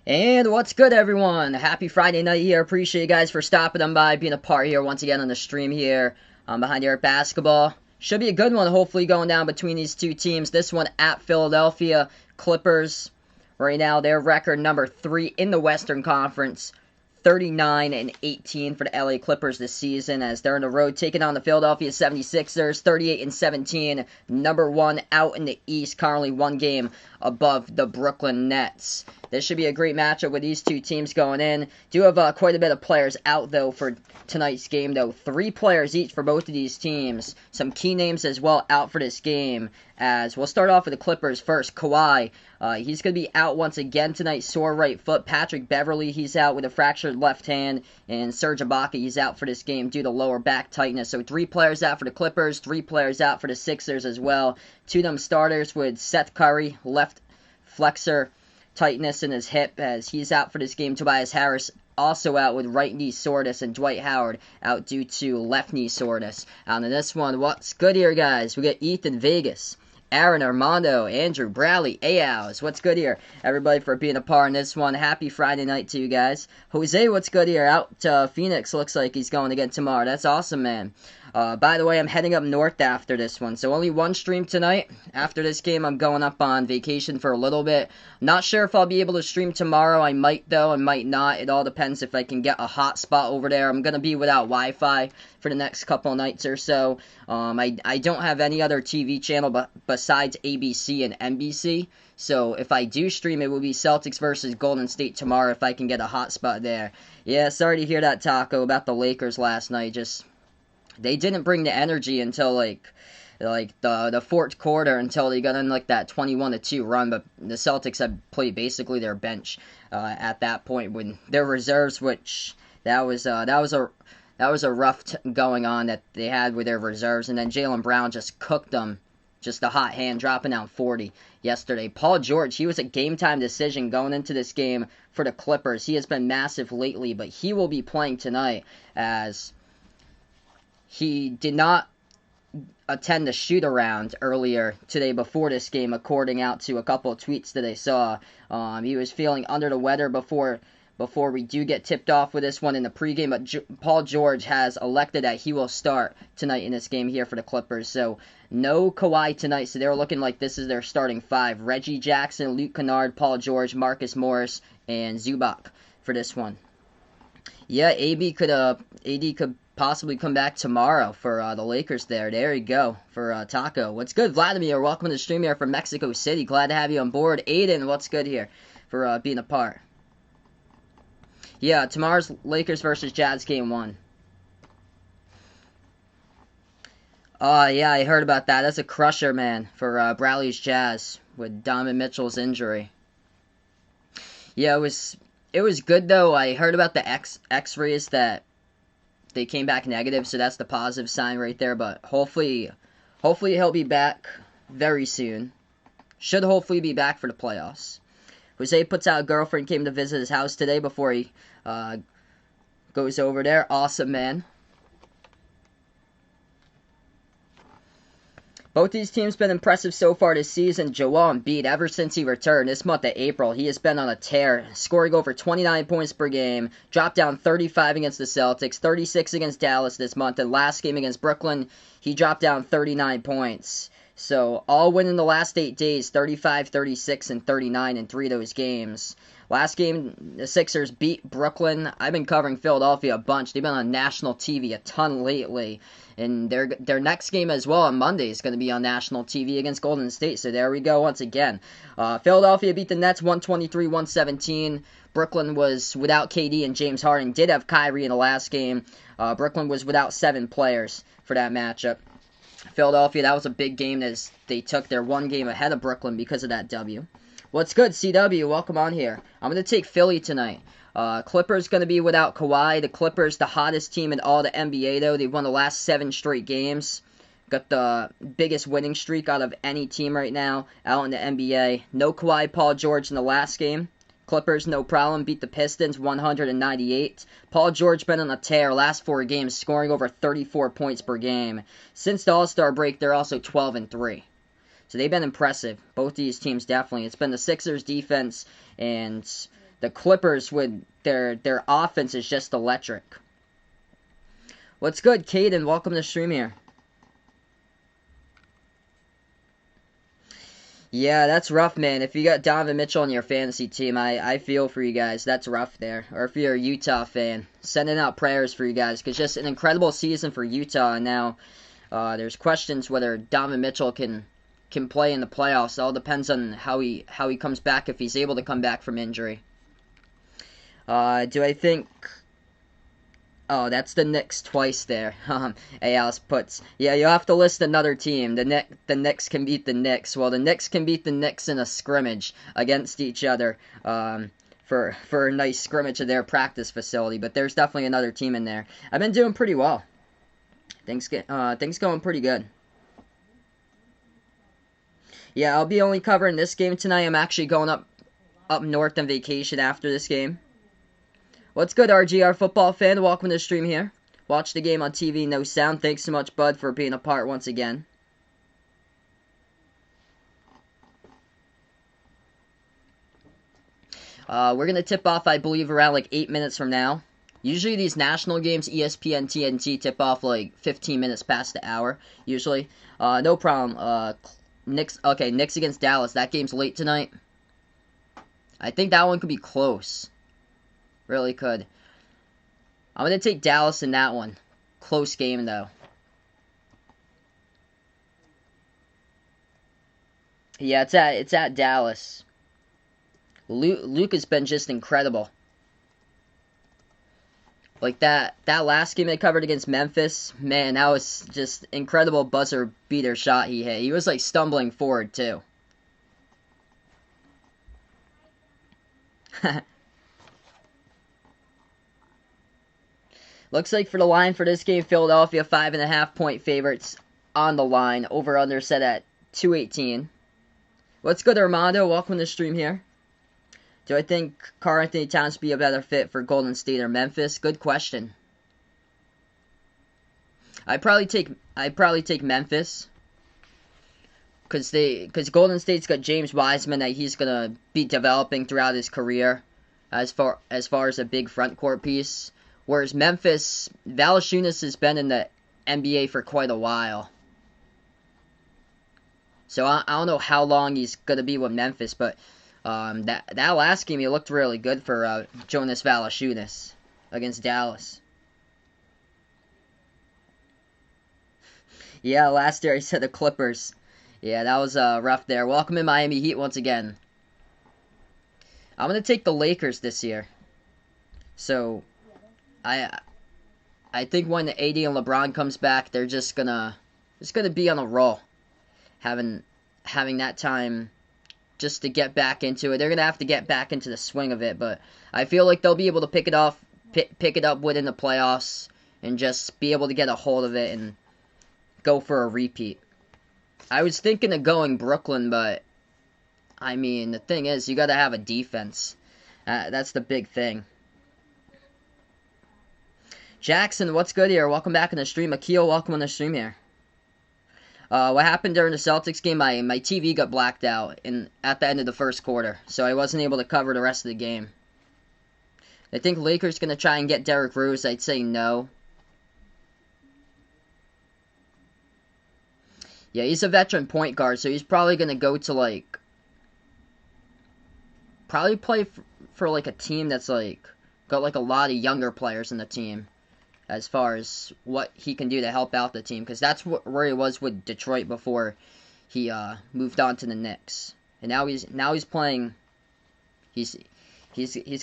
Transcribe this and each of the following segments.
And what's good, everyone? Happy Friday night here. Appreciate you guys for stopping on by, being a part here once again on the stream here behind Eric Basketball. Should be a good one, hopefully, going down between these two teams. This one at Philadelphia Clippers. Right now, their record number 3 in the Western Conference. 39-18 for the LA Clippers this season as they're on the road taking on the Philadelphia 76ers. 38-17, number 1 out in the East, currently 1 game above the Brooklyn Nets. This should be a great matchup with these two teams going in. Do have quite a bit of players out, though, for tonight's game, though. 3 players each for both of these teams. Some key names as well out for this game. As we'll start off with the Clippers first. Kawhi, he's going to be out once again tonight, sore right foot. Patrick Beverley, he's out with a fractured left hand. And Serge Ibaka, he's out for this game due to lower back tightness. So 3 players out for the Clippers, 3 players out for the Sixers as well. 2 of them starters with Seth Curry, left flexor tightness in his hip as he's out for this game. Tobias Harris also out with right knee soreness, and Dwight Howard out due to left knee soreness. On to this one, what's good here, guys? We got Ethan Vegas, Aaron Armando, Andrew Bradley, Ayals. What's good here? Everybody for being a part in this one. Happy Friday night to you guys. Jose, what's good here? Out Phoenix, looks like he's going again tomorrow. That's awesome, man. By the way, I'm heading up north after this one, so only one stream tonight. After this game, I'm going up on vacation for a little bit. Not sure if I'll be able to stream tomorrow. I might, though. I might not. It all depends if I can get a hotspot over there. I'm going to be without Wi-Fi for the next couple of nights or so. I don't have any other TV channel besides ABC and NBC. So if I do stream, it will be Celtics versus Golden State tomorrow if I can get a hotspot there. Yeah, sorry to hear that, Taco, about the Lakers last night. They didn't bring the energy until like the fourth quarter, until they got in like that 21-2 run. But the Celtics had played basically their bench at that point when their reserves, which that was a rough going on that they had with their reserves. And then Jaylen Brown just cooked them. Just a hot hand, dropping down 40 yesterday. Paul George, he was a game-time decision going into this game for the Clippers. He has been massive lately, but he will be playing tonight as he did not attend the shoot-around earlier today before this game, according out to a couple of tweets that I saw. He was feeling under the weather before we do get tipped off with this one in the pregame, but Paul George has elected that he will start tonight in this game here for the Clippers. So no Kawhi tonight, so they're looking like this is their starting 5. Reggie Jackson, Luke Kennard, Paul George, Marcus Morris, and Zubac for this one. Yeah, AD could possibly come back tomorrow for the Lakers there. There you go for Taco. What's good, Vladimir? Welcome to the stream here from Mexico City. Glad to have you on board. Aiden, what's good here for being a part? Yeah, tomorrow's Lakers versus Jazz game 1. Yeah, I heard about that. That's a crusher, man, for Bradley's Jazz with Donovan Mitchell's injury. Yeah, it was good, though. I heard about the X-rays that they came back negative, so that's the positive sign right there. But hopefully he'll be back very soon. Should hopefully be back for the playoffs. Jose puts out a girlfriend came to visit his house today before he goes over there. Awesome, man. Both these teams been impressive so far this season. Joel Embiid, ever since he returned this month of April, he has been on a tear, scoring over 29 points per game, dropped down 35 against the Celtics, 36 against Dallas this month, and last game against Brooklyn, he dropped down 39 points. So, all winning the last 8 days, 35, 36, and 39 in 3 of those games. Last game, the Sixers beat Brooklyn. I've been covering Philadelphia a bunch. They've been on national TV a ton lately. And their next game as well on Monday is going to be on national TV against Golden State. So there we go once again. Philadelphia beat the Nets 123-117. Brooklyn was without KD and James Harden. Did have Kyrie in the last game. Brooklyn was without 7 players for that matchup. Philadelphia, that was a big game as they took their 1 game ahead of Brooklyn because of that W. What's good, CW? Welcome on here. I'm going to take Philly tonight. Clippers going to be without Kawhi. The Clippers, the hottest team in all the NBA, though. They've won the last 7 straight games. Got the biggest winning streak out of any team right now out in the NBA. No Kawhi, Paul George in the last game. Clippers, no problem, beat the Pistons 198. Paul George been on a tear last 4 games, scoring over 34 points per game. Since the All-Star break, they're also 12-3. So they've been impressive. Both these teams definitely. It's been the Sixers defense and the Clippers with their offense is just electric. What's good, Caden? Welcome to the stream here. Yeah, that's rough, man. If you got Donovan Mitchell on your fantasy team, I feel for you guys. That's rough there. Or if you're a Utah fan, sending out prayers for you guys, because just an incredible season for Utah, and now there's questions whether Donovan Mitchell can play in the playoffs. It all depends on how he comes back, if he's able to come back from injury. Do I think... Oh, that's the Knicks twice there. Alice puts, yeah, you'll have to list another team. The Knicks can beat the Knicks. Well, the Knicks can beat the Knicks in a scrimmage against each other for a nice scrimmage at their practice facility. But there's definitely another team in there. I've been doing pretty well. Things going pretty good. Yeah, I'll be only covering this game tonight. I'm actually going up north on vacation after this game. What's good, RGR football fan? Welcome to the stream here. Watch the game on TV, no sound. Thanks so much, Bud, for being a part once again. We're going to tip off, I believe, around like 8 minutes from now. Usually these national games, ESPN, TNT, tip off like 15 minutes past the hour, usually. No problem. Knicks against Dallas. That game's late tonight. I think that one could be close. Really could. I'm going to take Dallas in that one. Close game, though. Yeah, it's at Dallas. Luke has been just incredible. Like that last game they covered against Memphis, man, that was just incredible buzzer beater shot he hit. He was like stumbling forward, too. Looks like for the line for this game, Philadelphia 5.5 point favorites on the line. Over under set at 218. What's good, Armando? Welcome to the stream here. Do I think Karl-Anthony Towns be a better fit for Golden State or Memphis? Good question. I'd probably take Memphis. Because Golden State's got James Wiseman that he's gonna be developing throughout his career as far as a big front court piece. Whereas Memphis, Valanciunas has been in the NBA for quite a while. So I don't know how long he's going to be with Memphis, but that last game he looked really good for Jonas Valanciunas against Dallas. Yeah, last year he said the Clippers. Yeah, that was rough there. Welcome in Miami Heat once again. I'm going to take the Lakers this year. So... I think when the AD and LeBron comes back, they're just gonna be on a roll, having that time just to get back into it. They're gonna have to get back into the swing of it, but I feel like they'll be able to pick it up within the playoffs and just be able to get a hold of it and go for a repeat. I was thinking of going Brooklyn, but I mean the thing is you got to have a defense. That's the big thing. Jackson, what's good here? Welcome back in the stream. Akil, welcome on the stream here. What happened during the Celtics game? My TV got blacked out at the end of the first quarter, so I wasn't able to cover the rest of the game. I think Lakers going to try and get Derrick Rose. I'd say no. Yeah, he's a veteran point guard, so he's probably going to go to, probably play for a team that's, got, a lot of younger players in the team. As far as what he can do to help out the team, because that's where he was with Detroit before he moved on to the Knicks, and now he's playing. He's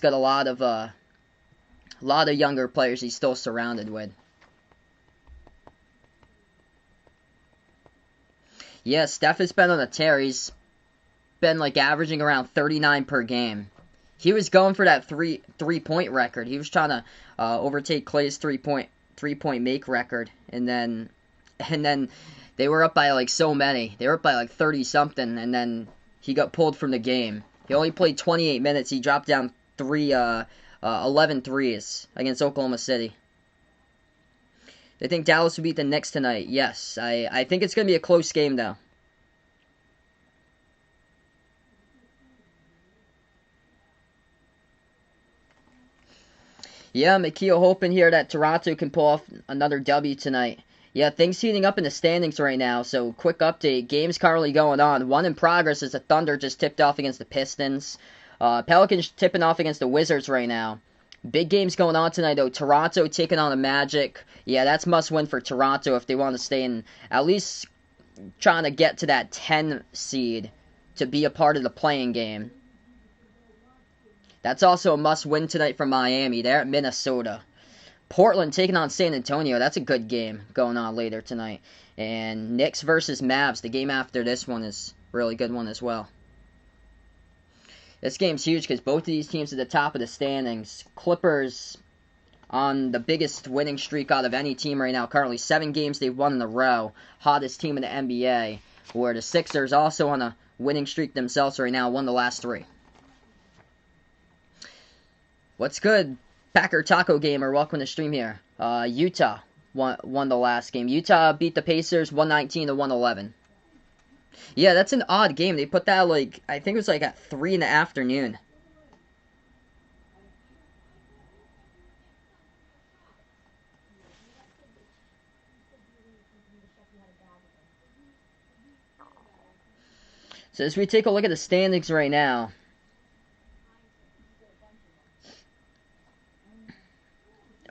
got a lot of younger players he's still surrounded with. Yeah, Steph has been on a tear. He's been averaging around 39 per game. He was going for that three-point record. He was trying to overtake Clay's three-point make record, and then they were up by so many. They were up by 30 something, and then he got pulled from the game. He only played 28 minutes. He dropped down 11 threes against Oklahoma City. They think Dallas will beat the Knicks tonight. Yes, I think it's going to be a close game though. Yeah, McKeel hoping here that Toronto can pull off another W tonight. Yeah, things heating up in the standings right now, so quick update. Games currently going on. One in progress as the Thunder just tipped off against the Pistons. Pelicans tipping off against the Wizards right now. Big games going on tonight, though. Toronto taking on the Magic. Yeah, that's must-win for Toronto if they want to stay in, at least trying to get to that 10 seed to be a part of the playing game. That's also a must-win tonight for Miami. They're at Minnesota. Portland taking on San Antonio. That's a good game going on later tonight. And Knicks versus Mavs. The game after this one is a really good one as well. This game's huge because both of these teams at the top of the standings. Clippers on the biggest winning streak out of any team right now. Currently 7 games they've won in a row. Hottest team in the NBA. Where the Sixers also on a winning streak themselves right now. Won the last 3. What's good? Packer Taco Gamer, welcome to the stream here. Utah won the last game. Utah beat the Pacers 119 to 111. Yeah, that's an odd game. They put that I think it was at 3 in the afternoon. So as we take a look at the standings right now.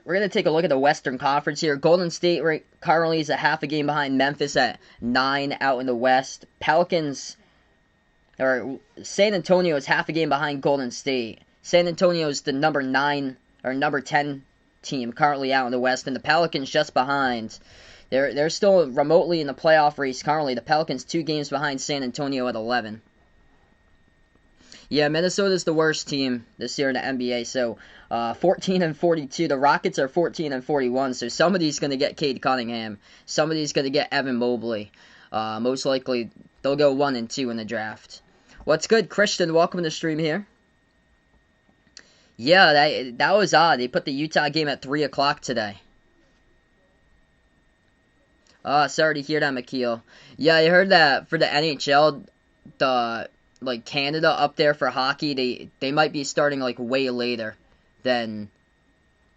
We're going to take a look at the Western Conference here. Golden State currently is a half a game behind Memphis at 9 out in the West. San Antonio is half a game behind Golden State. San Antonio is the number 9 or number 10 team currently out in the West, and the Pelicans just behind. They're still remotely in the playoff race currently. The Pelicans 2 games behind San Antonio at 11. Yeah, Minnesota's the worst team this year in the NBA, so 14 and 42. The Rockets are 14 and 41, so somebody's going to get Cade Cunningham. Somebody's going to get Evan Mobley. Most likely, they'll go 1 and 2 in the draft. What's good, Christian? Welcome to the stream here. Yeah, that was odd. They put the Utah game at 3 o'clock today. Sorry to hear that, McKeel. Yeah, I heard that for the NHL, Canada up there for hockey, they might be starting way later than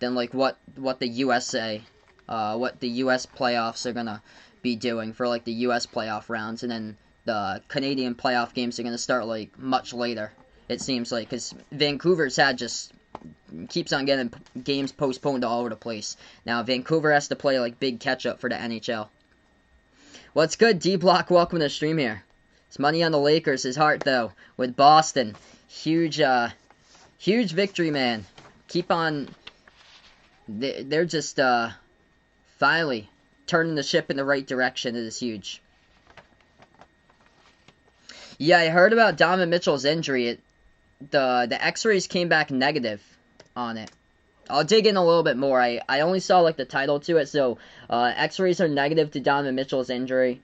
what the USA what the US playoffs are gonna be doing for the US playoff rounds, and then the Canadian playoff games are gonna start much later. It seems because Vancouver's keeps on getting games postponed all over the place. Now Vancouver has to play big catch up for the NHL. What's good, D Block? Welcome to the stream here. It's money on the Lakers. His heart, though, with Boston. Huge victory, man. Keep on. They're just finally turning the ship in the right direction. It is huge. Yeah, I heard about Donovan Mitchell's injury. The X-rays came back negative on it. I'll dig in a little bit more. I only saw the title to it, so X-rays are negative to Donovan Mitchell's injury.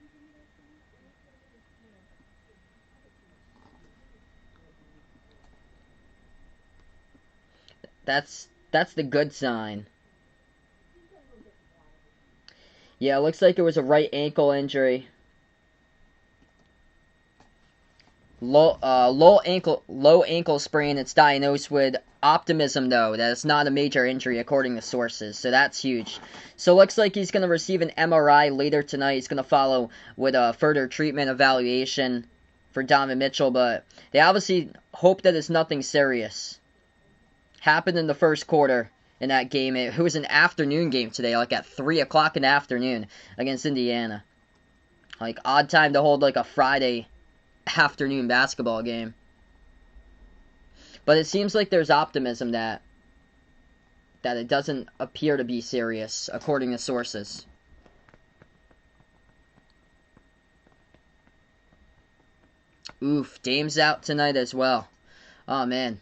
That's the good sign. Yeah, it looks like it was a right ankle injury. Low ankle sprain. It's diagnosed with optimism, though. That it's not a major injury, according to sources. So that's huge. So it looks like he's going to receive an MRI later tonight. He's going to follow with a further treatment evaluation for Donovan Mitchell. But they obviously hope that it's nothing serious. Happened in the first quarter in that game. It was an afternoon game today, at 3 o'clock in the afternoon against Indiana. Odd time to hold a Friday afternoon basketball game. But it seems like there's optimism that it doesn't appear to be serious, according to sources. Oof, Dame's out tonight as well. Oh, man.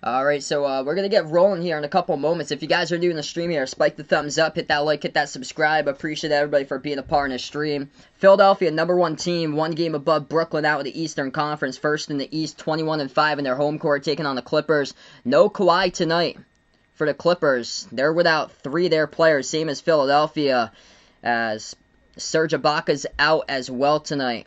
Alright, so we're going to get rolling here in a couple moments. If you guys are doing the stream here, spike the thumbs up, hit that like, hit that subscribe. Appreciate everybody for being a part in the stream. Philadelphia, number 1 team, 1 game above Brooklyn out of the Eastern Conference. First in the East, 21-5 in their home court, taking on the Clippers. No Kawhi tonight for the Clippers. They're without 3 of their players, same as Philadelphia, as Serge Ibaka's out as well tonight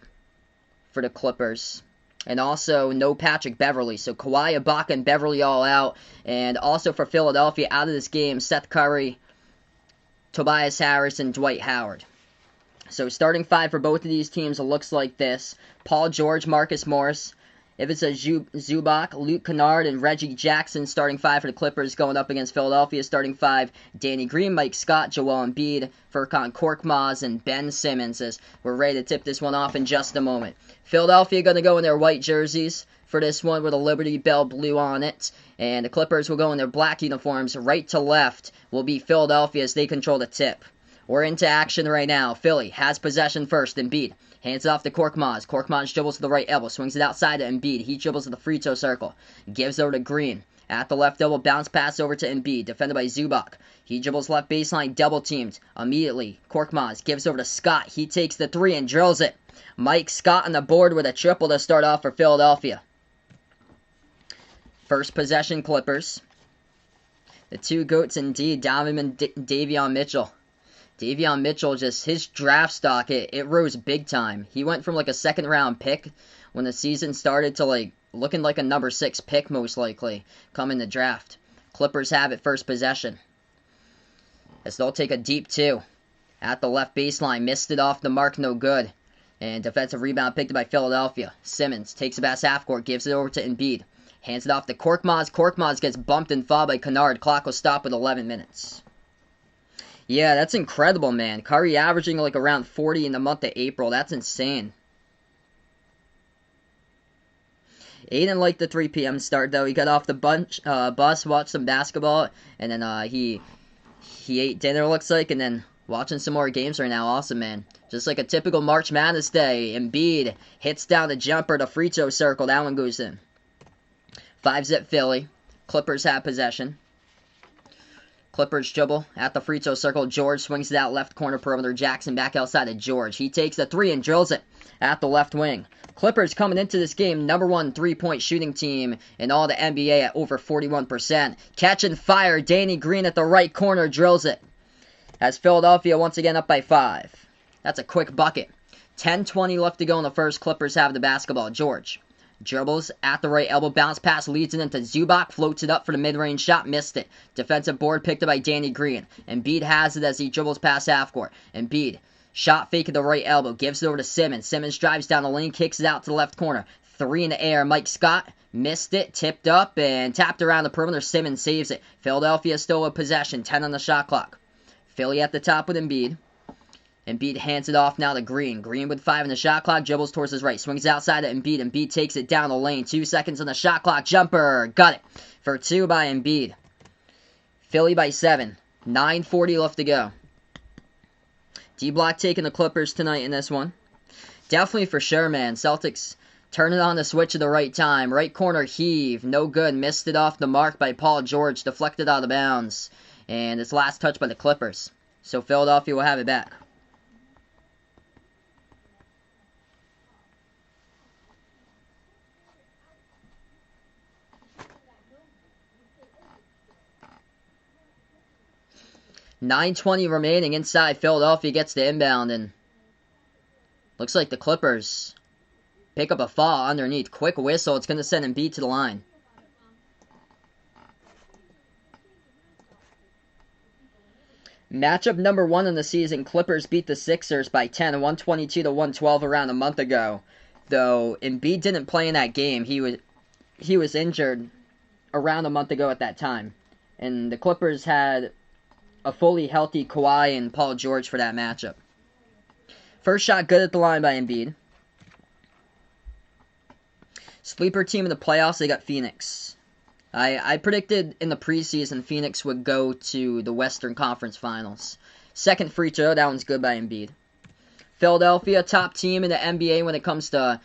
for the Clippers. And also no Patrick Beverley. So Kawhi, Ibaka, and Beverley all out. And also for Philadelphia, out of this game, Seth Curry, Tobias Harris, and Dwight Howard. So starting five for both of these teams looks like this. Paul George, Marcus Morris. If it's a Zubac, Luke Kennard, and Reggie Jackson, starting five for the Clippers going up against Philadelphia. Starting five, Danny Green, Mike Scott, Joel Embiid, Furkan Korkmaz, and Ben Simmons. As we're ready to tip this one off in just a moment. Philadelphia going to go in their white jerseys for this one with a Liberty Bell blue on it. And the Clippers will go in their black uniforms. Right to left will be Philadelphia as they control the tip. We're into action right now. Philly has possession first. Embiid hands it off to Korkmaz. Korkmaz dribbles to the right elbow. Swings it outside to Embiid. He dribbles to the free throw circle. Gives over to Green. At the left elbow, bounce pass over to Embiid. Defended by Zubac. He dribbles left baseline. Double teamed. Immediately, Korkmaz gives over to Scott. He takes the three and drills it. Mike Scott on the board with a triple to start off for Philadelphia. First possession, Clippers. The two GOATs indeed, Donovan and Davion Mitchell. Davion Mitchell, just his draft stock, it rose big time. He went from like a second round pick when the season started to like looking like a number 6 pick most likely coming the draft. Clippers have it first possession. As they'll take a deep two. At the left baseline, missed it off the mark, no good. And defensive rebound picked up by Philadelphia. Simmons takes it past half court, gives it over to Embiid. Hands it off to Korkmaz. Korkmaz gets bumped and fouled by Kennard. Clock will stop with 11 minutes. Yeah, that's incredible, man. Curry averaging like around 40 in the month of April. That's insane. Aiden liked the 3 p.m. start, though. He got off the bus, watched some basketball, and then he ate dinner, looks like, and then watching some more games right now. Awesome, man. Just like a typical March Madness day. Embiid hits down the jumper to free throw circle. That one goes in. 5-zip Philly. Clippers have possession. Clippers dribble at the free throw circle. George swings it out left corner perimeter. Jackson back outside to George. He takes the three and drills it at the left wing. Clippers coming into this game, number 1 3-point shooting team in all the NBA at over 41%. Catching fire, Danny Green at the right corner drills it. As Philadelphia once again up by 5. That's a quick bucket. 10:20 left to go in the first. Clippers have the basketball. George dribbles at the right elbow, bounce pass, leads it into Zubac, floats it up for the mid-range shot, missed it. Defensive board picked up by Danny Green. Embiid has it as he dribbles past half court. Embiid, shot fake at the right elbow, gives it over to Simmons. Simmons drives down the lane, kicks it out to the left corner. 3 in the air, Mike Scott missed it, tipped up, and tapped around the perimeter. Simmons saves it. Philadelphia still with possession, 10 on the shot clock. Philly at the top with Embiid. Embiid hands it off now to Green. Green with 5 in the shot clock, dribbles towards his right. Swings outside to Embiid. Embiid takes it down the lane. 2 seconds on the shot clock. Jumper. Got it. For 2 by Embiid. Philly by 7. 9:40 left to go. D-Block taking the Clippers tonight in this one. Definitely for sure, man. Celtics turning on the switch at the right time. Right corner heave. No good. Missed it off the mark by Paul George. Deflected out of bounds. And it's last touch by the Clippers. So Philadelphia will have it back. .920 remaining inside. Philadelphia gets the inbound, and looks like the Clippers pick up a foul underneath. Quick whistle. It's going to send Embiid to the line. Matchup number 1 in the season. Clippers beat the Sixers by 10, 122 to 112 around a month ago. Though Embiid didn't play in that game. He was injured around a month ago at that time. And the Clippers had a fully healthy Kawhi and Paul George for that matchup. First shot good at the line by Embiid. Sleeper team in the playoffs, they got Phoenix. I predicted in the preseason Phoenix would go to the Western Conference Finals. Second free throw, that one's good by Embiid. Philadelphia, top team in the NBA when it comes to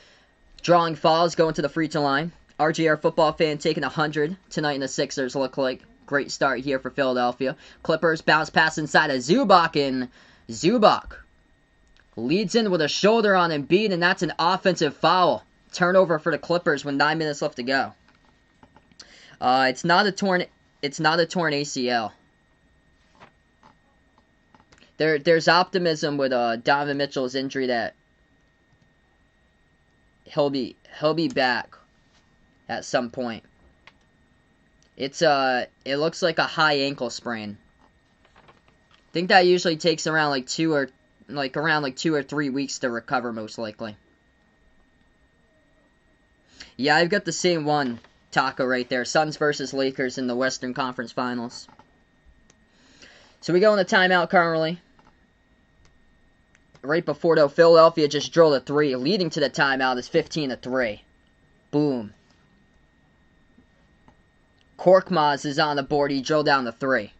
drawing fouls, going to the free throw line. RJR football fan taking 100 tonight in the Sixers look like. Great start here for Philadelphia. Clippers bounce pass inside of Zubac, and Zubac leads in with a shoulder on Embiid, and that's an offensive foul. Turnover for the Clippers with 9 minutes left to go. It's not a torn ACL. There's optimism with Donovan Mitchell's injury that he'll be back at some point. It looks like a high ankle sprain. I think that usually takes around like 2 or 3 weeks to recover, most likely. Yeah, I've got the same one, Taco, right there. Suns versus Lakers in the Western Conference Finals. So we go in the timeout currently. Right before, though, Philadelphia just drilled a 3. Leading to the timeout is 15-3. Boom. Korkmaz is on the board. He drilled down the 3.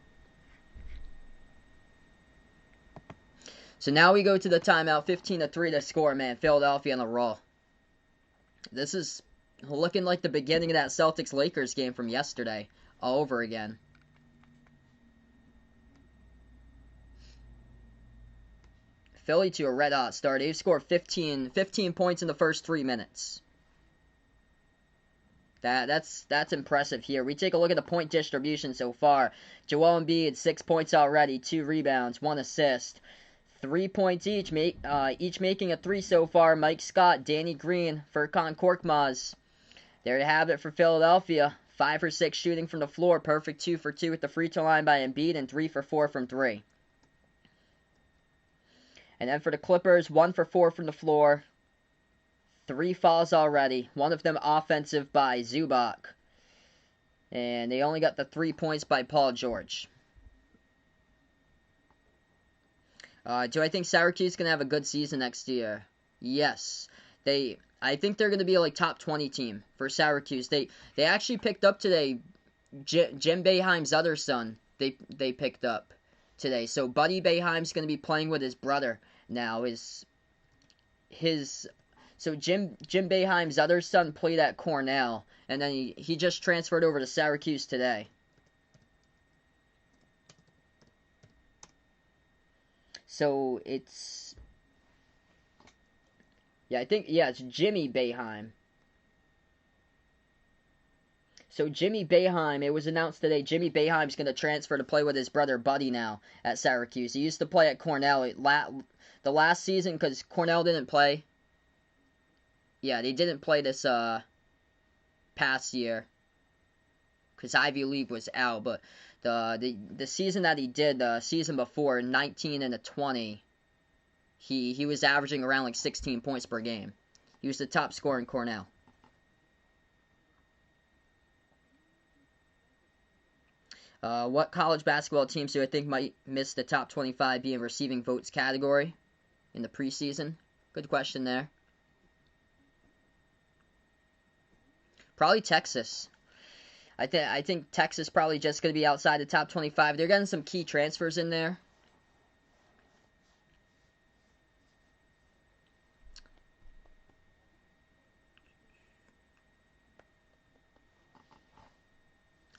So now we go to the timeout. 15-3 to score, man. Philadelphia on the roll. This is looking like the beginning of that Celtics-Lakers game from yesterday. All over again. Philly to a red-hot start. They've scored 15 points in the first 3 minutes. That's impressive here. We take a look at the point distribution so far. Joel Embiid, 6 points already, 2 rebounds, 1 assist. 3 points each making a 3 so far. Mike Scott, Danny Green, Furkan Korkmaz. There you have it for Philadelphia. 5 for 6 shooting from the floor. Perfect 2 for 2 at the free throw line by Embiid, and 3 for 4 from 3. And then for the Clippers, 1 for 4 from the floor. 3 fouls already. One of them offensive by Zubac. And they only got the 3 points by Paul George. Do I think Syracuse is going to have a good season next year? Yes. I think they're going to be like top 20 team for Syracuse. They actually picked up today Jim Boeheim's other son. They picked up today. So Buddy Boeheim's going to be playing with his brother now. So Jim Boeheim's other son played at Cornell, and then he just transferred over to Syracuse today. So it's it's Jimmy Boeheim. So Jimmy Boeheim, it was announced today, Jimmy Boeheim's going to transfer to play with his brother Buddy now at Syracuse. He used to play at Cornell the last season because Cornell didn't play. Yeah, they didn't play this past year because Ivy League was out. But the season that he did, the season before, 19 and 20, he was averaging around like 16 points per game. He was the top scorer in Cornell. What college basketball teams do I think might miss the top 25 being receiving votes category in the preseason? Good question there. Probably Texas. I think Texas probably just going to be outside the top 25. They're getting some key transfers in there.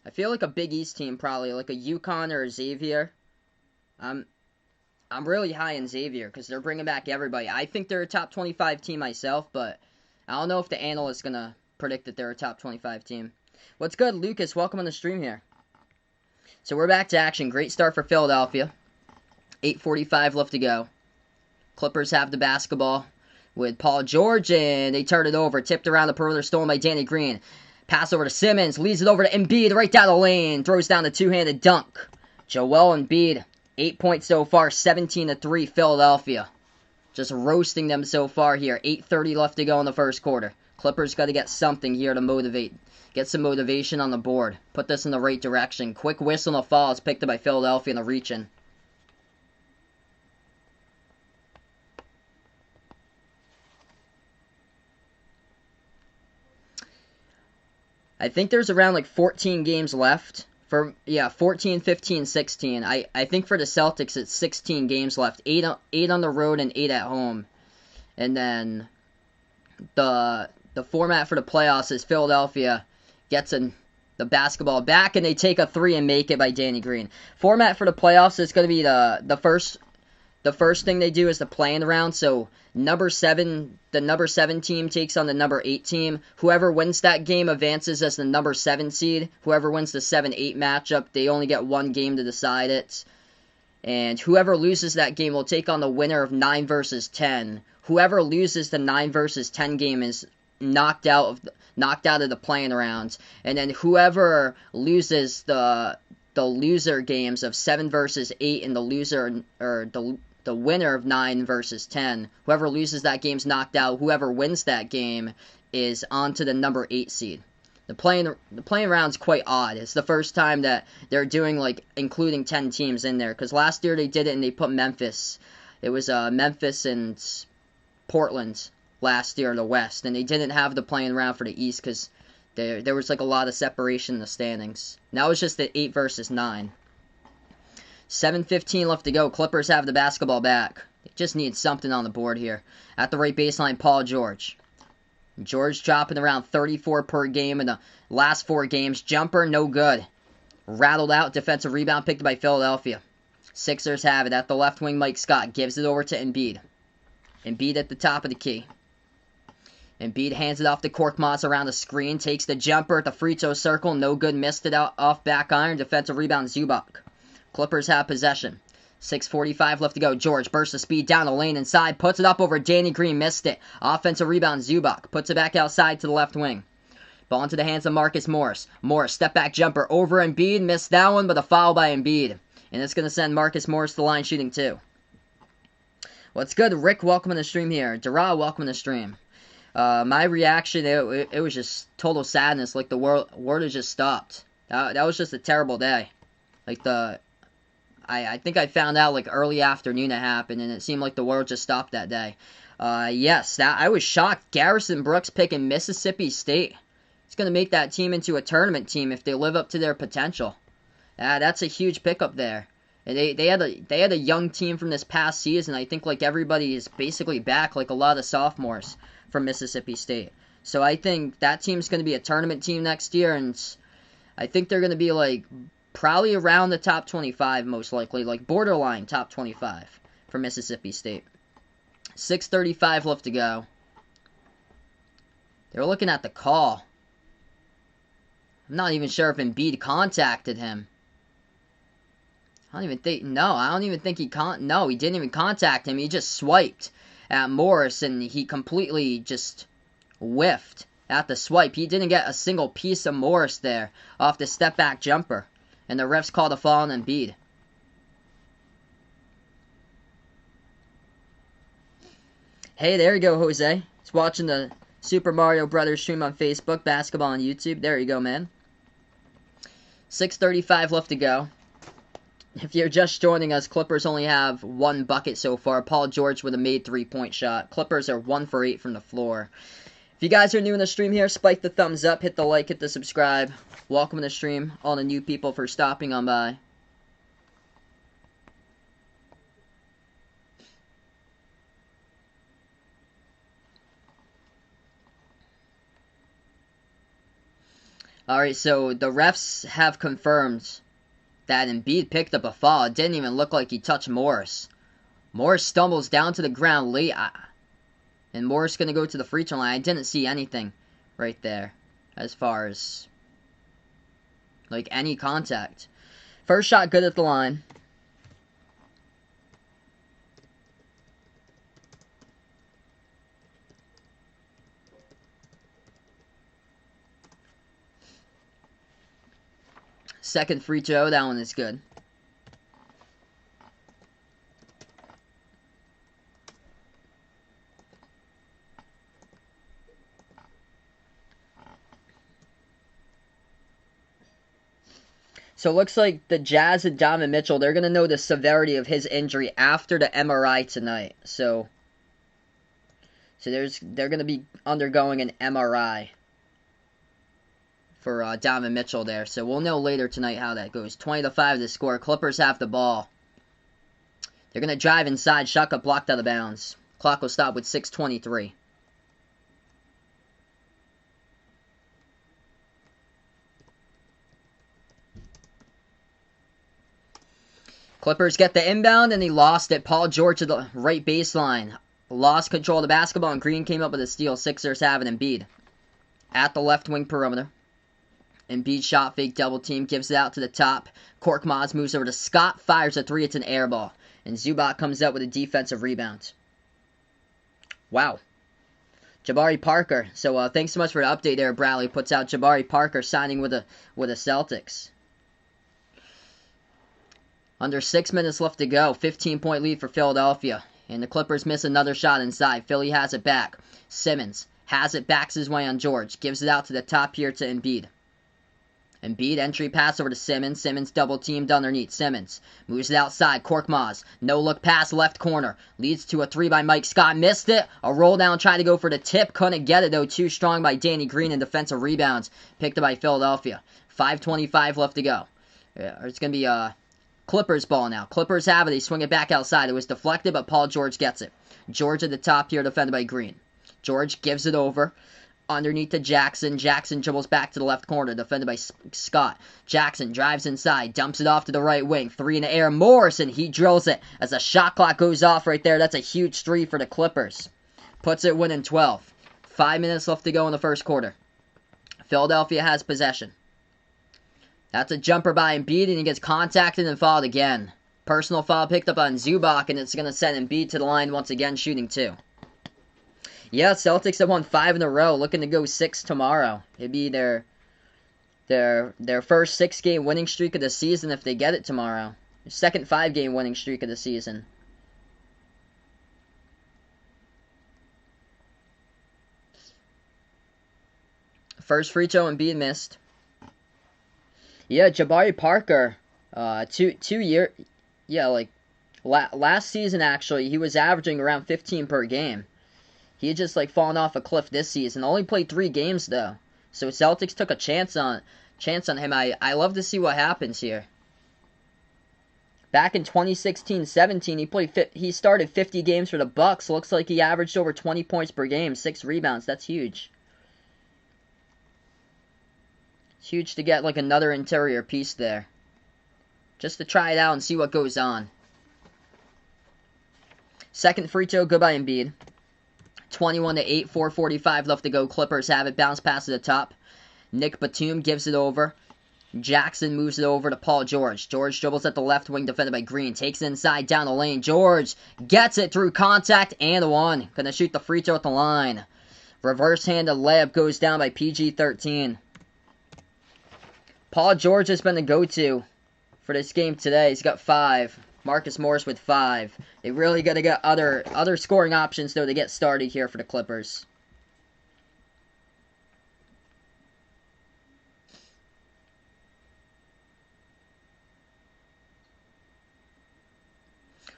I feel like a Big East team probably, like a UConn or a Xavier. I'm really high in Xavier because they're bringing back everybody. I think they're a top 25 team myself, but I don't know if the analyst's going to predict that they're a top 25 team. What's good, Lucas? Welcome on the stream here. So we're back to action. Great start for Philadelphia. 8:45 left to go. Clippers have the basketball with Paul George, and they turn it over. Tipped around the perimeter, stolen by Danny Green. Pass over to Simmons, leads it over to Embiid right down the lane. Throws down the two-handed dunk. Joel Embiid, 8 points so far, 17-3 Philadelphia. Just roasting them so far here. 8:30 left to go in the first quarter. Clippers got to get something here to motivate. Get some motivation on the board. Put this in the right direction. Quick whistle and a foul is picked up by Philadelphia in the reach-in. I think there's around like 14 games left. 14, 15, 16. I think for the Celtics it's 16 games left. 8 on the road and 8 at home. And then the format for the playoffs is Philadelphia gets the basketball back and they take a 3 and make it by Danny Green. Format for the playoffs is going to be the first thing they do is the play-in round. So the number 7 team takes on the number 8 team. Whoever wins that game advances as the number 7 seed. Whoever wins the 7-8 matchup, they only get one game to decide it. And whoever loses that game will take on the winner of 9 versus 10. Whoever loses the 9 versus 10 game is knocked out of the playing rounds, and then whoever loses the loser games of 7 versus 8 and the loser or the winner of 9 versus 10, whoever loses that game's knocked out. Whoever wins that game is on to the number 8 seed. The playing round's quite odd. It's the first time that they're doing like including 10 teams in there, because last year they did it and they put Memphis. It was Memphis and Portland last year in the West, and they didn't have the playing round for the East because there was like a lot of separation in the standings. Now it's just the 8 versus 9. 7:15 left to go. Clippers have the basketball back. They just need something on the board here. At the right baseline, Paul George. George dropping around 34 per game in the last 4 games. Jumper, no good. Rattled out. Defensive rebound picked by Philadelphia. Sixers have it. At the left wing, Mike Scott gives it over to Embiid. Embiid at the top of the key. Embiid hands it off to Korkmaz around the screen. Takes the jumper at the free throw circle. No good. Missed it out off back iron. Defensive rebound, Zubac. Clippers have possession. 6:45 left to go. George bursts the speed down the lane inside. Puts it up over Danny Green. Missed it. Offensive rebound, Zubac. Puts it back outside to the left wing. Ball into the hands of Marcus Morris. Morris, step back jumper over Embiid. Missed that one, but a foul by Embiid. And it's going to send Marcus Morris to the line shooting 2. What's good? Rick, welcome to the stream here. Dara, welcome to the stream. My reaction, it was just total sadness. Like the world has just stopped. That was just a terrible day. Like I think I found out like early afternoon it happened, and it seemed like the world just stopped that day. Yes, I was shocked. Garrison Brooks picking Mississippi State. It's going to make that team into a tournament team if they live up to their potential. That's a huge pickup there. And they had a young team from this past season. I think like everybody is basically back, like a lot of sophomores from Mississippi State. So I think that team's going to be a tournament team next year, and I think they're going to be like probably around the top 25 most likely, like borderline top 25 for Mississippi State. 6:35 left to go. They're looking at the call. I'm not even sure if Embiid contacted him. I don't even think he he didn't even contact him. He just swiped at Morris, and he completely just whiffed at the swipe. He didn't get a single piece of Morris there off the step back jumper. And the refs called a foul on Embiid. Hey, there you go, Jose. It's watching the Super Mario Brothers stream on Facebook, basketball on YouTube. There you go, man. 6:35 left to go. If you're just joining us, Clippers only have 1 bucket so far. Paul George with a made 3-point shot. Clippers are 1 for 8 from the floor. If you guys are new in the stream here, spike the thumbs up, hit the like, hit the subscribe. Welcome to the stream, all the new people for stopping on by. Alright, so the refs have confirmed that Embiid picked up a foul. It didn't even look like he touched Morris. Morris stumbles down to the ground late, and Morris going to go to the free throw line. I didn't see anything right there as far as like any contact. First shot good at the line. Second free throw, that one is good. So it looks like the Jazz and Donovan Mitchell, they're going to know the severity of his injury after the MRI tonight. So they're going to be undergoing an MRI for Donovan Mitchell there. So we'll know later tonight how that goes. 20-5 the score. Clippers have the ball. They're going to drive inside. Shot got blocked out of bounds. Clock will stop with 6:23. Clippers get the inbound, and he lost it. Paul George to the right baseline. Lost control of the basketball, and Green came up with a steal. Sixers have it. Embiid at the left wing perimeter. Embiid shot fake double team, gives it out to the top. Korkmaz moves over to Scott, fires a 3. It's an air ball. And Zubac comes out with a defensive rebound. Wow. Jabari Parker. So thanks so much for the update there, Bradley. Puts out Jabari Parker signing with the Celtics. Under 6 minutes left to go. 15-point lead for Philadelphia. And the Clippers miss another shot inside. Philly has it back. Simmons has it, backs his way on George. Gives it out to the top here to Embiid. Embiid, entry pass over to Simmons. Simmons double-teamed underneath. Simmons moves it outside. Korkmaz, no-look pass, left corner. Leads to a three by Mike Scott. Missed it. A roll down, tried to go for the tip. Couldn't get it, though. Too strong by Danny Green in defensive rebounds. Picked up by Philadelphia. 5:25 left to go. It's going to be Clippers ball now. Clippers have it. They swing it back outside. It was deflected, but Paul George gets it. George at the top here, defended by Green. George gives it over. Underneath to Jackson. Jackson dribbles back to the left corner, defended by Scott. Jackson drives inside, dumps it off to the right wing. Three in the air. Morrison, he drills it as the shot clock goes off right there. That's a huge three for the Clippers. Puts it winning 12. 5 minutes left to go in the first quarter. Philadelphia has possession. That's a jumper by Embiid, and he gets contacted and fouled again. Personal foul picked up on Zubac, and it's going to send Embiid to the line once again, shooting 2. Yeah, Celtics have won 5 in a row, looking to go 6 tomorrow. It'd be their first 6-game winning streak of the season if they get it tomorrow. Their second 5-game winning streak of the season. First free throw Embiid missed. Yeah, Jabari Parker, last season actually, he was averaging around 15 per game. He had just fallen off a cliff this season. Only played 3 games though, so Celtics took a chance on him. I love to see what happens here. Back in 2016-17, he started 50 games for the Bucks. Looks like he averaged over 20 points per game, 6 rebounds. That's huge. It's huge to get another interior piece there, just to try it out and see what goes on. Second free throw, good by Embiid. 21-8, 4:45 left to go. Clippers have it. Bounce pass to the top. Nick Batum gives it over. Jackson moves it over to Paul George. George dribbles at the left wing, defended by Green. Takes it inside, down the lane. George gets it through contact and one. Gonna shoot the free throw at the line. Reverse-handed layup goes down by PG-13. Paul George has been the go-to for this game today. He's got 5. Marcus Morris with 5. They really got to get other scoring options, though, to get started here for the Clippers.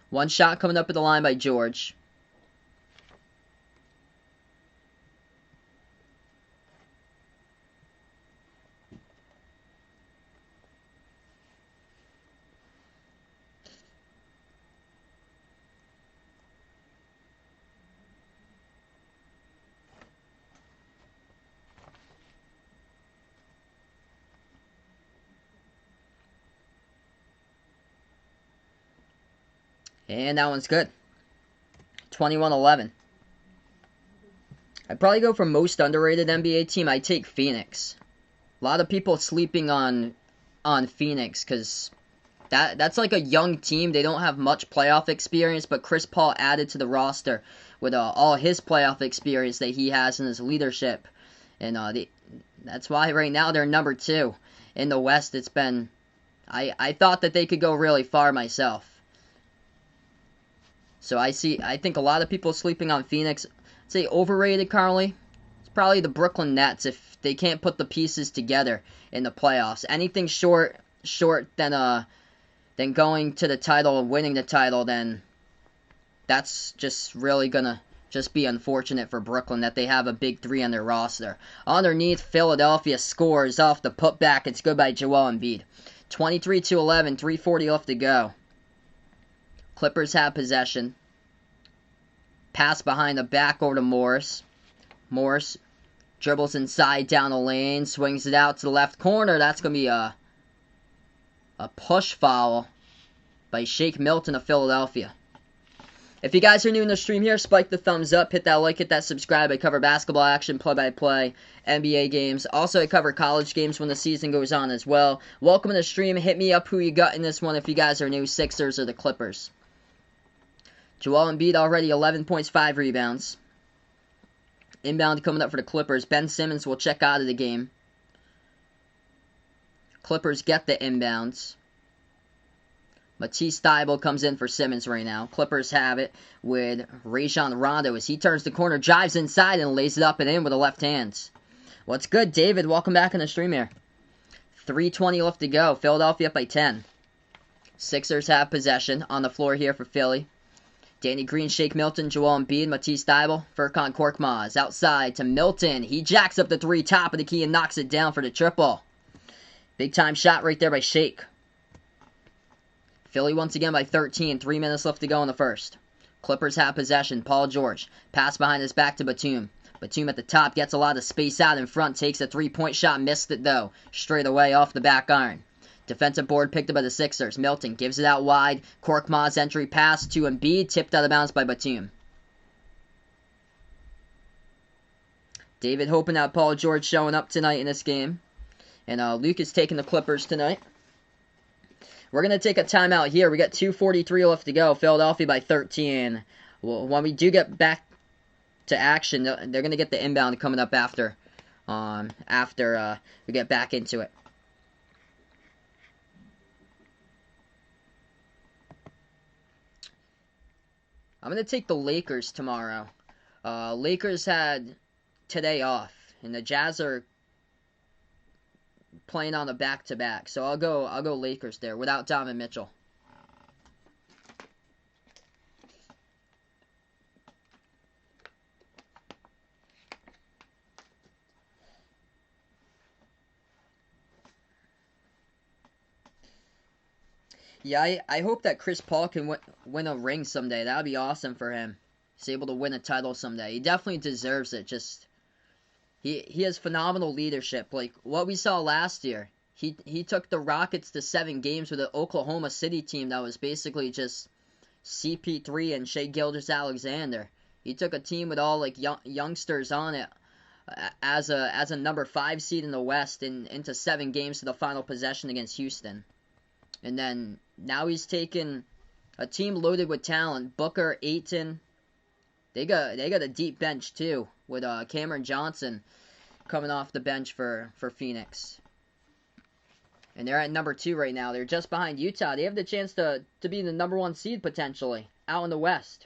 One shot coming up at the line by George. And that one's good. 21-11. I'd probably go for most underrated NBA team. I'd take Phoenix. A lot of people sleeping on Phoenix because that's a young team. They don't have much playoff experience, but Chris Paul added to the roster with all his playoff experience that he has in his leadership. And that's why right now they're number 2 in the West. It's been... I thought that they could go really far myself. So I think a lot of people sleeping on Phoenix. I'd say overrated, Carly. It's probably the Brooklyn Nets if they can't put the pieces together in the playoffs. Anything short than going to the title and winning the title, then that's just really gonna just be unfortunate for Brooklyn that they have a big 3 on their roster. Underneath, Philadelphia scores off the putback. It's good by Joel Embiid. 23-11, 3:40 left to go. Clippers have possession. Pass behind the back over to Morris. Morris dribbles inside down the lane. Swings it out to the left corner. That's going to be a push foul by Shake Milton of Philadelphia. If you guys are new in the stream here, spike the thumbs up, hit that like, hit that subscribe. I cover basketball action, play-by-play, NBA games. Also, I cover college games when the season goes on as well. Welcome to the stream. Hit me up who you got in this one if you guys are new, Sixers or the Clippers. Joel Embiid already 11 points, 5 rebounds. Inbound coming up for the Clippers. Ben Simmons will check out of the game. Clippers get the inbounds. Matisse Thybulle comes in for Simmons right now. Clippers have it with Rajon Rondo as he turns the corner, drives inside, and lays it up and in with the left hand. What's good, David? Welcome back in the stream here. 3:20 left to go. Philadelphia up by 10. Sixers have possession on the floor here for Philly. Danny Green, Shake Milton, Joel Embiid, Matisse Thybulle, Furkan Korkmaz. Outside to Milton. He jacks up the three, top of the key, and knocks it down for the triple. Big time shot right there by Shake. Philly once again by 13. 3 minutes left to go in the first. Clippers have possession. Paul George. Pass behind his back to Batum. Batum at the top gets a lot of space out in front. Takes a three-point shot. Missed it though. Straight away off the back iron. Defensive board picked up by the Sixers. Milton gives it out wide. Korkmaz entry pass to Embiid. Tipped out of bounds by Batum. David hoping that Paul George showing up tonight in this game. And Luke is taking the Clippers tonight. We're going to take a timeout here. We got 2:43 left to go. Philadelphia by 13. Well, when we do get back to action, they're going to get the inbound coming up after we get back into it. I'm going to take the Lakers tomorrow. Lakers had today off, and the Jazz are playing on a back-to-back. So I'll go Lakers there without Donovan Mitchell. Yeah, I hope that Chris Paul can win a ring someday. That would be awesome for him. He's able to win a title someday. He definitely deserves it. Just he has phenomenal leadership. Like what we saw last year. He took the Rockets to 7 games with an Oklahoma City team that was basically just CP3 and Shai Gilgeous-Alexander. He took a team with all like youngsters on it as a number 5 seed in the West into 7 games to the final possession against Houston. And then now he's taken a team loaded with talent. Booker, Ayton. They got a deep bench too with Cameron Johnson coming off the bench for Phoenix. And they're at number 2 right now. They're just behind Utah. They have the chance to be the number 1 seed potentially out in the West.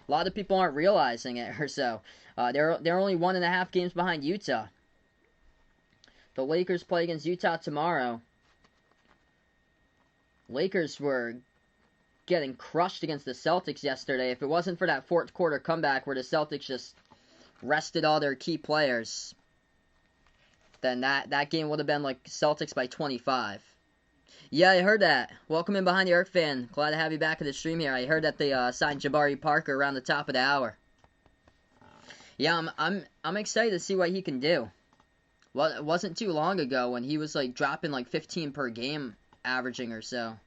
A lot of people aren't realizing it or so. They're only 1.5 games behind Utah. The Lakers play against Utah tomorrow. Lakers were getting crushed against the Celtics yesterday. If it wasn't for that fourth quarter comeback where the Celtics just rested all their key players, then that game would have been like Celtics by 25. Yeah, I heard that. Welcome in behind the arc fan. Glad to have you back in the stream here. I heard that they signed Jabari Parker around the top of the hour. Yeah, I'm excited to see what he can do. Well, it wasn't too long ago when he was like dropping like 15 per game averaging or so.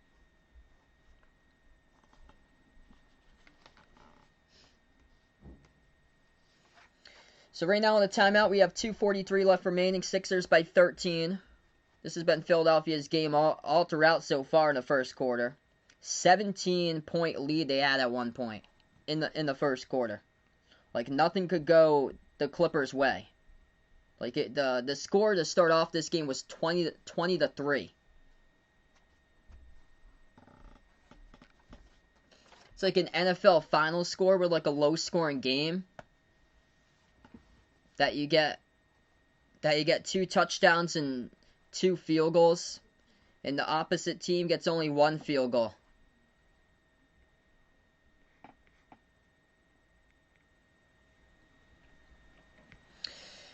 So right now on the timeout, we have 2:43 left remaining. Sixers by 13. This has been Philadelphia's game all throughout so far in the first quarter. 17-point lead they had at one point in the first quarter. Like nothing could go the Clippers' way. Like the score to start off this game was 20-3. It's like an NFL final score with like a low-scoring game. That you get 2 touchdowns and 2 field goals, and the opposite team gets only 1 field goal.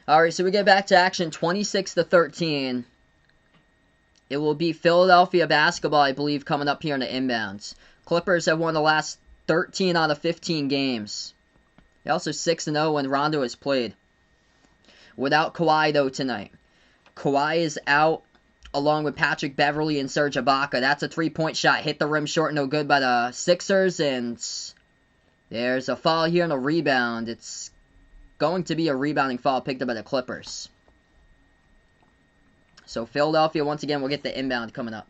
Alright, so we get back to action, 26-13. It will be Philadelphia basketball, I believe, coming up here in the inbounds. Clippers have won the last 13 out of 15 games. They're also 6-0 when Rondo has played. Without Kawhi, though, tonight. Kawhi is out, along with Patrick Beverley and Serge Ibaka. That's a 3-point shot. Hit the rim short, no good by the Sixers, and there's a foul here and a rebound. It's going to be a rebounding foul picked up by the Clippers. So Philadelphia, once again, will get the inbound coming up.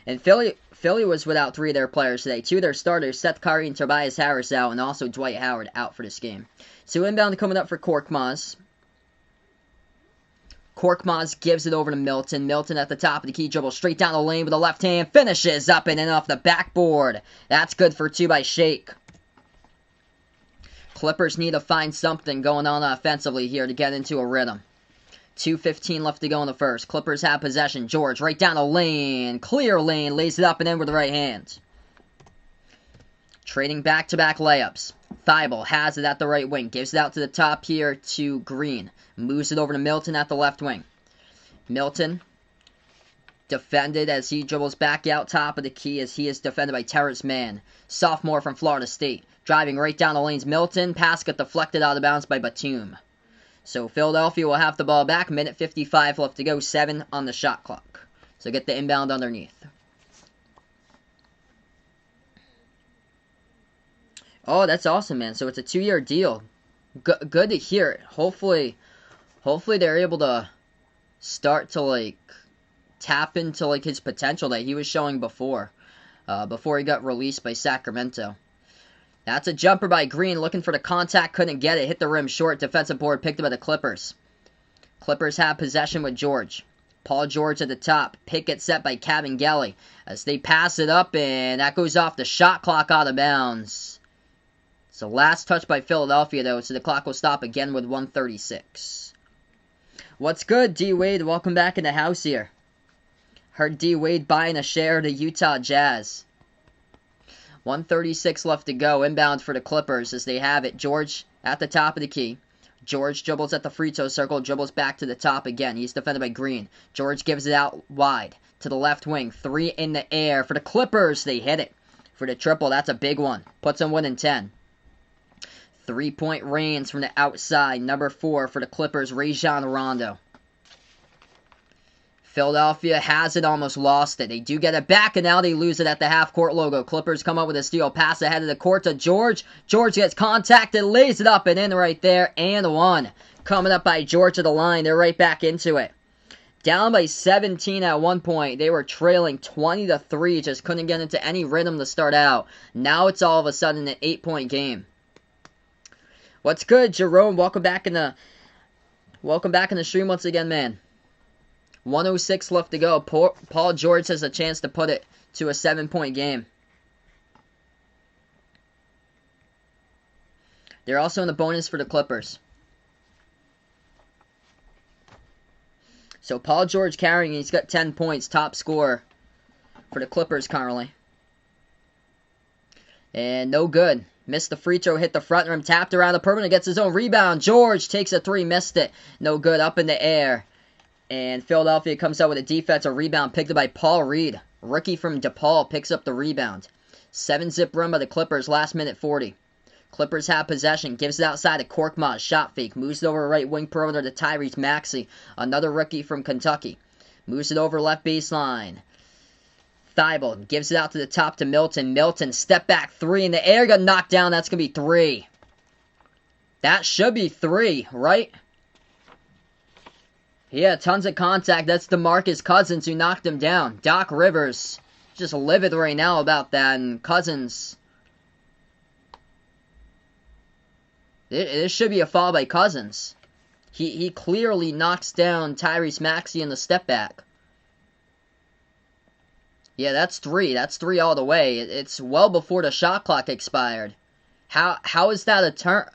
And Philly was without 3 of their players today. 2 of their starters, Seth Curry and Tobias Harris, out, and also Dwight Howard out for this game. So inbound coming up for Korkmaz. Korkmaz gives it over to Milton. Milton at the top of the key, dribble straight down the lane with the left hand. Finishes up and in off the backboard. That's good for 2 by Shake. Clippers need to find something going on offensively here to get into a rhythm. 2:15 left to go in the first. Clippers have possession. George right down the lane. Clear lane. Lays it up and in with the right hand. Trading back-to-back layups. Thibault has it at the right wing. Gives it out to the top here to Green. Moves it over to Milton at the left wing. Milton defended as he dribbles back out top of the key as he is defended by Terrence Mann. Sophomore from Florida State. Driving right down the lanes. Milton. Pass got deflected out of bounds by Batum. So Philadelphia will have the ball back. Minute 55 left to go. 7 on the shot clock. So get the inbound underneath. Oh, that's awesome, man. So it's a 2-year deal. Good to hear it. Hopefully they're able to start to, like, tap into, like, his potential that he was showing before he got released by Sacramento. That's a jumper by Green, looking for the contact, couldn't get it, hit the rim short, defensive board picked up by the Clippers. Clippers have possession with George. Paul George at the top, pick gets set by Cavangeli as they pass it up, and that goes off the shot clock out of bounds. So last touch by Philadelphia, though, so the clock will stop again with 1:36. What's good, D. Wade? Welcome back in the house here. Heard D. Wade buying a share of the Utah Jazz. 1:36 left to go. Inbound for the Clippers as they have it. George at the top of the key. George dribbles at the free throw circle, dribbles back to the top again. He's defended by Green. George gives it out wide to the left wing. 3 in the air for the Clippers. They hit it. For the triple, that's a big one. Puts them winning 10. 3-point range from the outside. Number 4 for the Clippers, Rajon Rondo. Philadelphia has it, almost lost it. They do get it back, and now they lose it at the half-court logo. Clippers come up with a steal. Pass ahead of the court to George. George gets contacted, lays it up and in right there, and 1. Coming up by George to the line. They're right back into it. Down by 17 at one point. They were trailing 20-3. Just couldn't get into any rhythm to start out. Now it's all of a sudden an 8-point game. What's good, Jerome? Welcome back in the stream once again, man. 1:06 left to go. Paul George has a chance to put it to a 7-point game. They're also in the bonus for the Clippers. So Paul George carrying, he's got 10 points, top scorer for the Clippers currently. And no good. Missed the free throw, hit the front rim, tapped around the perimeter, gets his own rebound. George takes a 3, missed it. No good, up in the air. And Philadelphia comes out with a defensive rebound picked up by Paul Reed. Rookie from DePaul picks up the rebound. 7-zip run by the Clippers, last minute 40. Clippers have possession, gives it outside to Korkmaz, shot fake, moves it over right wing perimeter to Tyrese Maxey, another rookie from Kentucky. Moves it over left baseline. Thibault gives it out to the top to Milton. Milton, step back 3 in the air, got knocked down. That's going to be 3. That should be 3, right? Yeah, tons of contact. That's DeMarcus Cousins who knocked him down. Doc Rivers, just livid right now about that. And Cousins, this should be a foul by Cousins. He clearly knocks down Tyrese Maxey in the step back. Yeah, that's 3. That's 3 all the way. It's well before the shot clock expired. How is that a turn?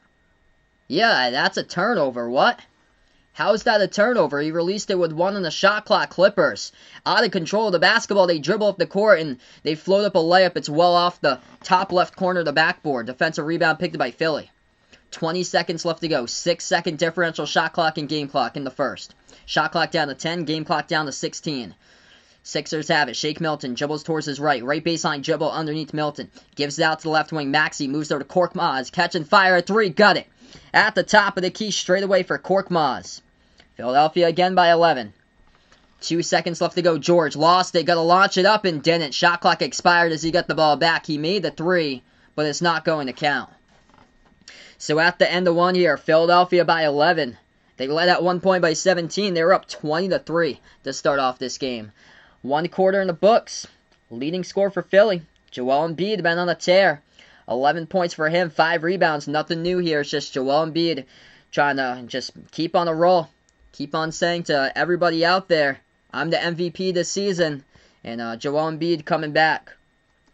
Yeah, that's a turnover. What? How is that a turnover? He released it with 1 on the shot clock. Clippers out of control of the basketball. They dribble up the court and they float up a layup. It's well off the top left corner of the backboard. Defensive rebound picked up by Philly. 20 seconds left to go. 6-second differential shot clock and game clock in the first. Shot clock down to 10. Game clock down to 16. Sixers have it. Shake Milton dribbles towards his right. Right baseline dribble underneath Milton. Gives it out to the left wing. Maxey moves over to Korkmaz. Catch and fire at 3. Got it. At the top of the key straight away for Korkmaz. Philadelphia again by 11. 2 seconds left to go. George lost it. Got to launch it up and didn't. Shot clock expired as he got the ball back. He made the 3, but it's not going to count. So at the end of 1 here, Philadelphia by 11. They led at 1 point by 17. They were up 20-3 to start off this game. 1 quarter in the books. leading scorer for Philly. Joel Embiid been on a tear. 11 points for him, 5 rebounds. Nothing new here. It's just Joel Embiid trying to just keep on a roll. Keep on saying to everybody out there, I'm the MVP this season. And Joel Embiid coming back.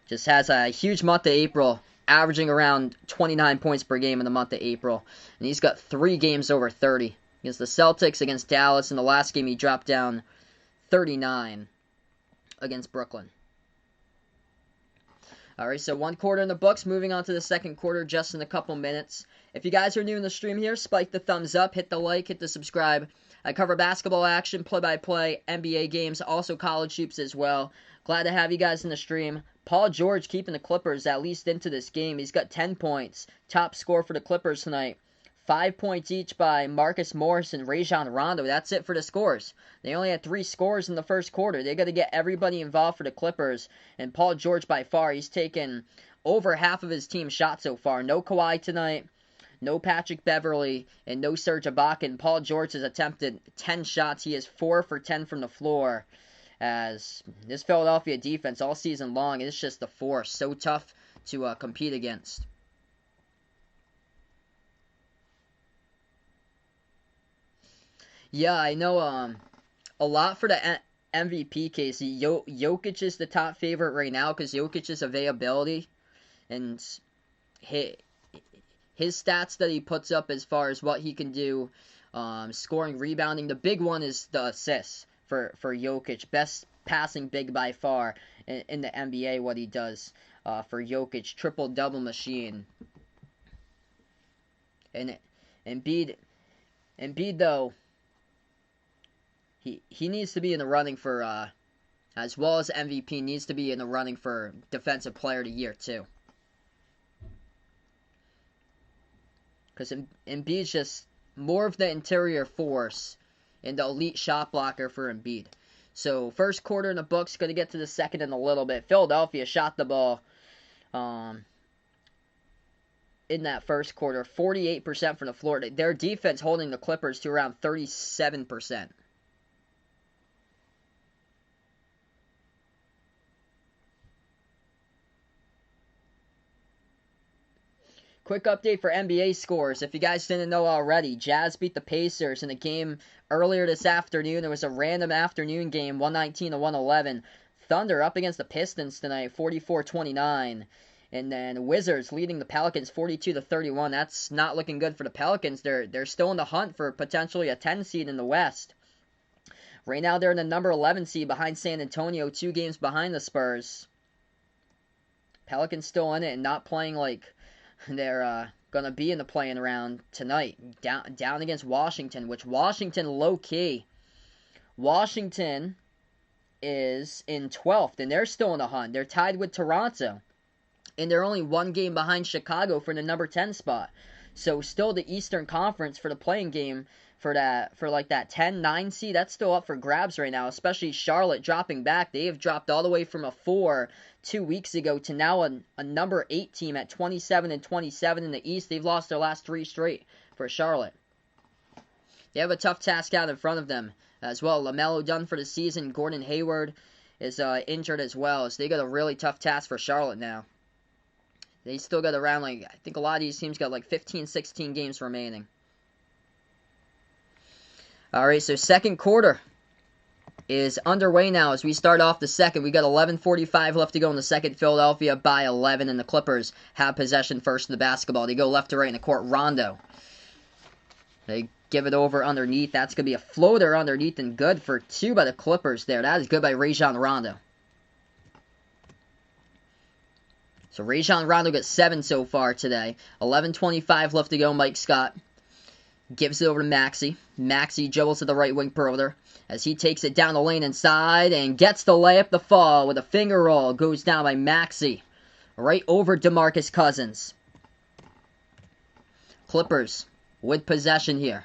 Just has a huge month of April, averaging around 29 points per game in the month of April. And he's got 3 games over 30. Against the Celtics, against Dallas. In the last game, he dropped down 39 against Brooklyn. Alright, so 1 quarter in the books. Moving on to the second quarter just in a couple minutes. If you guys are new in the stream here, spike the thumbs up, hit the like, hit the subscribe. I cover basketball action, play-by-play, NBA games, also college hoops as well. Glad to have you guys in the stream. Paul George keeping the Clippers at least into this game. He's got 10 points. Top score for the Clippers tonight. 5 points each by Marcus Morris and Rajon Rondo. That's it for the scores. They only had 3 scores in the first quarter. They got to get everybody involved for the Clippers. And Paul George, by far, he's taken over half of his team's shots so far. No Kawhi tonight, no Patrick Beverley, and no Serge Ibaka. And Paul George has attempted 10 shots. He is 4 for 10 from the floor. As this Philadelphia defense all season long is just a force. So tough to compete against. Yeah, I know a lot for the MVP case. Jokic is the top favorite right now because Jokic's availability and his stats that he puts up as far as what he can do, scoring, rebounding. The big one is the assists for Jokic. Best passing big by far in the NBA, what he does for Jokic. Triple-double machine. And Embiid, though, he needs to be in the running for, as well as MVP, needs to be in the running for Defensive Player of the Year, too. Because Embiid's just more of the interior force and the elite shot blocker for Embiid. So, first quarter in the books, going to get to the second in a little bit. Philadelphia shot the ball in that first quarter, 48% from the floor. Their defense holding the Clippers to around 37%. Quick update for NBA scores. If you guys didn't know already, Jazz beat the Pacers in a game earlier this afternoon. It was a random afternoon game, 119-111. Thunder up against the Pistons tonight, 44-29. And then Wizards leading the Pelicans 42-31. That's not looking good for the Pelicans. They're still in the hunt for potentially a 10 seed in the West. Right now they're in the number 11 seed behind San Antonio, 2 games behind the Spurs. Pelicans still in it and not playing like they're going to be in the play-in round tonight. Down against Washington, which Washington low-key. Washington is in 12th, and they're still in the hunt. They're tied with Toronto, and they're only 1 game behind Chicago for the number 10 spot. So still the Eastern Conference for the play-in game for that 10-9 seed, that's still up for grabs right now, especially Charlotte dropping back. They have dropped all the way from a 4 2 weeks ago to now a number 8 team at 27-27 in the East. They've lost their last 3 straight for Charlotte. They have a tough task out in front of them as well. LaMelo done for the season. Gordon Hayward is injured as well. So they got a really tough task for Charlotte now. They still got around, I think a lot of these teams got 15, 16 games remaining. Alright, so second quarter is underway now as we start off the second. We got 11:45 left to go in the second. Philadelphia by 11, and the Clippers have possession first of the basketball. They go left to right in the court. Rondo. They give it over underneath. That's going to be a floater underneath, and good for 2 by the Clippers there. That is good by Rajon Rondo. So Rajon Rondo got 7 so far today. 11:25 left to go. Mike Scott gives it over to Maxey. Maxey dribbles to the right wing perimeter as he takes it down the lane inside and gets the layup. The fall with a finger roll goes down by Maxey. Right over DeMarcus Cousins. Clippers with possession here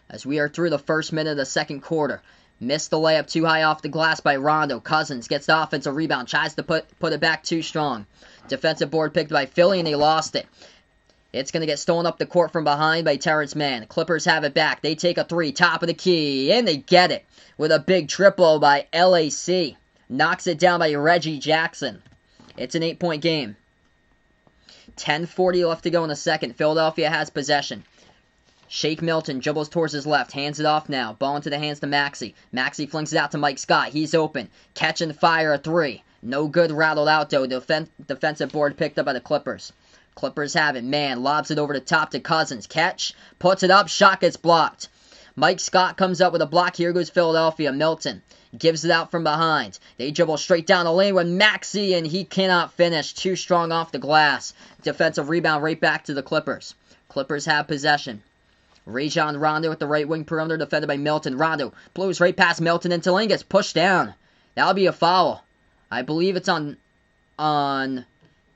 as we are through the first minute of the second quarter. Missed the layup too high off the glass by Rondo. Cousins gets the offensive rebound. Tries to put it back too strong. Defensive board picked by Philly, and they lost it. It's going to get stolen up the court from behind by Terrence Mann. Clippers have it back. They take a 3, top of the key, and they get it with a big triple by LAC. Knocks it down by Reggie Jackson. It's an 8-point game. 10:40 left to go in the second. Philadelphia has possession. Shake Milton dribbles towards his left. Hands it off now. Ball into the hands to Maxey. Maxey flings it out to Mike Scott. He's open. Catch and fire a three. No good, rattled out though. Defensive board picked up by the Clippers. Clippers have it. Man lobs it over the top to Cousins. Catch. Puts it up. Shot gets blocked. Mike Scott comes up with a block. Here goes Philadelphia. Milton gives it out from behind. They dribble straight down the lane with Maxey, and he cannot finish. Too strong off the glass. Defensive rebound right back to the Clippers. Clippers have possession. Rajon Rondo at the right wing perimeter, defended by Milton. Rondo blows right past Milton until he gets pushed down. That'll be a foul. I believe it's on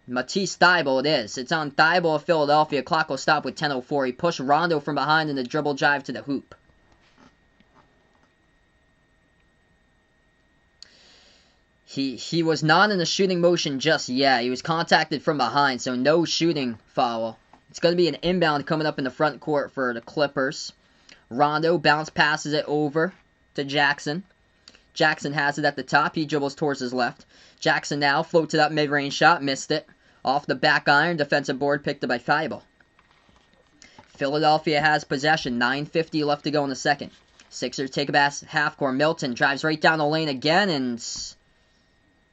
Matisse Thybulle. It is. It's on Thybulle of Philadelphia. Clock will stop with 10:04. He pushed Rondo from behind in the dribble drive to the hoop. He was not in the shooting motion just yet. He was contacted from behind, so no shooting foul. It's going to be an inbound coming up in the front court for the Clippers. Rondo bounce passes it over to Jackson. Jackson has it at the top. He dribbles towards his left. Jackson now floats it up mid-range shot. Missed it. Off the back iron. Defensive board picked up by Thybulle. Philadelphia has possession. 9:50 left to go in the second. Sixers take a half court. Milton drives right down the lane again, and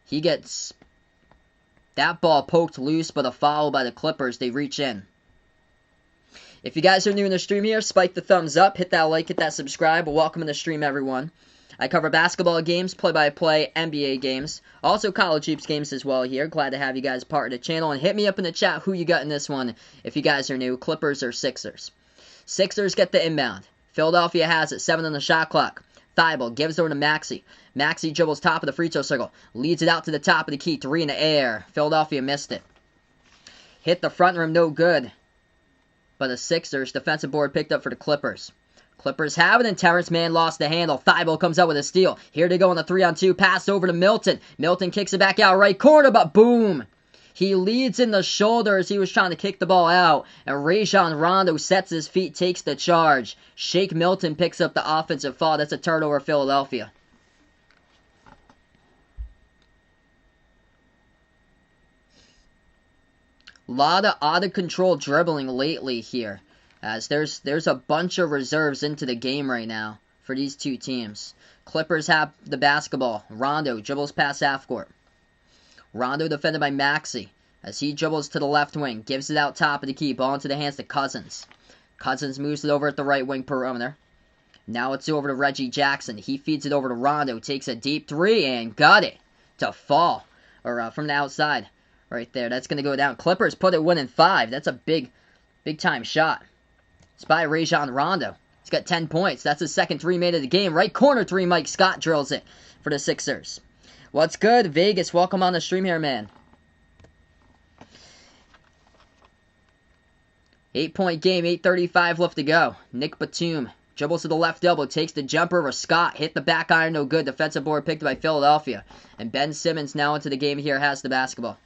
he gets that ball poked loose, but a foul by the Clippers. They reach in. If you guys are new in the stream here, spike the thumbs up, hit that like, hit that subscribe. Welcome in the stream, everyone. I cover basketball games, play-by-play, NBA games, also college hoops games as well here. Glad to have you guys part of the channel, and hit me up in the chat who you got in this one if you guys are new, Clippers or Sixers. Sixers get the inbound. Philadelphia has it, 7 on the shot clock. Thybulle gives over to Maxey. Maxey dribbles top of the free throw circle. Leads it out to the top of the key. 3 in the air. Philadelphia missed it. Hit the front rim, no good. But the Sixers defensive board picked up for the Clippers. Clippers have it, and Terrence Mann lost the handle. Thybulle comes out with a steal. Here they go on the 3-on-2. Pass over to Milton. Milton kicks it back out right corner, but boom. He leads in the shoulder as he was trying to kick the ball out. And Rajon Rondo sets his feet, takes the charge. Shake Milton picks up the offensive foul. That's a turnover, Philadelphia. Lot of out-of-control dribbling lately here, as there's a bunch of reserves into the game right now for these two teams. Clippers have the basketball. Rondo dribbles past half court. Rondo defended by Maxey as he dribbles to the left wing, gives it out top of the key, ball into the hands to Cousins. Cousins moves it over at the right wing perimeter. Now it's over to Reggie Jackson. He feeds it over to Rondo, takes a deep three and got it to fall, or from the outside. Right there. That's going to go down. Clippers put it winning 5. That's a big time shot. It's by Rajon Rondo. He's got 10 points. That's his second 3 made of the game. Right corner 3. Mike Scott drills it for the Sixers. What's good, Vegas? Welcome on the stream here, man. 8-point game. 8:35 left to go. Nick Batum dribbles to the left elbow. Takes the jumper over Scott. Hit the back iron. No good. Defensive board picked by Philadelphia. And Ben Simmons now into the game here has the basketball.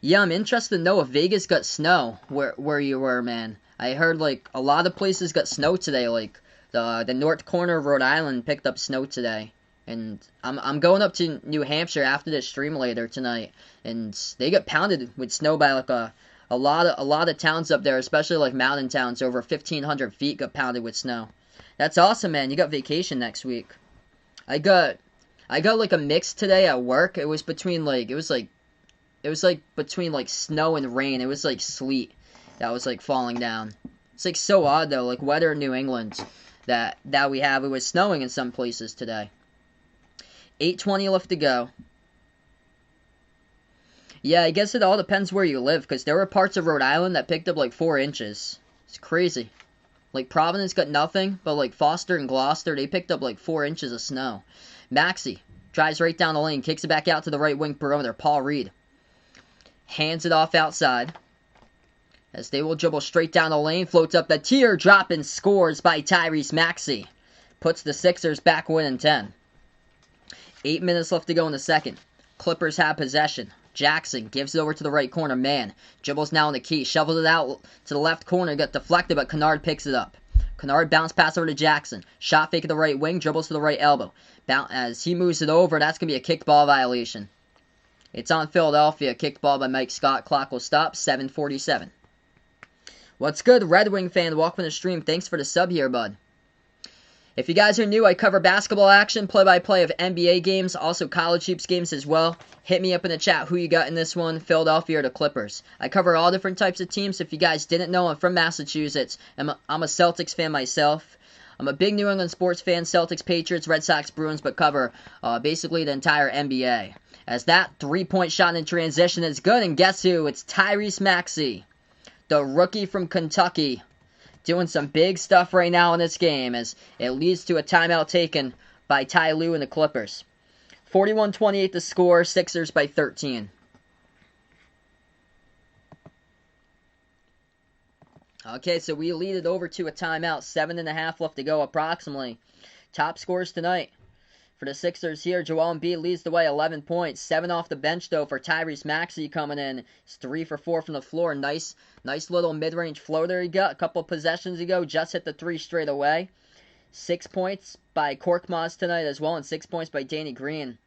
Yeah, I'm interested to know if Vegas got snow where you were, man. I heard, like, a lot of places got snow today. Like, the north corner of Rhode Island picked up snow today. And I'm going up to New Hampshire after this stream later tonight. And they got pounded with snow by, like, a lot of towns up there, especially, like, mountain towns. Over 1,500 feet got pounded with snow. That's awesome, man. You got vacation next week. I got, like, a mix today at work. It was between, like, it was between, like, snow and rain. It was, like, sleet that was, like, falling down. It's, like, so odd, though. Like, weather in New England that we have. It was snowing in some places today. 8:20 left to go. Yeah, I guess it all depends where you live, because there were parts of Rhode Island that picked up, like, 4 inches. It's crazy. Like, Providence got nothing, but, like, Foster and Gloucester, they picked up, like, 4 inches of snow. Maxey drives right down the lane, kicks it back out to the right wing perimeter. Paul Reed hands it off outside as they will dribble straight down the lane. Floats up the teardrop and scores by Tyrese Maxey. Puts the Sixers back winning 10. 8 minutes left to go in the second. Clippers have possession. Jackson gives it over to the right corner. Man dribbles now in the key. Shovels it out to the left corner. Got deflected, but Kennard picks it up. Kennard bounce pass over to Jackson. Shot fake at the right wing, dribbles to the right elbow. As he moves it over, that's going to be a kickball violation. It's on Philadelphia. Kickball by Mike Scott. Clock will stop. 7:47. What's good, Red Wing fan? Welcome to the stream. Thanks for the sub here, bud. If you guys are new, I cover basketball action, play-by-play of NBA games, also college hoops games as well. Hit me up in the chat who you got in this one, Philadelphia or the Clippers. I cover all different types of teams. If you guys didn't know, I'm from Massachusetts. I'm a Celtics fan myself. I'm a big New England sports fan, Celtics, Patriots, Red Sox, Bruins, but cover basically the entire NBA. As that three-point shot in transition is good, and guess who? It's Tyrese Maxey, the rookie from Kentucky, doing some big stuff right now in this game as it leads to a timeout taken by Ty Lue and the Clippers. 41-28 the score, Sixers by 13. Okay, so we lead it over to a timeout. 7.5 left to go approximately. Top scores tonight for the Sixers here. Joel Embiid leads the way, 11 points. 7 off the bench, though, for Tyrese Maxey coming in. He's 3 for 4 from the floor. Nice little mid-range floater he got. A couple possessions ago, just hit the 3 straight away. 6 points by Korkmaz tonight as well, and 6 points by Danny Green.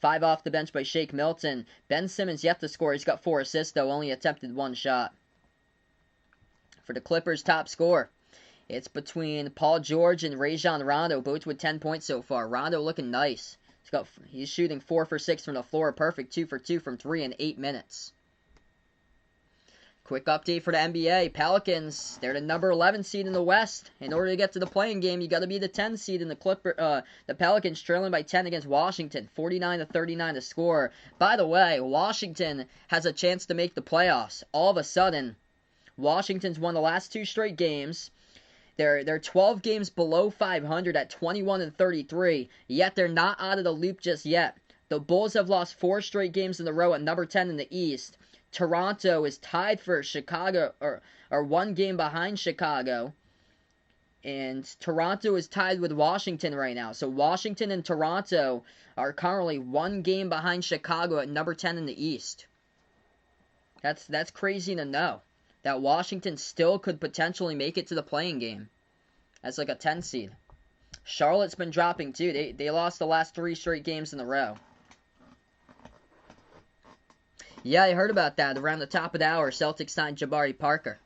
5 off the bench by Shake Milton. Ben Simmons yet to score. He's got 4 assists, though. Only attempted 1 shot. For the Clippers' top score, it's between Paul George and Rajon Rondo, both with 10 points so far. Rondo looking nice. He's shooting 4 for 6 from the floor. Perfect 2 for 2 from 3 in 8 minutes. Quick update for the NBA. Pelicans, they're the number 11 seed in the West. In order to get to the play-in game, you got to be the 10 seed in the the Pelicans trailing by 10 against Washington. 49-39 to score. By the way, Washington has a chance to make the playoffs. All of a sudden, Washington's won the last 2 straight games. They're 12 games below 500 at 21-33, yet they're not out of the loop just yet. The Bulls have lost 4 straight games in a row at number 10 in the East. Toronto is tied for Chicago, or 1 game behind Chicago. And Toronto is tied with Washington right now. So Washington and Toronto are currently 1 game behind Chicago at number 10 in the East. That's crazy to know, that Washington still could potentially make it to the play-in game as like a 10 seed. Charlotte's been dropping too. They lost the last 3 straight games in a row. Yeah, I heard about that. Around the top of the hour, Celtics signed Jabari Parker.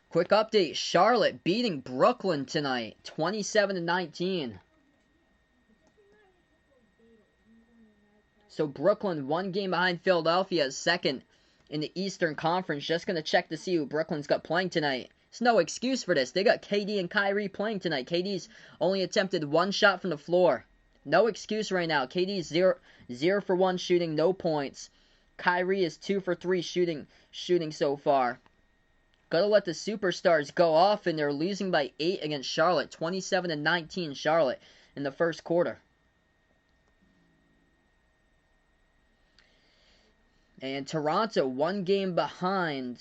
Quick update. Charlotte beating Brooklyn tonight, 27-19. So Brooklyn 1 game behind Philadelphia, second in the Eastern Conference. Just going to check to see who Brooklyn's got playing tonight. There's no excuse for this. They got KD and Kyrie playing tonight. KD's only attempted 1 shot from the floor. No excuse right now. KD's 0 for 1 shooting, no points. Kyrie is 2 for 3 shooting so far. Gotta let the superstars go off, and they're losing by 8 against Charlotte. 27-19 Charlotte in the first quarter. And Toronto 1 game behind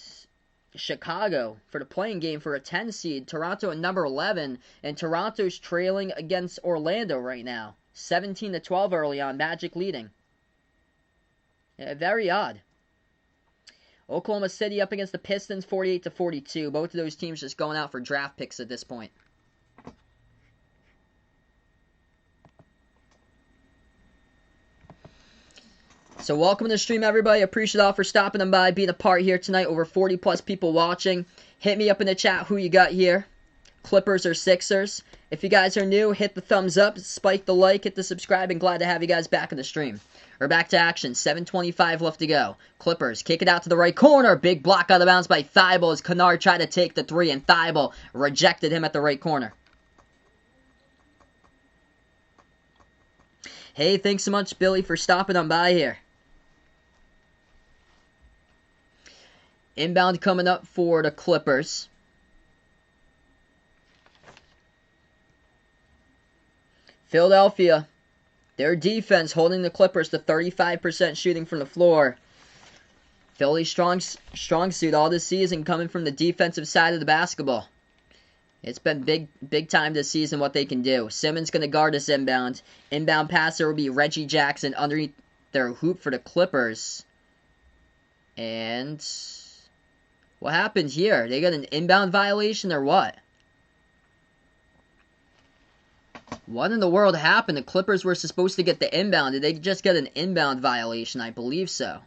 Chicago for the play-in game for a 10 seed. Toronto at number 11, and Toronto's trailing against Orlando right now. 17-12 early on, Magic leading. Yeah, very odd. Oklahoma City up against the Pistons, 48-42. Both of those teams just going out for draft picks at this point. So welcome to the stream, everybody. Appreciate all for stopping them by, being a part here tonight. Over 40 plus people watching. Hit me up in the chat who you got here, Clippers or Sixers. If you guys are new, hit the thumbs up, spike the like, hit the subscribe, and glad to have you guys back in the stream. We're back to action. 7:25 left to go. Clippers kick it out to the right corner. Big block out of bounds by Thibault as Kennard tried to take the 3, and Thibault rejected him at the right corner. Hey, thanks so much, Billy, for stopping on by here. Inbound coming up for the Clippers. Philadelphia, their defense holding the Clippers to 35% shooting from the floor. Philly's strong suit all this season coming from the defensive side of the basketball. It's been big time this season what they can do. Simmons going to guard this inbound. Inbound passer will be Reggie Jackson underneath their hoop for the Clippers. And What happened here? They got an inbound violation or what? What in the world happened? The Clippers were supposed to get the inbound. Did they just get an inbound violation? I believe so.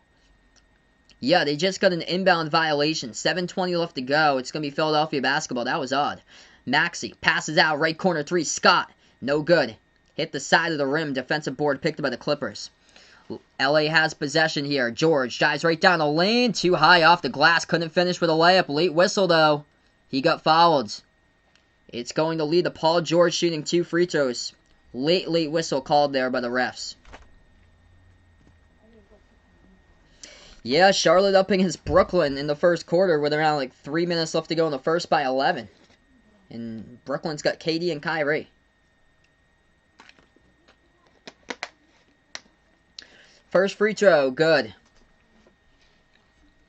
Yeah, they just got an inbound violation. 7:20 left to go. It's going to be Philadelphia basketball. That was odd. Maxey passes out. Right corner three. Scott. No good. Hit the side of the rim. Defensive board picked up by the Clippers. LA has possession here. George dives right down the lane. Too high off the glass. Couldn't finish with a layup. Late whistle, though. He got fouled. It's going to lead to Paul George shooting 2 free throws. Late whistle called there by the refs. Yeah, Charlotte up against Brooklyn in the first quarter with around like 3 minutes left to go in the first by 11. And Brooklyn's got KD and Kyrie. First free throw, good.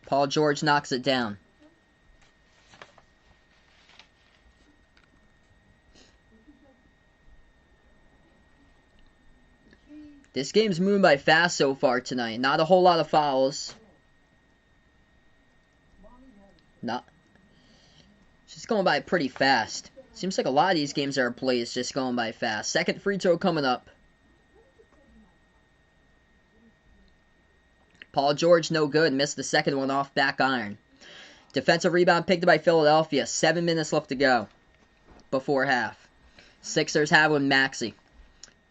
Paul George knocks it down. This game's moving by fast so far tonight. Not a whole lot of fouls. Just going by pretty fast. Seems like a lot of these games that are played is just going by fast. Second free throw coming up. Paul George no good. Missed the second one off back iron. Defensive rebound picked up by Philadelphia. 7 minutes left to go before half. Sixers have with Maxey.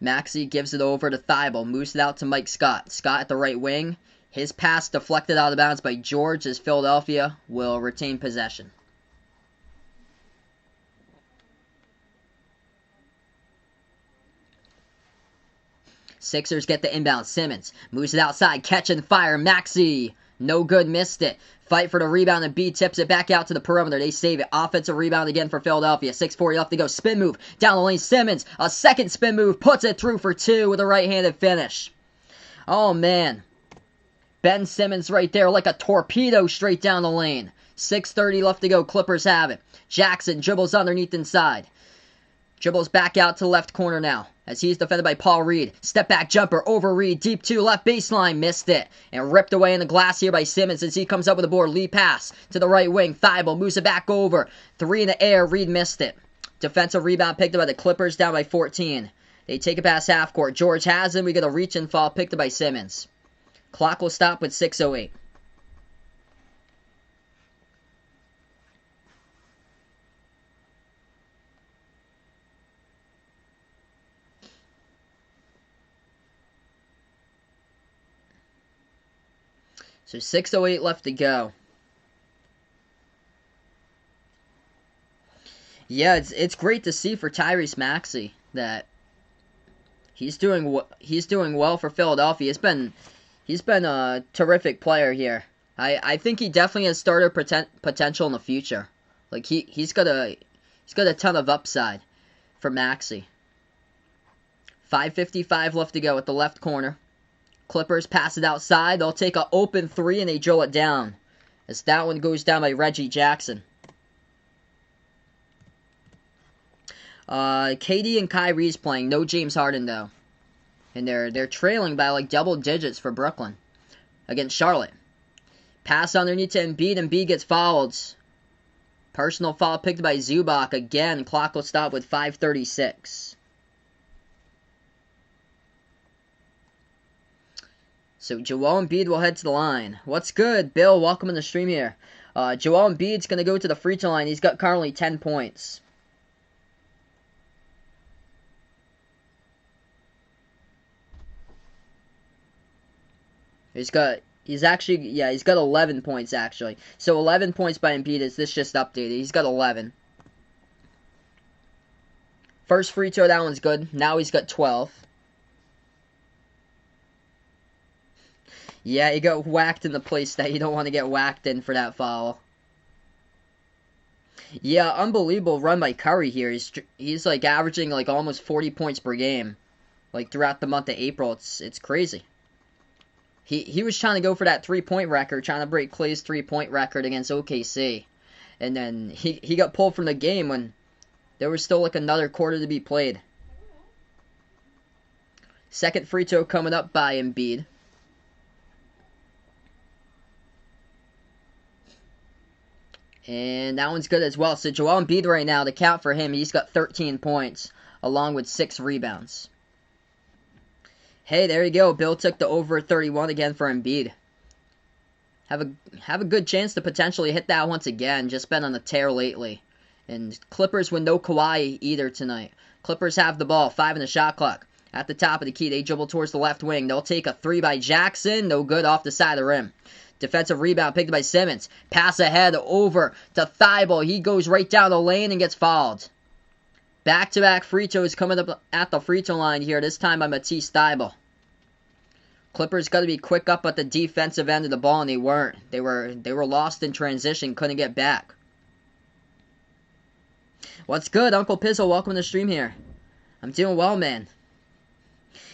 Maxey gives it over to Thibault. Moves it out to Mike Scott. Scott at the right wing. His pass deflected out of bounds by George as Philadelphia will retain possession. Sixers get the inbound. Simmons moves it outside. Catch and fire. Maxey. No good. Missed it. Fight for the rebound. And B tips it back out to the perimeter. They save it. Offensive rebound again for Philadelphia. 6:40 left to go. Spin move. Down the lane. Simmons. A second spin move. Puts it through for 2 with a right-handed finish. Oh, man. Ben Simmons right there like a torpedo straight down the lane. 6:30 left to go. Clippers have it. Jackson dribbles underneath inside. Dribbles back out to left corner now as he's defended by Paul Reed. Step back jumper over Reed. Deep 2 left baseline. Missed it. And ripped away in the glass here by Simmons as he comes up with the board. Lead pass to the right wing. Thibault moves it back over. 3 in the air. Reed missed it. Defensive rebound picked up by the Clippers down by 14. They take it past half court. George has him. We get a reach and fall picked up by Simmons. Clock will stop with 6:08. So 6:08 left to go. Yeah, it's great to see for Tyrese Maxey that he's doing well for Philadelphia. He's been a terrific player here. I think he definitely has starter potential in the future. Like he's got a ton of upside for Maxey. 5:55 left to go at the left corner. Clippers pass it outside. They'll take an open 3 and they drill it down. As that one goes down by Reggie Jackson. KD and Kyrie's playing. No James Harden though. And they're trailing by like double digits for Brooklyn against Charlotte. Pass underneath to Embiid. Embiid gets fouled. Personal foul picked by Zubac. Again, clock will stop with 5:36. So Joel Embiid will head to the line. What's good, Bill? Welcome in the stream here. Joel Embiid's going to go to the free throw line. He's got currently 10 points. He's got 11 points actually. So 11 points by Embiid. Is this just updated? He's got 11. First free throw, that one's good. Now he's got 12. Yeah, he got whacked in the place that you don't want to get whacked in for that foul. Yeah, unbelievable run by Curry here. He's like averaging like almost 40 points per game, like throughout the month of April. It's crazy. He was trying to go for that 3-point record, trying to break Clay's 3-point record against OKC, and then he got pulled from the game when there was still like another quarter to be played. Second free throw coming up by Embiid. And that one's good as well. So Joel Embiid right now, the count for him, he's got 13 points, along with 6 rebounds. Hey, there you go. Bill took the over 31 again for Embiid. Have a good chance to potentially hit that once again. Just been on a tear lately. And Clippers with no Kawhi either tonight. Clippers have the ball, 5 in the shot clock. At the top of the key, they dribble towards the left wing. They'll take a 3 by Jackson. No good, off the side of the rim. Defensive rebound picked by Simmons. Pass ahead over to Thibault. He goes right down the lane and gets fouled. Back-to-back free throws coming up at the free throw line here, this time by Matisse Thibault. Clippers got to be quick up at the defensive end of the ball, and they weren't. They were lost in transition, couldn't get back. What's good, Uncle Pizzle? Welcome to the stream here. I'm doing well, man.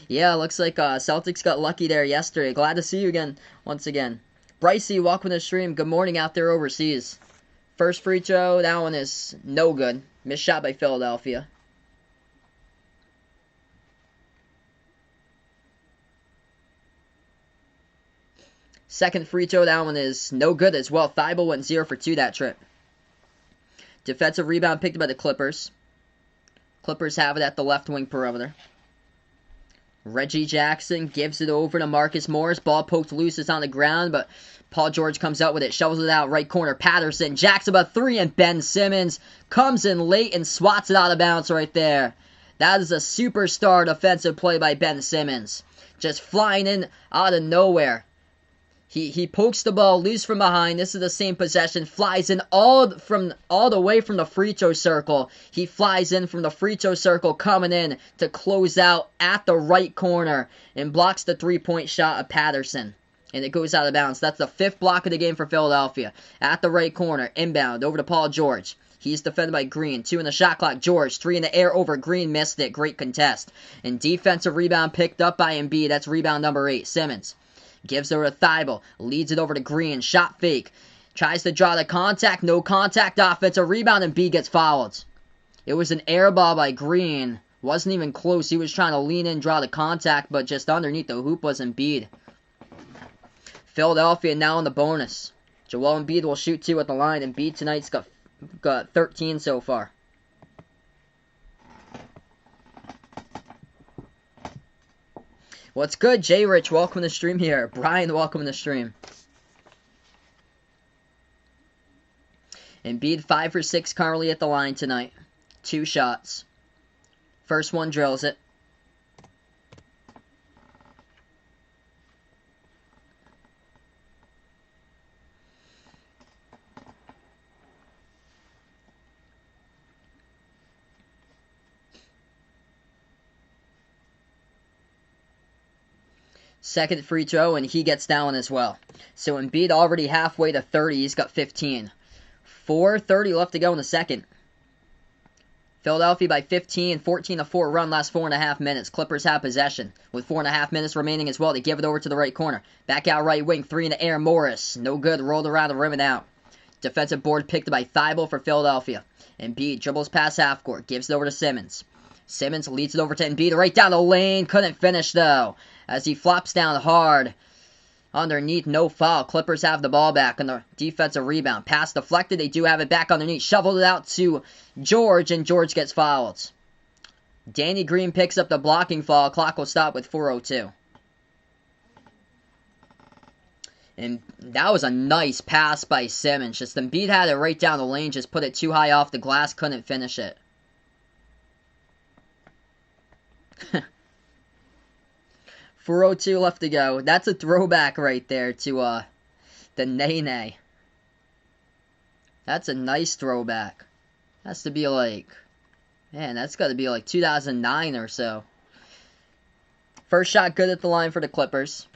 Yeah, looks like Celtics got lucky there yesterday. Glad to see you again, once again. Brycey, welcome to the stream. Good morning out there overseas. First free throw, that one is no good. Missed shot by Philadelphia. Second free throw, that one is no good as well. Thibault went 0 for 2 that trip. Defensive rebound picked by the Clippers. Clippers have it at the left wing perimeter. Reggie Jackson gives it over to Marcus Morris. Ball poked loose, it's on the ground, but Paul George comes out with it, shovels it out, right corner. Patterson, Jackson about 3, and Ben Simmons comes in late and swats it out of bounds right there. That is a superstar defensive play by Ben Simmons. Just flying in out of nowhere. He pokes the ball loose from behind. This is the same possession. Flies in all the way from the free throw circle. He flies in from the free throw circle, coming in to close out at the right corner and blocks the 3-point shot of Patterson. And it goes out of bounds. That's the 5th block of the game for Philadelphia. At the right corner, inbound over to Paul George. He's defended by Green. 2 in the shot clock. George, 3 in the air over Green. Missed it. Great contest. And defensive rebound picked up by Embiid. That's rebound number 8. Simmons. Gives over to Thibault. Leads it over to Green. Shot fake. Tries to draw the contact. No contact. Offensive rebound. And B gets fouled. It was an air ball by Green. Wasn't even close. He was trying to lean in, draw the contact, but just underneath the hoop was Embiid. Philadelphia now on the bonus. Joel Embiid will shoot 2 at the line. Embiid tonight's got 13 so far. What's good, Jay Rich? Welcome to the stream here. Brian, welcome to the stream. Embiid 5 for 6 currently at the line tonight. 2 shots. First one drills it. Second free throw, and he gets down as well. So Embiid already halfway to 30. He's got 15. 4:30 left to go in the second. Philadelphia by 15, 14-4 run last 4.5 minutes. Clippers have possession with 4.5 minutes remaining as well. They give it over to the right corner. Back out right wing, 3 in the air. Morris, no good. Rolled around the rim and out. Defensive board picked by Thibault for Philadelphia. Embiid dribbles past half court, gives it over to Simmons. Simmons leads it over to Embiid right down the lane. Couldn't finish though, as he flops down hard. Underneath, no foul. Clippers have the ball back on the defensive rebound. Pass deflected. They do have it back underneath. Shoveled it out to George, and George gets fouled. Danny Green picks up the blocking foul. Clock will stop with 4:02. And that was a nice pass by Simmons. Just Embiid had it right down the lane. Just put it too high off the glass. Couldn't finish it. 4:02 left to go. That's a throwback right there to the Nene. That's a nice throwback. Has to be like, man, that's got to be like 2009 or so. First shot good at the line for the Clippers.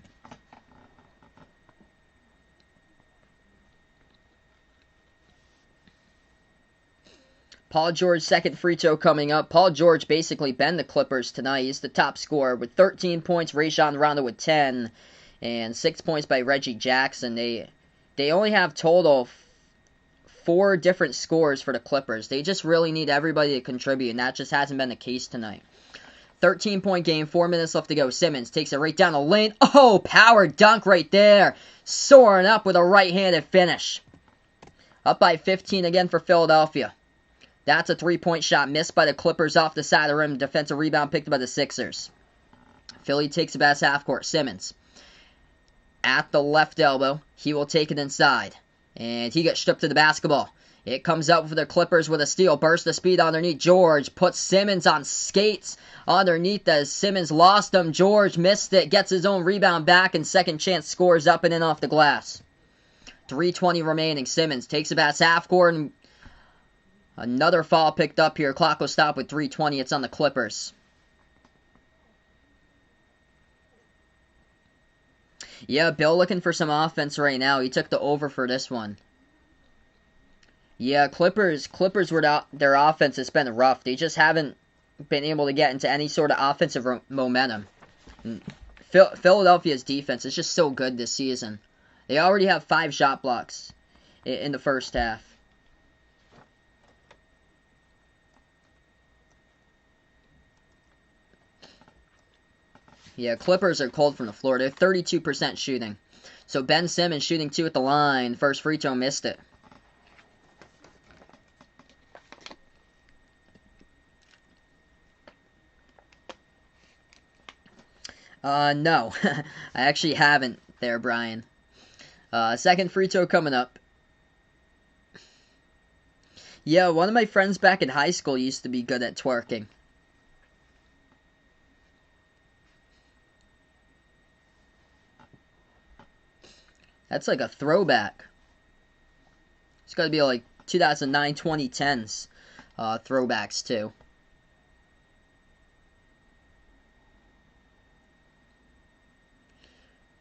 Paul George, second free throw coming up. Paul George basically been the Clippers tonight. He's the top scorer with 13 points. Rajon Rondo with 10. And 6 points by Reggie Jackson. They only have total 4 different scores for the Clippers. They just really need everybody to contribute, and that just hasn't been the case tonight. 13-point game, 4 minutes left to go. Simmons takes it right down the lane. Oh, power dunk right there. Soaring up with a right-handed finish. Up by 15 again for Philadelphia. That's a three-point shot missed by the Clippers off the side of the rim. Defensive rebound picked by the Sixers. Philly takes it past half court. Simmons at the left elbow. He will take it inside. And he gets stripped to the basketball. It comes up for the Clippers with a steal. Burst of speed underneath. George puts Simmons on skates underneath as Simmons lost him. George missed it. Gets his own rebound back and second chance scores up and in off the glass. 3:20 remaining. Simmons takes it past half court and another foul picked up here. Clock will stop with 3:20. It's on the Clippers. Yeah, Bill looking for some offense right now. He took the over for this one. Yeah, Clippers were their offense has been rough. They just haven't been able to get into any sort of offensive momentum. And Philadelphia's defense is just so good this season. They already have 5 shot blocks in the first half. Yeah, Clippers are cold from the floor. They're 32% shooting. So Ben Simmons shooting 2 at the line. First free throw, missed it. No. I actually haven't there, Brian. Second free throw coming up. Yeah, one of my friends back in high school used to be good at twerking. That's like a throwback. It's got to be like 2009, 2010s throwbacks too.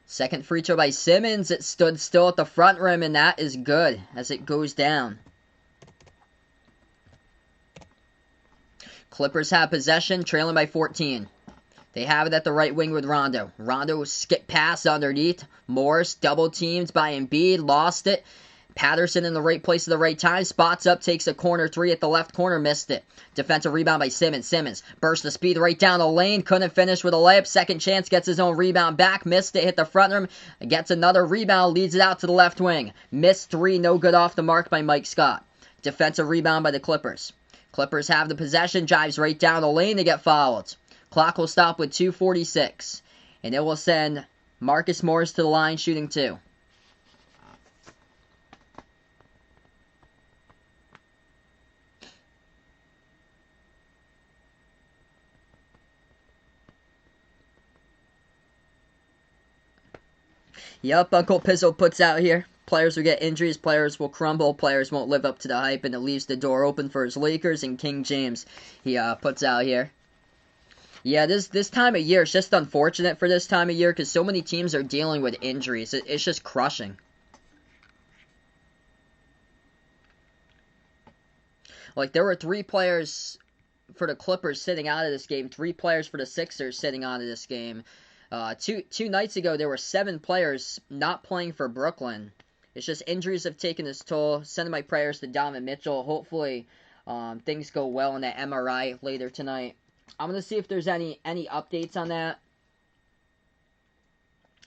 Second free throw by Simmons. It stood still at the front rim, and that is good as it goes down. Clippers have possession, trailing by 14. They have it at the right wing with Rondo. Rondo skip pass underneath. Morris double teamed by Embiid. Lost it. Patterson in the right place at the right time. Spots up. Takes a corner 3 at the left corner. Missed it. Defensive rebound by Simmons. Simmons burst the speed right down the lane. Couldn't finish with a layup. Second chance. Gets his own rebound back. Missed it. Hit the front rim. Gets another rebound. Leads it out to the left wing. Missed 3. No good off the mark by Mike Scott. Defensive rebound by the Clippers. Clippers have the possession. Drives right down the lane. They get fouled. Clock will stop with 2:46. And it will send Marcus Morris to the line shooting 2. Yup, Uncle Pizzo puts out here. Players will get injuries, players will crumble, players won't live up to the hype, and it leaves the door open for his Lakers and King James. He puts out here. Yeah, this time of year, it's just unfortunate for this time of year because so many teams are dealing with injuries. It's just crushing. Like, there were 3 players for the Clippers sitting out of this game, 3 players for the Sixers sitting out of this game. Two nights ago, there were 7 players not playing for Brooklyn. It's just injuries have taken its toll. Sending my prayers to Donovan Mitchell. Hopefully, things go well in that MRI later tonight. I'm going to see if there's any updates on that.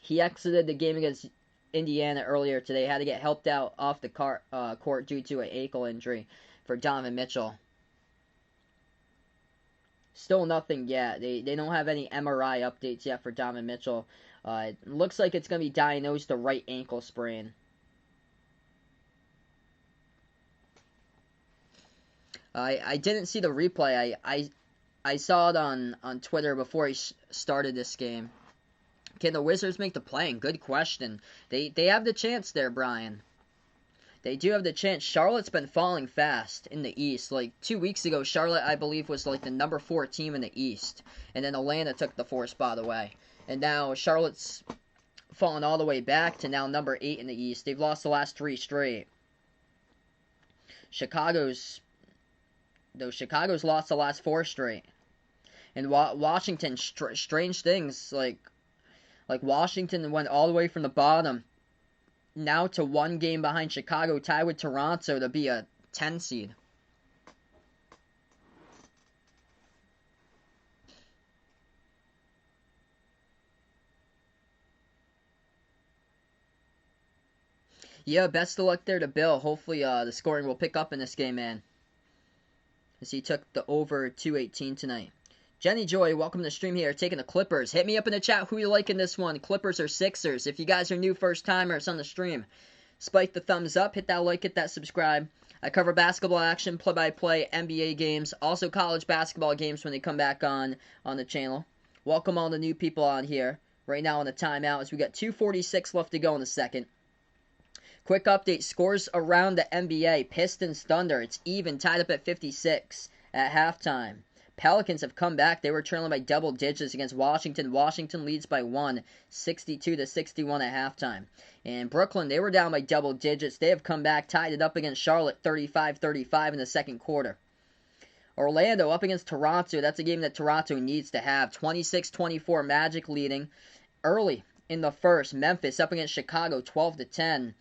He exited the game against Indiana earlier today. Had to get helped out off the court due to an ankle injury for Donovan Mitchell. Still nothing yet. They don't have any MRI updates yet for Donovan Mitchell. It looks like it's going to be diagnosed a right ankle sprain. I didn't see the replay. I saw it on Twitter before he started this game. Can the Wizards make the play? Good question. They have the chance there, Brian. They do have the chance. Charlotte's been falling fast in the East. Like 2 weeks ago, Charlotte, I believe, was like the number 4 team in the East. And then Atlanta took the 4 spot away. And now Charlotte's fallen all the way back to now number 8 in the East. They've lost the last 3 straight. Chicago's lost the last 4 straight. And Washington, strange things. Like Washington went all the way from the bottom now to 1 game behind Chicago, tied with Toronto to be a 10 seed. Yeah, best of luck there to Bill. Hopefully the scoring will pick up in this game, man. As he took the over 218 tonight. Jenny Joy, welcome to the stream here, taking the Clippers. Hit me up in the chat who you like in this one, Clippers or Sixers. If you guys are new first-timers on the stream, spike the thumbs up, hit that like, hit that subscribe. I cover basketball action, play-by-play, NBA games, also college basketball games when they come back on the channel. Welcome all the new people on here. Right now on the timeout as we got 2:46 left to go in the second. Quick update, scores around the NBA. Pistons Thunder, it's even, tied up at 56 at halftime. Pelicans have come back. They were trailing by double digits against Washington. Washington leads by 1, 62-61 at halftime. And Brooklyn, they were down by double digits. They have come back, tied it up against Charlotte, 35-35 in the second quarter. Orlando up against Toronto. That's a game that Toronto needs to have. 26-24, Magic leading early in the first. Memphis up against Chicago, 12-10.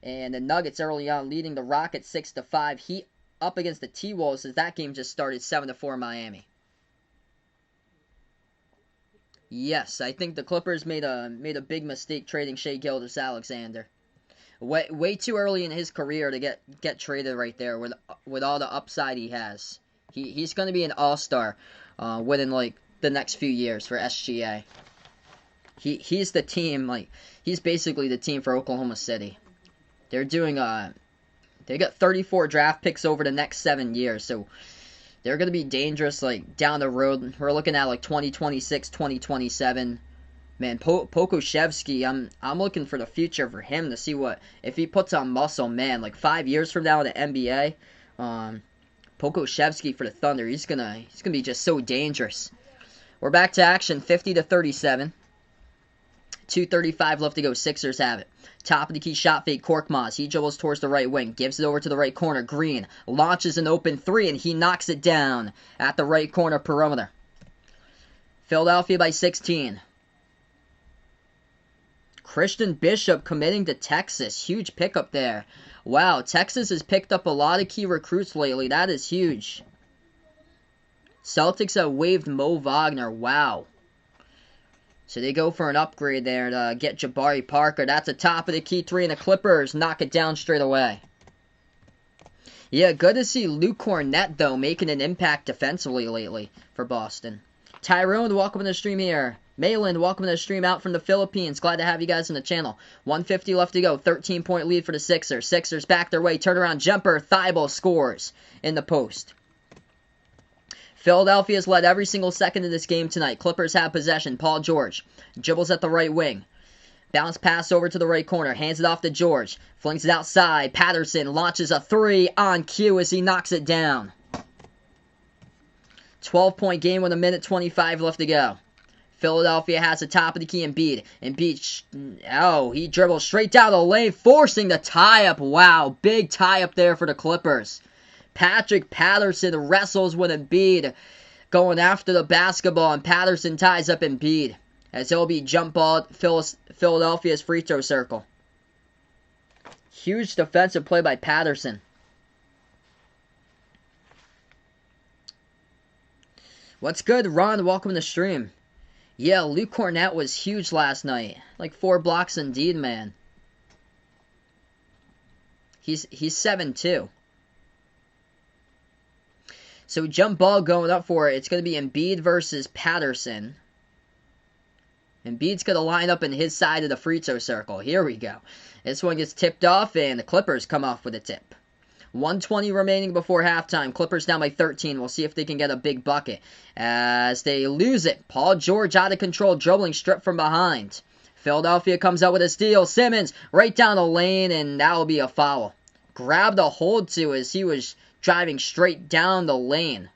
And the Nuggets early on leading the Rockets 6-5. Heat up against the T-Wolves as that game just started 7-4 Miami. Yes, I think the Clippers made a big mistake trading Shai Gilgeous-Alexander. Way too early in his career to get traded right there with all the upside he has. He's going to be an all-star within like the next few years for SGA. He's the team, he's basically the team for Oklahoma City. They're doing they got 34 draft picks over the next 7 years, so they're going to be dangerous down the road. We're looking at 2026, 2027. Man, Pokusevski, I'm looking for the future for him to see if he puts on muscle, man. 5 years from now in the NBA, Pokusevski for the Thunder, he's gonna be just so dangerous. We're back to action, 50-37. 2:35 left to go. Sixers have it. Top of the key shot fake. Korkmaz. He dribbles towards the right wing. Gives it over to the right corner. Green launches an open three, and he knocks it down at the right corner perimeter. Philadelphia by 16. Christian Bishop committing to Texas. Huge pickup there. Wow, Texas has picked up a lot of key recruits lately. That is huge. Celtics have waived Mo Wagner. Wow. So they go for an upgrade there to get Jabari Parker. That's a top of the key three, and the Clippers knock it down straight away. Yeah, good to see Luke Cornett, though, making an impact defensively lately for Boston. Tyrone, welcome to the stream here. Mayland, welcome to the stream out from the Philippines. Glad to have you guys on the channel. 150 left to go. 13-point lead for the Sixers. Sixers back their way. Turnaround jumper. Thibault scores in the post. Philadelphia has led every single second of this game tonight. Clippers have possession. Paul George dribbles at the right wing. Bounce pass over to the right corner. Hands it off to George. Flings it outside. Patterson launches a three on cue as he knocks it down. 12-point game with 1:25 left to go. Philadelphia has the top of the key. Embiid. Embiid, he dribbles straight down the lane, forcing the tie-up. Wow, big tie-up there for the Clippers. Patrick Patterson wrestles with Embiid, going after the basketball, and Patterson ties up Embiid as he'll be jump ball Philadelphia's free throw circle. Huge defensive play by Patterson. What's good, Ron? Welcome to the stream. Yeah, Luke Cornett was huge last night. 4 blocks indeed, man. He's 7'2". So jump ball going up for it. It's going to be Embiid versus Patterson. Embiid's going to line up in his side of the free throw circle. Here we go. This one gets tipped off, and the Clippers come off with a tip. 1:20 remaining before halftime. Clippers down by 13. We'll see if they can get a big bucket. As they lose it. Paul George out of control, dribbling stripped from behind. Philadelphia comes out with a steal. Simmons right down the lane, and that will be a foul. Grabbed a hold to as he was driving straight down the lane.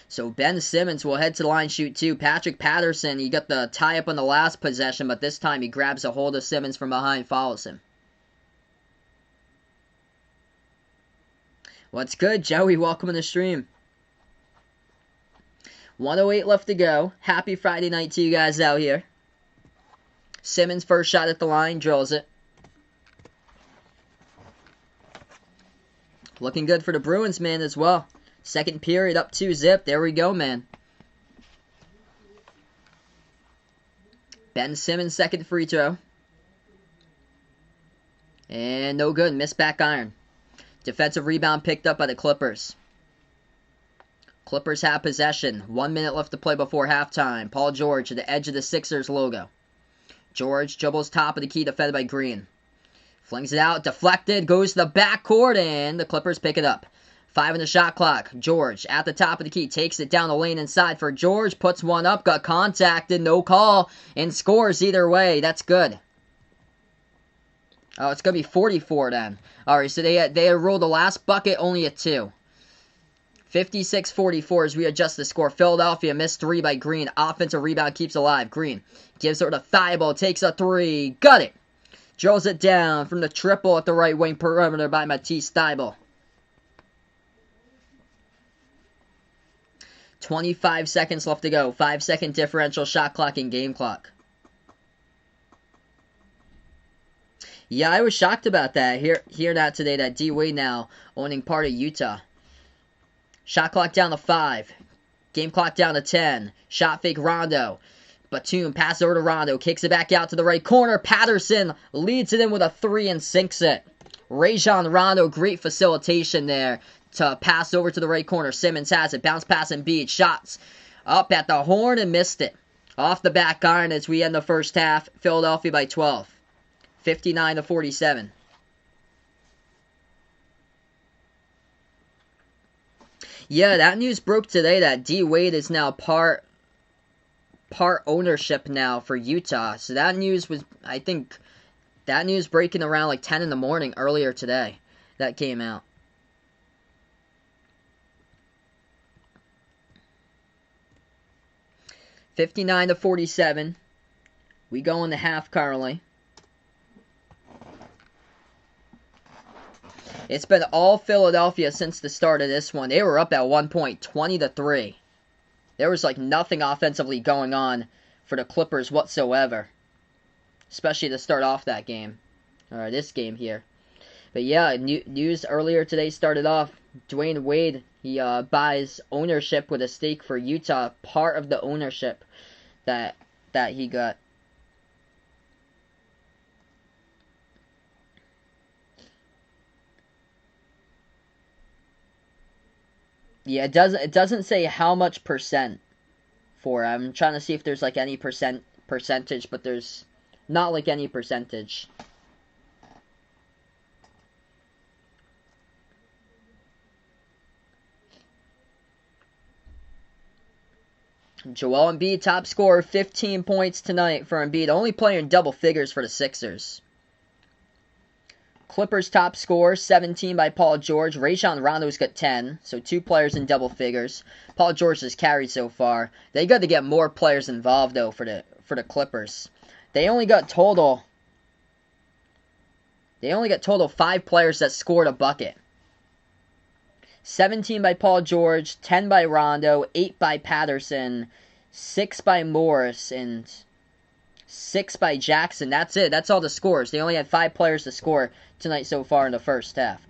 So Ben Simmons will head to the line, shoot two. Patrick Patterson, he got the tie-up on the last possession, but this time he grabs a hold of Simmons from behind, follows him. What's good, Joey? Welcome to the stream. 1:08 left to go. Happy Friday night to you guys out here. Simmons first shot at the line, drills it. Looking good for the Bruins, man, as well. Second period up 2-0. There we go, man. Ben Simmons, second free throw. And no good. Missed back iron. Defensive rebound picked up by the Clippers. Clippers have possession. 1 minute left to play before halftime. Paul George at the edge of the Sixers logo. George dribbles top of the key, defended by Green. Flings it out, deflected, goes to the backcourt, and the Clippers pick it up. 5 in the shot clock. George at the top of the key, takes it down the lane inside for George, puts one up, got contacted, no call, and scores either way. That's good. Oh, it's going to be 44 then. Alright, so they had rolled the last bucket only at 2. 56-44 as we adjust the score. Philadelphia missed 3 by Green. Offensive rebound keeps alive. Green gives it to Thibault, takes a 3. Got it. Drills it down from the triple at the right wing perimeter by Matisse Thybulle. 25 seconds left to go. 5-second differential shot clock and game clock. Yeah, I was shocked about that. Hear that today, that D Wade now owning part of Utah. Shot clock down to 5. Game clock down to 10. Shot fake Rondo. Batum passes over to Rondo. Kicks it back out to the right corner. Patterson leads it in with a 3 and sinks it. Rajon Rondo, great facilitation there to pass over to the right corner. Simmons has it. Bounce pass Embiid. Shots up at the horn and missed it. Off the back iron as we end the first half. Philadelphia by 12. 59-47. Yeah, that news broke today that D Wade is now part ownership now for Utah. So that news was, I think, that news breaking around like 10 in the morning earlier today. That came out. $59-47. We go in the half currently. It's been all Philadelphia since the start of this one. They were up at one point, 20-3. There was like nothing offensively going on for the Clippers whatsoever. Especially to start off that game. Or this game here. But yeah, news earlier today started off. Dwayne Wade, he buys ownership with a stake for Utah. Part of the ownership that he got. Yeah, it doesn't say how much percent for. I'm trying to see if there's like any percentage, but there's not like any percentage. Joel Embiid, top scorer, 15 points tonight for Embiid. Only player in double figures for the Sixers. Clippers top scorer, 17 by Paul George. Rajon Rondo's got 10, so 2 players in double figures. Paul George has carried so far. They got to get more players involved though for the Clippers. They only got total 5 players that scored a bucket. 17 by Paul George, 10 by Rondo, 8 by Patterson, 6 by Morris, and 6 by Jackson. That's it. That's all the scores. They only had 5 players to score tonight so far in the first half.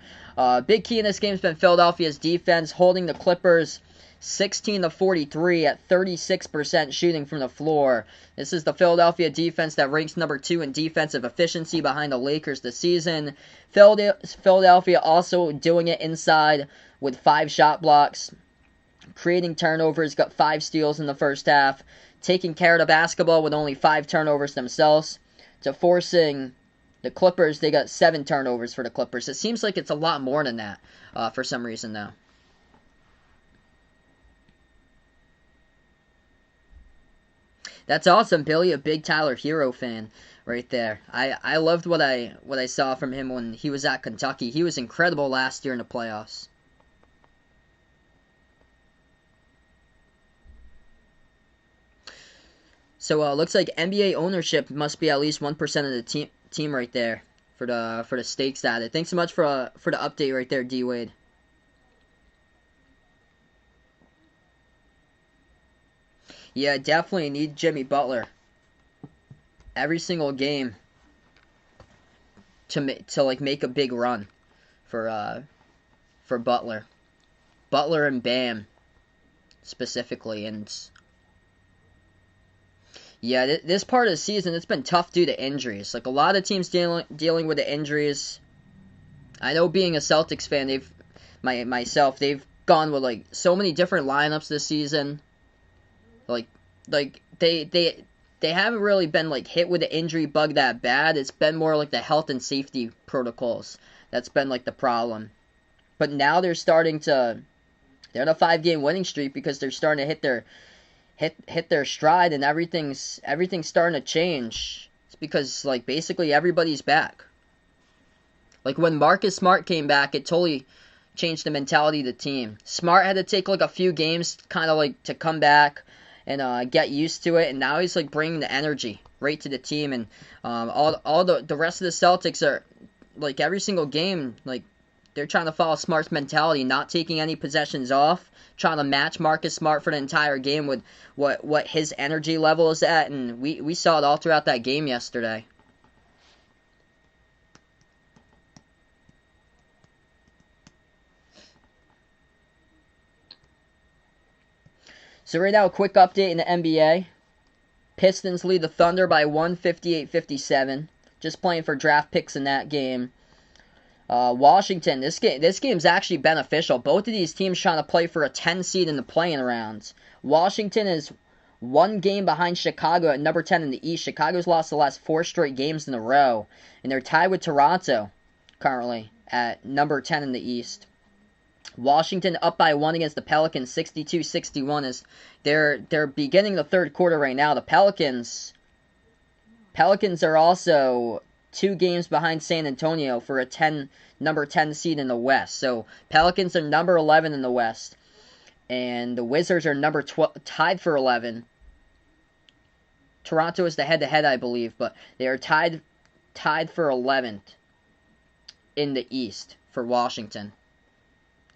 Big key in this game has been Philadelphia's defense, holding the Clippers 16-43 at 36% shooting from the floor. This is the Philadelphia defense that ranks number 2 in defensive efficiency behind the Lakers this season. Philadelphia also doing it inside with 5 shot blocks, creating turnovers, got 5 steals in the first half, taking care of the basketball with only 5 turnovers themselves, to forcing the Clippers. They got 7 turnovers for the Clippers. It seems like it's a lot more than that for some reason though. That's awesome, Billy, a big Tyler Hero fan right there. I loved what I saw from him when he was at Kentucky. He was incredible last year in the playoffs. So looks like NBA ownership must be at least 1% of the team right there for the stakes added. Thanks so much for the update right there, D Wade. Yeah, definitely need Jimmy Butler every single game to like make a big run for Butler and Bam specifically. And Yeah, this part of the season, it's been tough due to injuries. Like, a lot of teams dealing with the injuries. I know, being a Celtics fan, they've gone with, like, so many different lineups this season. Like, they haven't really been, like, hit with the injury bug that bad. It's been more like the health and safety protocols that's been, like, the problem. But now they're on a 5-game winning streak because they're starting to hit their stride, and everything's starting to change. It's because, like, basically everybody's back. Like, when Marcus Smart came back, it totally changed the mentality of the team. Smart had to take, like, a few games kind of, like, to come back and get used to it, and now he's, like, bringing the energy right to the team. And all the rest of the Celtics are, like, every single game, like, they're trying to follow Smart's mentality, not taking any possessions off, trying to match Marcus Smart for the entire game with what his energy level is at, and we saw it all throughout that game yesterday. So right now, a quick update in the NBA. Pistons lead the Thunder by 158-57. Just playing for draft picks in that game. Washington, this game's actually beneficial. Both of these teams trying to play for a 10 seed in the play-in rounds. Washington is 1 game behind Chicago at number 10 in the East. Chicago's lost the last 4 straight games in a row, and they're tied with Toronto currently at number 10 in the East. Washington up by 1 against the Pelicans, 62-61, as they're beginning the third quarter right now. The Pelicans are also 2 games behind San Antonio for a number 10 seed in the West. So Pelicans are number 11 in the West, and the Wizards are number 12, tied for 11. Toronto is the head-to-head, I believe, but they are tied for 11th in the East for Washington.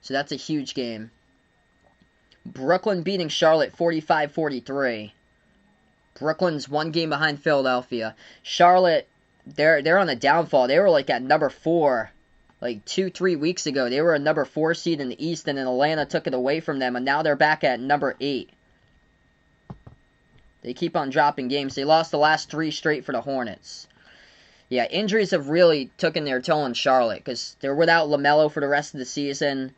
So that's a huge game. Brooklyn beating Charlotte 45-43. Brooklyn's 1 game behind Philadelphia. Charlotte, they're on a downfall. They were like at number 4 like 2-3 weeks ago. They were a number 4 seed in the East, and then Atlanta took it away from them, and now they're back at number 8. They keep on dropping games. They lost the last 3 straight for the Hornets. Yeah, injuries have really taken their toll on Charlotte because they're without LaMelo for the rest of the season.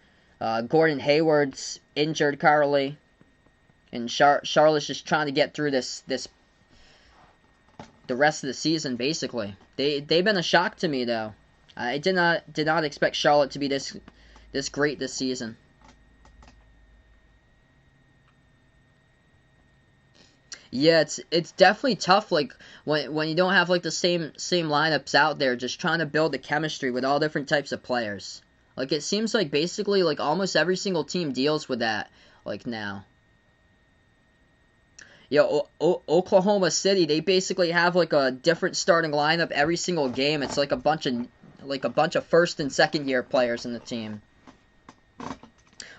Gordon Hayward's injured currently, and Charlotte's just trying to get through the rest of the season. Basically, they've been a shock to me though. I did not expect Charlotte to be this great this season. Yeah, it's definitely tough. Like when you don't have like the same lineups out there, just trying to build the chemistry with all different types of players. Like, it seems like basically, like, almost every single team deals with that, like, now. Oklahoma City, they basically have, like, a different starting lineup every single game. It's like a bunch of first and second year players in the team.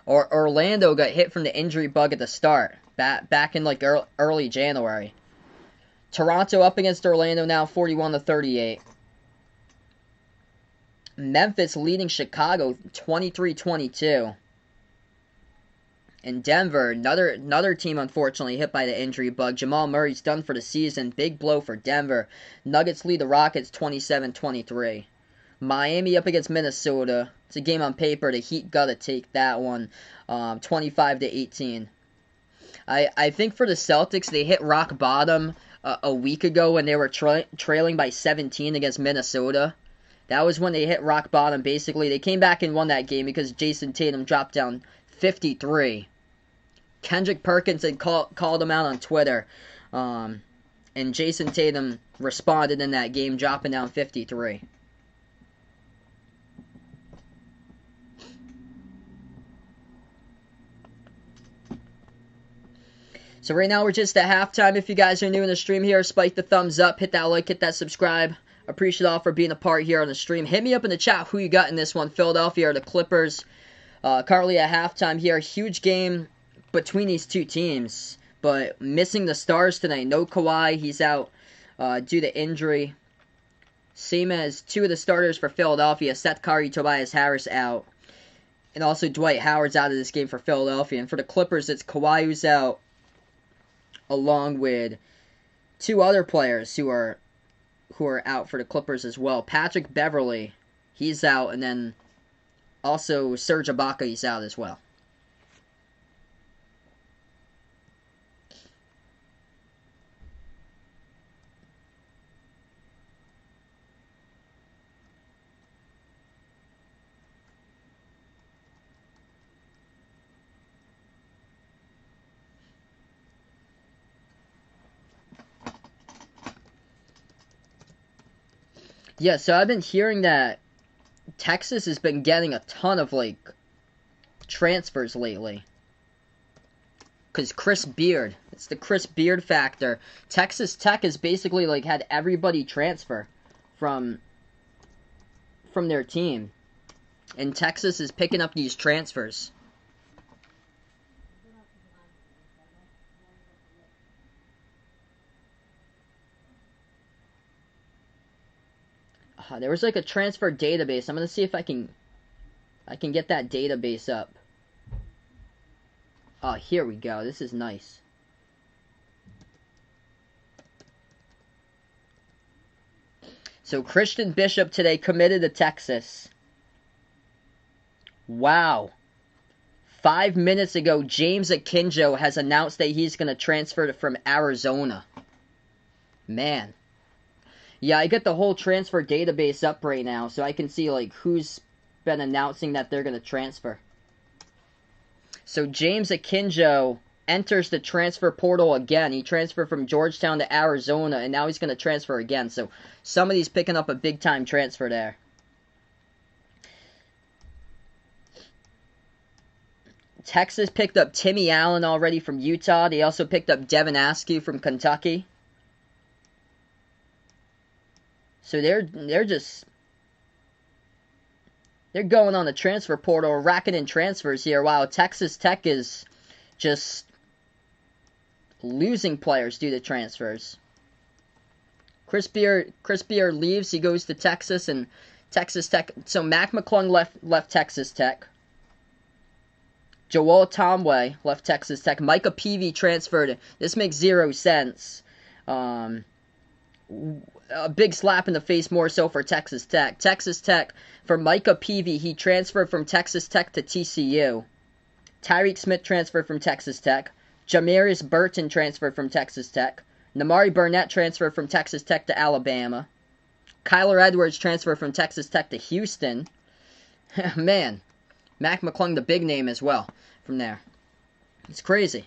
Or Orlando got hit from the injury bug at the start, back in, like, early January. Toronto up against Orlando now, 41-38. Memphis leading Chicago 23-22. And Denver, another team unfortunately hit by the injury bug. Jamal Murray's done for the season. Big blow for Denver. Nuggets lead the Rockets 27-23. Miami up against Minnesota. It's a game on paper. The Heat gotta take that one, 25-18. I think for the Celtics, they hit rock bottom a week ago when they were trailing by 17 against Minnesota. That was when they hit rock bottom, basically. They came back and won that game because Jason Tatum dropped down 53. Kendrick Perkins had called him out on Twitter. And Jason Tatum responded in that game, dropping down 53. So right now we're just at halftime. If you guys are new in the stream here, spike the thumbs up, hit that like, hit that subscribe. Appreciate all for being a part here on the stream. Hit me up in the chat who you got in this one. Philadelphia or the Clippers. Currently at halftime here. Huge game between these two teams. But missing the stars tonight. No Kawhi. He's out due to injury. Same as 2 of the starters for Philadelphia. Seth Curry, Tobias Harris out. And also Dwight Howard's out of this game for Philadelphia. And for the Clippers, it's Kawhi who's out, along with two other players who are out for the Clippers as well. Patrick Beverley, he's out, and then also Serge Ibaka, he's out as well. Yeah, so I've been hearing that Texas has been getting a ton of, like, transfers lately. Because Chris Beard, it's the Chris Beard factor. Texas Tech has basically, like, had everybody transfer from their team. And Texas is picking up these transfers. There was like a transfer database. I'm gonna see if I can get that database up. Oh, here we go. This is nice. So Christian Bishop today committed to Texas. Wow. 5 minutes ago, James Akinjo has announced that he's gonna transfer from Arizona. Man. Yeah, I get the whole transfer database up right now, so I can see, like, who's been announcing that they're going to transfer. So James Akinjo enters the transfer portal again. He transferred from Georgetown to Arizona, and now he's going to transfer again. So somebody's picking up a big-time transfer there. Texas picked up Timmy Allen already from Utah. They also picked up Devin Askew from Kentucky. So they're going on the transfer portal, racking in transfers here, while Texas Tech is just losing players due to transfers. Chris Beard leaves. He goes to Texas, and Texas Tech. So Mac McClung left Texas Tech. Joel Tomway left Texas Tech. Micah Peavy transferred. This makes zero sense. A big slap in the face more so for Texas Tech. Texas Tech, for Micah Peavy, he transferred from Texas Tech to TCU. Tyreek Smith transferred from Texas Tech. Jamarius Burton transferred from Texas Tech. Namari Burnett transferred from Texas Tech to Alabama. Kyler Edwards transferred from Texas Tech to Houston. Man, Mac McClung, the big name as well, from there. It's crazy.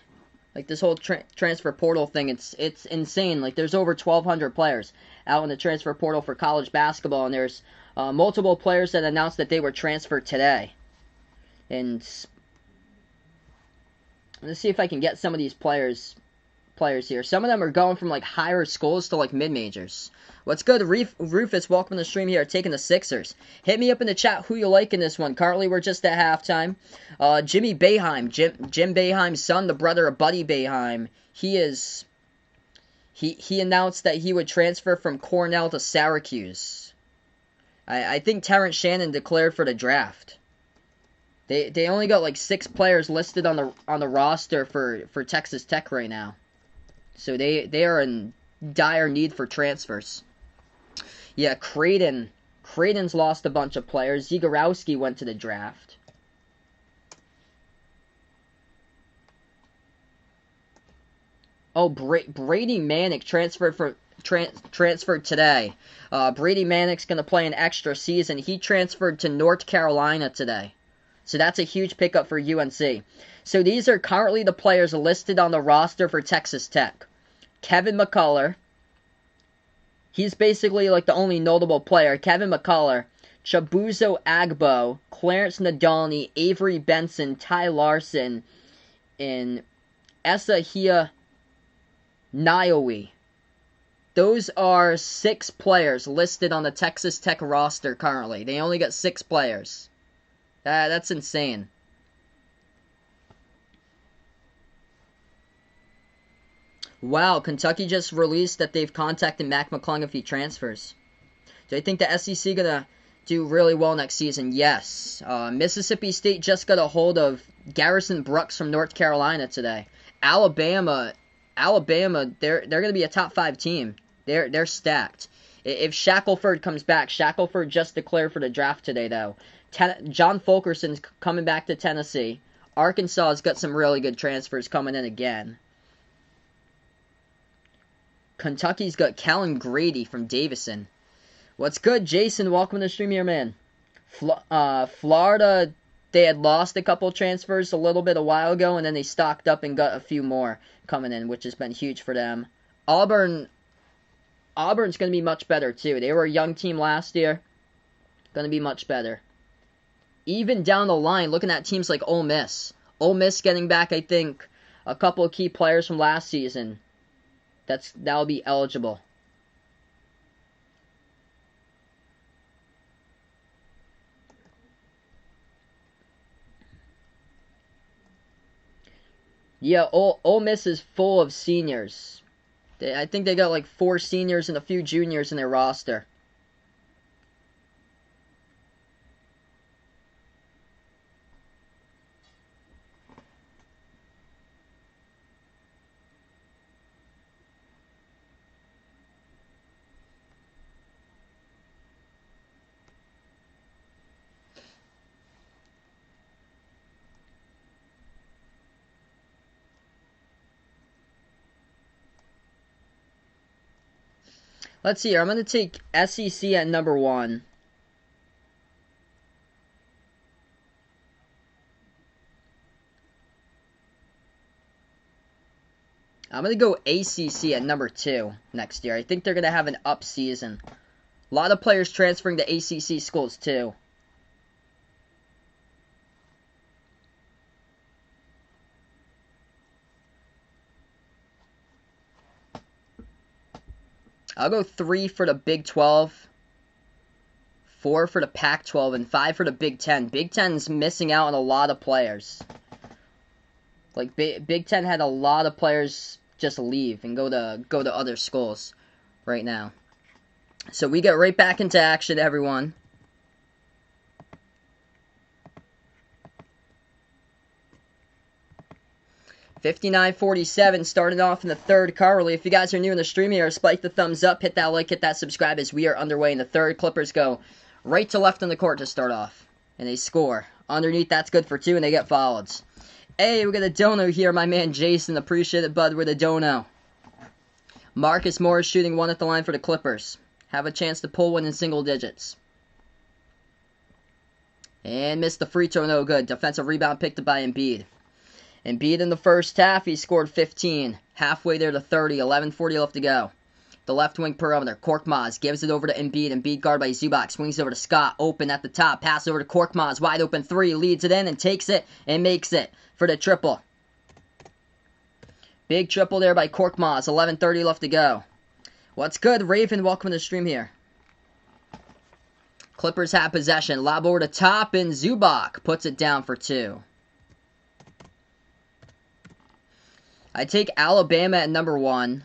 Like, this whole transfer portal thing, it's insane. Like, there's over 1,200 players out in the transfer portal for college basketball, and there's multiple players that announced that they were transferred today. And let's see if I can get some of these players here. Some of them are going from, like, higher schools to, like, mid-majors. What's good, Rufus? Welcome to the stream here, taking the Sixers. Hit me up in the chat who you like in this one. Currently, we're just at halftime. Jimmy Boeheim, Jim Boeheim's son, the brother of Buddy Boeheim, he announced that he would transfer from Cornell to Syracuse. I think Terrence Shannon declared for the draft. They only got like 6 players listed on the roster for Texas Tech right now. So they are in dire need for transfers. Yeah, Creighton's lost a bunch of players. Zagorowski went to the draft. Oh, Brady Manick transferred today. Brady Manick's going to play an extra season. He transferred to North Carolina today. So that's a huge pickup for UNC. So these are currently the players listed on the roster for Texas Tech. Kevin McCullough. He's basically like the only notable player. Kevin McCullough, Chibuzo Agbo, Clarence Nadolny, Avery Benson, Ty Larson, and Esahia Naomi. Those are 6 players listed on the Texas Tech roster currently. They only got 6 players. That's insane. Wow, Kentucky just released that they've contacted Mac McClung if he transfers. Do I think the SEC gonna do really well next season? Yes. Mississippi State just got a hold of Garrison Brooks from North Carolina today. Alabama Alabama, they're going to be a top 5 team. They're stacked. If Shackelford comes back, Shackelford just declared for the draft today, though. John Fulkerson's coming back to Tennessee. Arkansas has got some really good transfers coming in again. Kentucky's got Callan Grady from Davison. What's good, Jason? Welcome to the stream here, man. Florida, they had lost a couple transfers a little bit a while ago, and then they stocked up and got a few more coming in, which has been huge for them. Auburn's going to be much better, too. They were a young team last year. Going to be much better. Even down the line, looking at teams like Ole Miss. Ole Miss getting back, I think, a couple of key players from last season. That'll be eligible. Yeah, Ole Miss is full of seniors. I think they got like 4 seniors and a few juniors in their roster. Let's see here. I'm going to take SEC at number 1. I'm going to go ACC at number 2 next year. I think they're going to have an up season. A lot of players transferring to ACC schools, too. I'll go 3 for the Big 12, 4 for the Pac-12, and 5 for the Big 10. Big 10's missing out on a lot of players. Like, Big 10 had a lot of players just leave and go to other schools right now. So we get right back into action, everyone. $59.47 starting off in the third currently. If you guys are new in the stream here, spike the thumbs up, hit that like, hit that subscribe as we are underway in the third. Clippers go right to left on the court to start off. And they score. Underneath, that's good for 2, and they get fouled. Hey, we got a dono here, my man Jason. Appreciate it, bud, with a dono. Marcus Morris shooting 1 at the line for the Clippers. Have a chance to pull 1 in single digits. And missed the free throw, no good. Defensive rebound picked up by Embiid. Embiid in the first half, he scored 15. Halfway there to 30, 11:40 left to go. The left wing perimeter, Korkmaz gives it over to Embiid. Embiid guarded by Zubac, swings over to Scott, open at the top, pass over to Korkmaz, wide open 3, leads it in and takes it and makes it for the triple. Big triple there by Korkmaz, 11:30 left to go. What's good, Raven? Welcome to the stream here. Clippers have possession, lob over to top, and Zubac puts it down for 2. I take Alabama at number 1.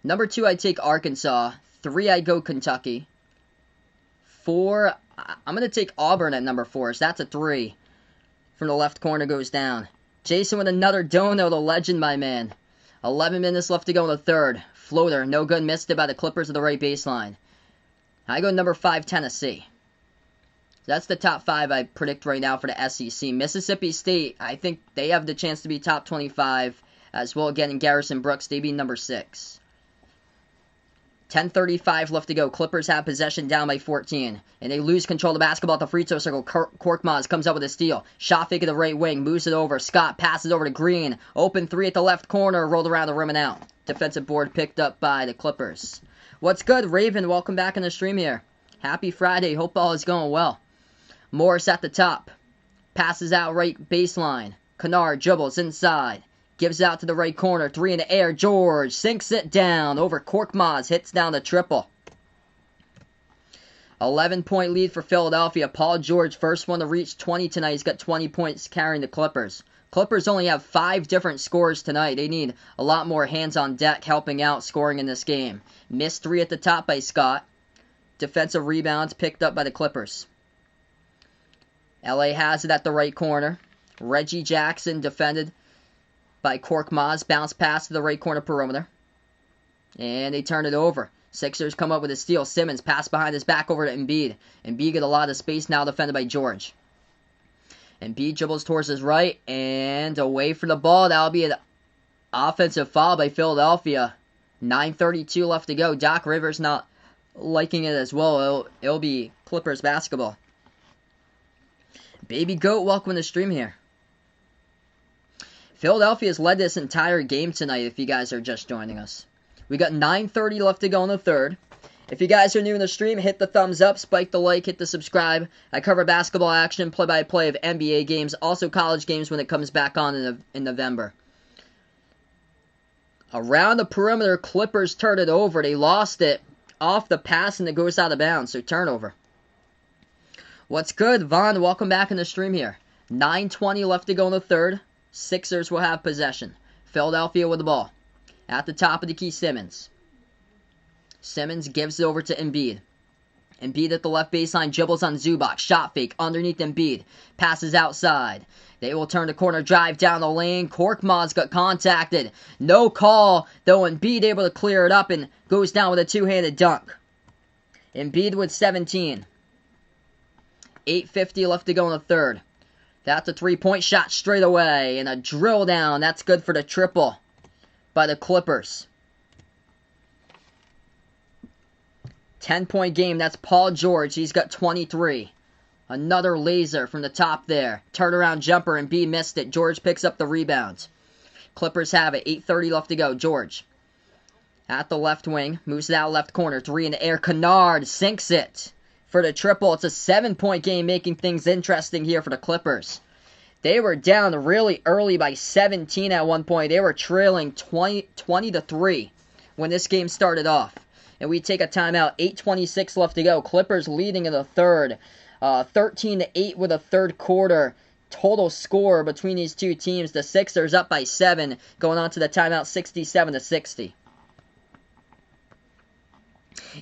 Number 2, I take Arkansas. 3, I go Kentucky. 4, I'm going to take Auburn at number 4. So that's a 3. From the left corner goes down. Jason with another dono, the legend, my man. 11 minutes left to go in the third. Floater, no good, missed it by the Clippers of the right baseline. I go number 5, Tennessee. That's the top 5 I predict right now for the SEC. Mississippi State, I think they have the chance to be top 25 as well. Again, in Garrison Brooks, they be number 6. 10:35 left to go. Clippers have possession down by 14. And they lose control of the basketball at the free throw circle. Korkmaz comes up with a steal. Shot fake at the right wing. Moves it over. Scott passes over to Green. Open 3 at the left corner. Rolled around the rim and out. Defensive board picked up by the Clippers. What's good, Raven? Welcome back in the stream here. Happy Friday. Hope all is going well. Morris at the top. Passes out right baseline. Kennard dribbles inside. Gives out to the right corner. 3 in the air. George sinks it down over Korkmaz. Hits down the triple. 11-point lead for Philadelphia. Paul George, first one to reach 20 tonight. He's got 20 points carrying the Clippers. Clippers only have 5 different scorers tonight. They need a lot more hands on deck helping out scoring in this game. Missed 3 at the top by Scott. Defensive rebounds picked up by the Clippers. LA has it at the right corner. Reggie Jackson defended by Cork Maz. Bounce pass to the right corner perimeter. And they turn it over. Sixers come up with a steal. Simmons pass behind his back over to Embiid. Embiid get a lot of space now defended by George. Embiid dribbles towards his right and away from the ball. That'll be an offensive foul by Philadelphia. 9:32 left to go. Doc Rivers not liking it as well. It'll be Clippers basketball. Baby Goat, welcome to the stream here. Philadelphia's led this entire game tonight if you guys are just joining us. We got 9:30 left to go in the third. If you guys are new in the stream, hit the thumbs up, spike the like, hit the subscribe. I cover basketball action, play-by-play of NBA games, also college games when it comes back on in November. Around the perimeter, Clippers turn it over. They lost it off the pass and it goes out of bounds, so turnover. What's good, Vaughn? Welcome back in the stream here. 9:20 left to go in the third. Sixers will have possession. Philadelphia with the ball. At the top of the key, Simmons. Simmons gives it over to Embiid. Embiid at the left baseline, dribbles on Zubac. Shot fake underneath Embiid. Passes outside. They will turn the corner, drive down the lane. Korkmaz got contacted. No call, though Embiid able to clear it up and goes down with a two-handed dunk. Embiid with 17. 8:50 left to go in the third. That's a three-point shot straight away. And a drill down. That's good for the triple by the Clippers. 10-point game. That's Paul George. He's got 23. Another laser from the top there. Turnaround jumper, and B missed it. George picks up the rebound. Clippers have it. 8:30 left to go. George at the left wing. Moves it out left corner. Three in the air. Kennard sinks it for the triple. It's a 7-point game, making things interesting here for the Clippers. They were down really early by 17 at one point. They were trailing 20-3 when this game started off. And we take a timeout. 8:26 left to go. Clippers leading in the third. 13-8 with a third quarter total score between these two teams. The Sixers up by 7, going on to the timeout 67-60.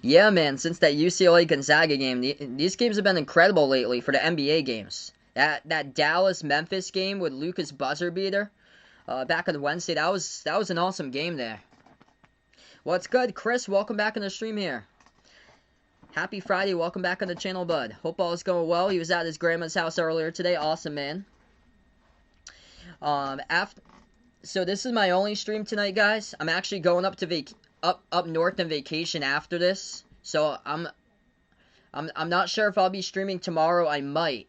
Yeah, man, since that UCLA-Gonzaga game, these games have been incredible lately for the NBA games. That Dallas-Memphis game with Luka's buzzer beater back on Wednesday, that was an awesome game there. What's good, Chris? Welcome back on the stream here. Happy Friday. Welcome back on the channel, bud. Hope all is going well. He was at his grandma's house earlier today. Awesome, man. So this is my only stream tonight, guys. I'm actually going up to up north on vacation after this. So I'm not sure if I'll be streaming tomorrow. I might.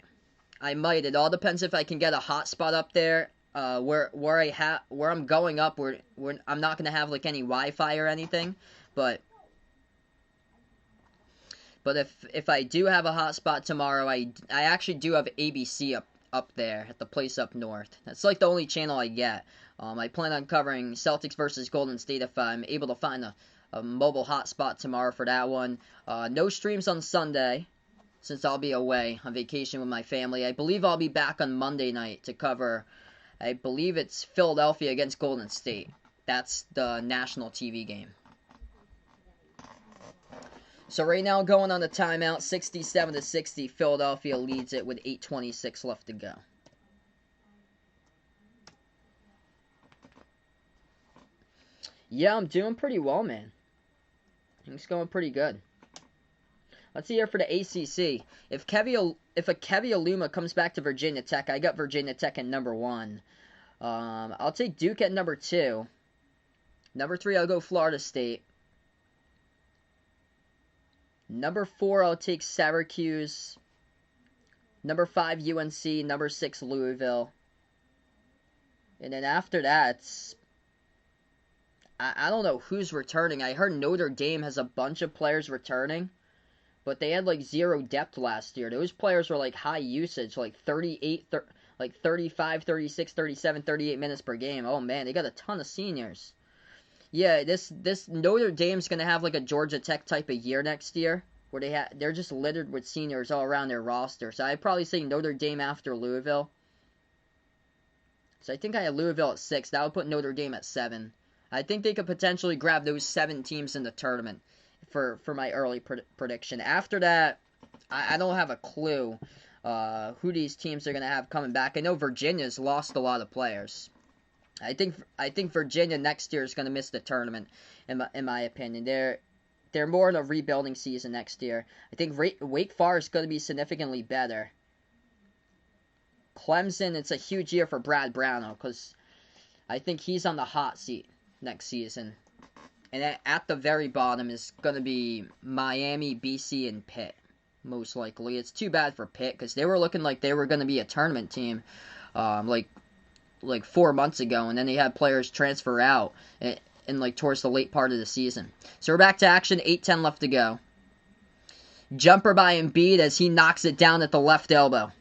It all depends if I can get a hotspot up there. Where I'm going up, I'm not gonna have like any Wi-Fi or anything, but if I do have a hotspot tomorrow, I actually do have ABC up there at the place up north. That's like the only channel I get. I plan on covering Celtics versus Golden State if I'm able to find a mobile hotspot tomorrow for that one. No streams on Sunday, since I'll be away on vacation with my family. I believe I'll be back on Monday night to cover, I believe it's Philadelphia against Golden State. That's the national TV game. So right now, going on the timeout, 67-60. Philadelphia leads it with 8:26 left to go. Yeah, I'm doing pretty well, man. Things going pretty good. Let's see here for the ACC. If a Kevy Aluma comes back to Virginia Tech, I got Virginia Tech at number 1. I'll take Duke at number 2. Number 3, I'll go Florida State. Number 4, I'll take Syracuse. Number 5, UNC. Number 6, Louisville. And then after that, I don't know who's returning. I heard Notre Dame has a bunch of players returning, but they had like 0 depth last year. Those players were like high usage, like 35, 36, 37, 38 minutes per game. Oh man, they got a ton of seniors. Yeah, this Notre Dame's gonna have like a Georgia Tech type of year next year, where they're just littered with seniors all around their roster. So I'd probably say Notre Dame after Louisville. So I think I have Louisville at 6. That would put Notre Dame at 7. I think they could potentially grab those 7 teams in the tournament for my early prediction. After that, I don't have a clue. who these teams are going to have coming back. I know Virginia's lost a lot of players. I think Virginia next year is going to miss the tournament, in my opinion. They're more in a rebuilding season next year. I think Wake Forest is going to be significantly better. Clemson, it's a huge year for Brad Brownell because I think he's on the hot seat next season. And at the very bottom is going to be Miami, BC, and Pitt, most likely. It's too bad for Pitt because they were looking like they were going to be a tournament team like 4 months ago, and then they had players transfer out in like towards the late part of the season. So we're back to action, 8:10 left to go. Jumper by Embiid as he knocks it down at the left elbow.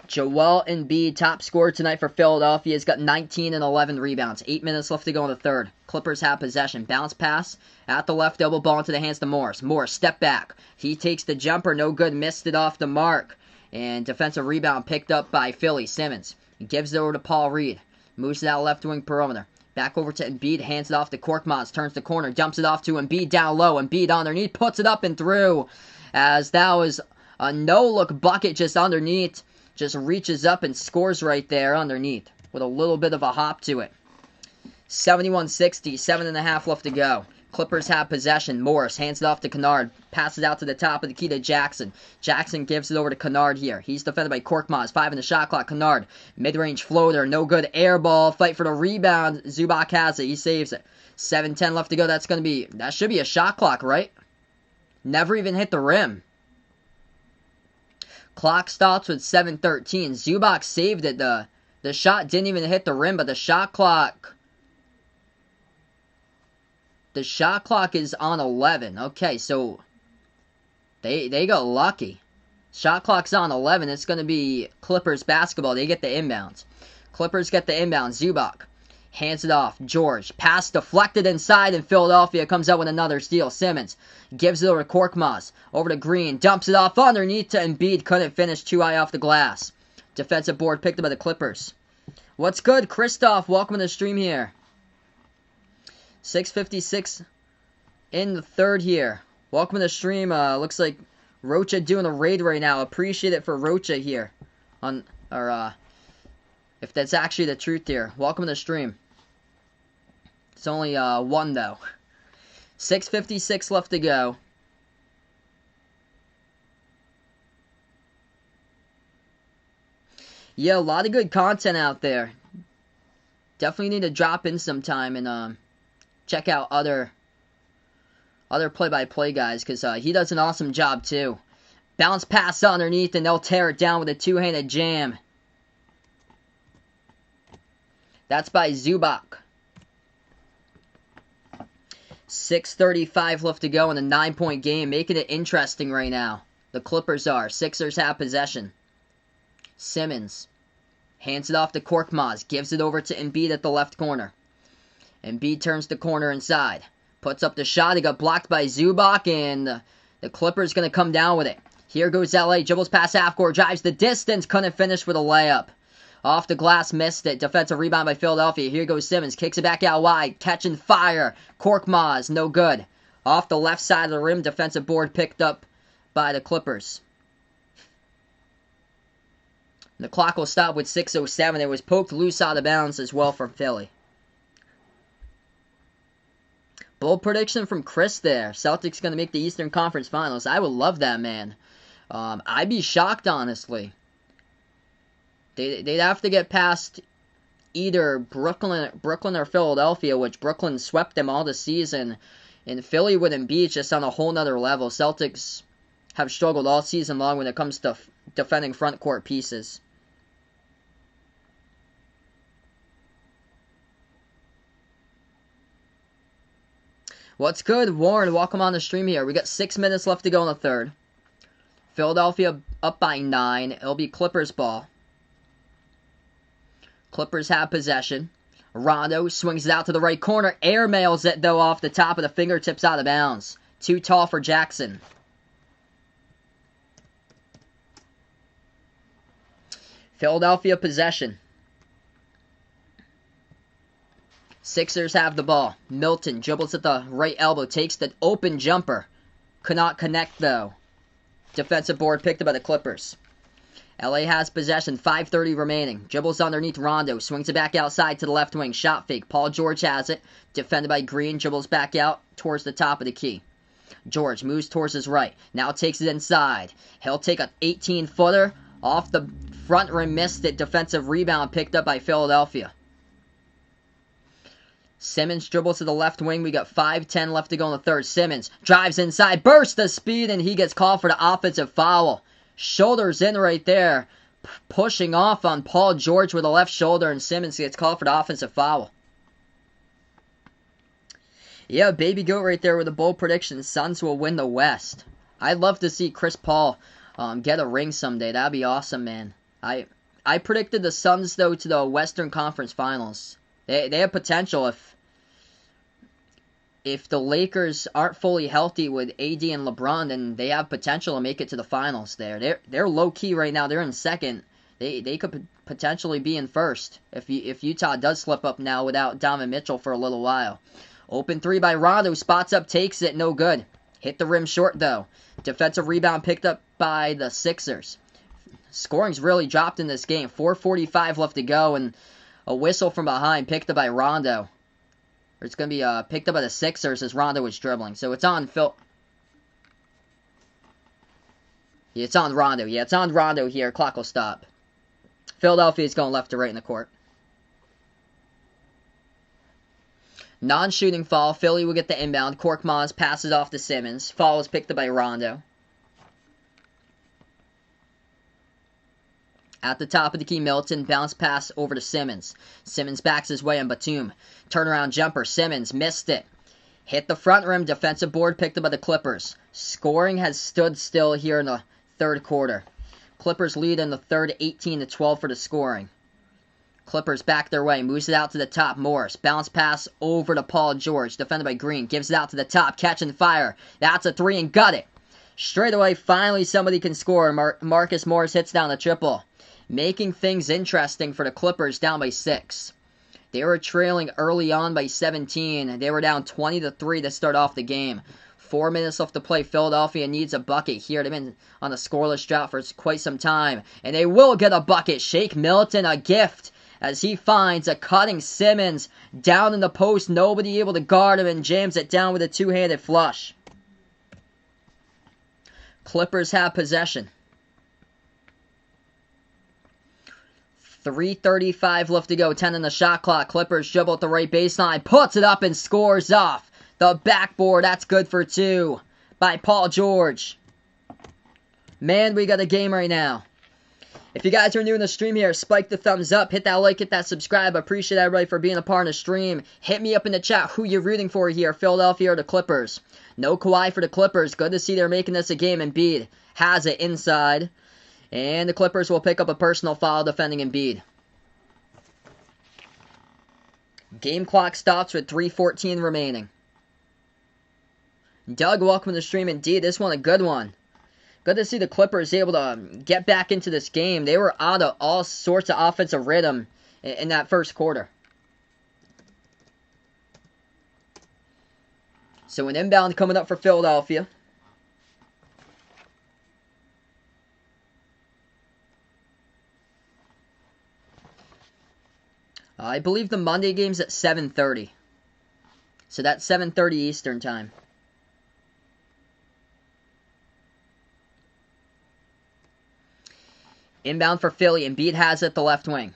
Joel Embiid, top scorer tonight for Philadelphia, has got 19 and 11 rebounds. 8 minutes left to go in the third. Clippers have possession. Bounce pass at the left elbow, ball into the hands to Morris. Morris, step back. He takes the jumper, no good, missed it off the mark. And defensive rebound picked up by Philly. Simmons, he gives it over to Paul Reed. Moves it out left wing perimeter. Back over to Embiid, hands it off to Korkmaz, turns the corner, dumps it off to Embiid down low. Embiid underneath, puts it up and through. As that was a no-look bucket just underneath. Just reaches up and scores right there underneath with a little bit of a hop to it. 71-60, 7.5 left to go. Clippers have possession. Morris hands it off to Kennard. Passes out to the top of the key to Jackson. Jackson gives it over to Kennard here. He's defended by Korkmaz. 5 in the shot clock. Kennard. Mid-range floater. No good. Air ball. Fight for the rebound. Zubac has it. He saves it. 7:10 left to go. That should be a shot clock, right? Never even hit the rim. Clock stops with 7:13. Zubac saved it. The shot didn't even hit the rim, but the shot clock is on 11. Okay, so they got lucky. Shot clock's on 11. It's going to be Clippers basketball. They get the inbounds. Clippers get the inbound. Zubac hands it off. George. Pass deflected inside, and Philadelphia comes out with another steal. Simmons gives it over to Korkmaz. Over to Green. Dumps it off underneath to Embiid. Couldn't finish. Too high off the glass. Defensive board picked up by the Clippers. What's good, Christoph? Welcome to the stream here. 6:56 in the third here. Welcome to the stream. Looks like Rocha doing a raid right now. Appreciate it for Rocha here. If that's actually the truth here. Welcome to the stream. It's only one though. 6:56 left to go. Yeah, a lot of good content out there. Definitely need to drop in sometime and check out other play-by-play guys, because he does an awesome job too. Bounce pass underneath, and they'll tear it down with a two-handed jam. That's by Zubac. 6:35 left to go in a 9-point game, making it interesting right now. The Clippers are. Sixers have possession. Simmons hands it off to Korkmaz, gives it over to Embiid at the left corner. Embiid turns the corner inside, puts up the shot. He got blocked by Zubac, and the Clippers going to come down with it. Here goes LA, dribbles past half court, drives the distance, couldn't finish with a layup. Off the glass, missed it. Defensive rebound by Philadelphia. Here goes Simmons, kicks it back out wide, catching fire. Korkmaz, no good. Off the left side of the rim, defensive board picked up by the Clippers. The clock will stop with 6:07. It was poked loose out of bounds as well from Philly. Bold prediction from Chris there. Celtics going to make the Eastern Conference Finals. I would love that, man. I'd be shocked, honestly. They'd have to get past either Brooklyn or Philadelphia, which Brooklyn swept them all this season. And Philly with Embiid just on a whole nother level. Celtics have struggled all season long when it comes to defending front court pieces. What's good, Warren? Welcome on the stream here. We got 6 minutes left to go in the third. Philadelphia up by 9. It'll be Clippers ball. Clippers have possession. Rondo swings it out to the right corner. Airmails it, though, off the top of the fingertips out of bounds. Too tall for Jackson. Philadelphia possession. Sixers have the ball. Milton dribbles at the right elbow. Takes the open jumper. Could not connect, though. Defensive board picked up by the Clippers. LA has possession, 5:30 remaining. Dribbles underneath Rondo, swings it back outside to the left wing. Shot fake. Paul George has it. Defended by Green, dribbles back out towards the top of the key. George moves towards his right. Now takes it inside. He'll take an 18-footer off the front rim, missed it. Defensive rebound picked up by Philadelphia. Simmons dribbles to the left wing. We got 5:10 left to go in the third. Simmons drives inside, bursts the speed, and he gets called for the offensive foul. Shoulders in right there, pushing off on Paul George with the left shoulder, and Simmons gets called for the offensive foul. Yeah, baby goat right there with a bold prediction. Suns will win the West. I'd love to see Chris Paul get a ring someday. That'd be awesome, man. I predicted the Suns, though, to the Western Conference Finals. They have potential if the Lakers aren't fully healthy with AD and LeBron, then they have potential to make it to the finals there. They're low-key right now. They're in second. They could potentially be in first if Utah does slip up now without Donovan Mitchell for a little while. Open three by Rondo. Spots up, takes it. No good. Hit the rim short, though. Defensive rebound picked up by the Sixers. Scoring's really dropped in this game. 4:45 left to go, and a whistle from behind picked up by Rondo. It's going to be picked up by the Sixers as Rondo was dribbling. So it's on Phil. Yeah, it's on Rondo. Yeah, it's on Rondo here. Clock will stop. Philadelphia's going left to right in the court. Non-shooting foul. Philly will get the inbound. Korkmaz passes off to Simmons. Foul is picked up by Rondo. At the top of the key, Milton. Bounce pass over to Simmons. Simmons backs his way on Batum. Turnaround jumper. Simmons missed it. Hit the front rim. Defensive board picked up by the Clippers. Scoring has stood still here in the third quarter. Clippers lead in the third, 18-12 for the scoring. Clippers back their way. Moves it out to the top. Morris. Bounce pass over to Paul George. Defended by Green. Gives it out to the top. Catch and fire. That's a three and got it. Straight away, finally somebody can score. Marcus Morris hits down the triple. Making things interesting for the Clippers, down by 6. They were trailing early on by 17. They were down 20-3 to start off the game. 4 minutes left to play. Philadelphia needs a bucket here. They've been on a scoreless drought for quite some time. And they will get a bucket. Shake Milton a gift as he finds a cutting Simmons down in the post. Nobody able to guard him, and jams it down with a two-handed flush. Clippers have possession. 3:35 left to go. 10 in the shot clock. Clippers dribble at the right baseline. Puts it up and scores off the backboard. That's good for 2 by Paul George. Man, we got a game right now. If you guys are new in the stream here, spike the thumbs up. Hit that like, hit that subscribe. Appreciate everybody for being a part of the stream. Hit me up in the chat who you're rooting for here, Philadelphia or the Clippers. No Kawhi for the Clippers. Good to see they're making this a game. Embiid has it inside. And the Clippers will pick up a personal foul defending Embiid. Game clock stops with 3:14 remaining. Doug, welcome to the stream. Indeed, this one a good one. Good to see the Clippers able to get back into this game. They were out of all sorts of offensive rhythm in that first quarter. So an inbound coming up for Philadelphia. I believe the Monday game's at 7:30. So that's 7:30 Eastern time. Inbound for Philly. Embiid has it the left wing.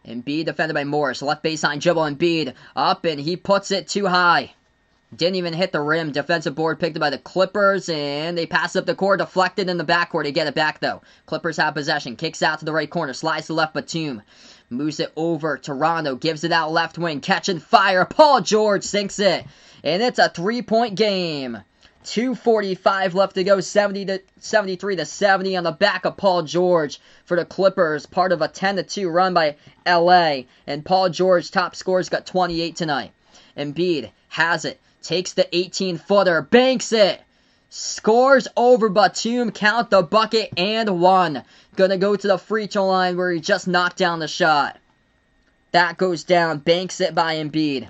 Embiid defended by Morris. Left baseline dribble. Embiid up, and he puts it too high. Didn't even hit the rim. Defensive board picked up by the Clippers, and they pass up the court. Deflected in the backcourt. They get it back, though. Clippers have possession. Kicks out to the right corner. Slides to left, Batum. Moves it over to Rondo. Gives it out left wing. Catch and fire. Paul George sinks it. And it's a 3-point game. 2:45 left to go. 73-70 on the back of Paul George for the Clippers. Part of a 10-2 run by LA. And Paul George, top scorers, got 28 tonight. Embiid has it. Takes the 18-footer. Banks it. Scores over Batum. Count the bucket and 1. Gonna go to the free throw line where he just knocked down the shot. That goes down. Banks it by Embiid.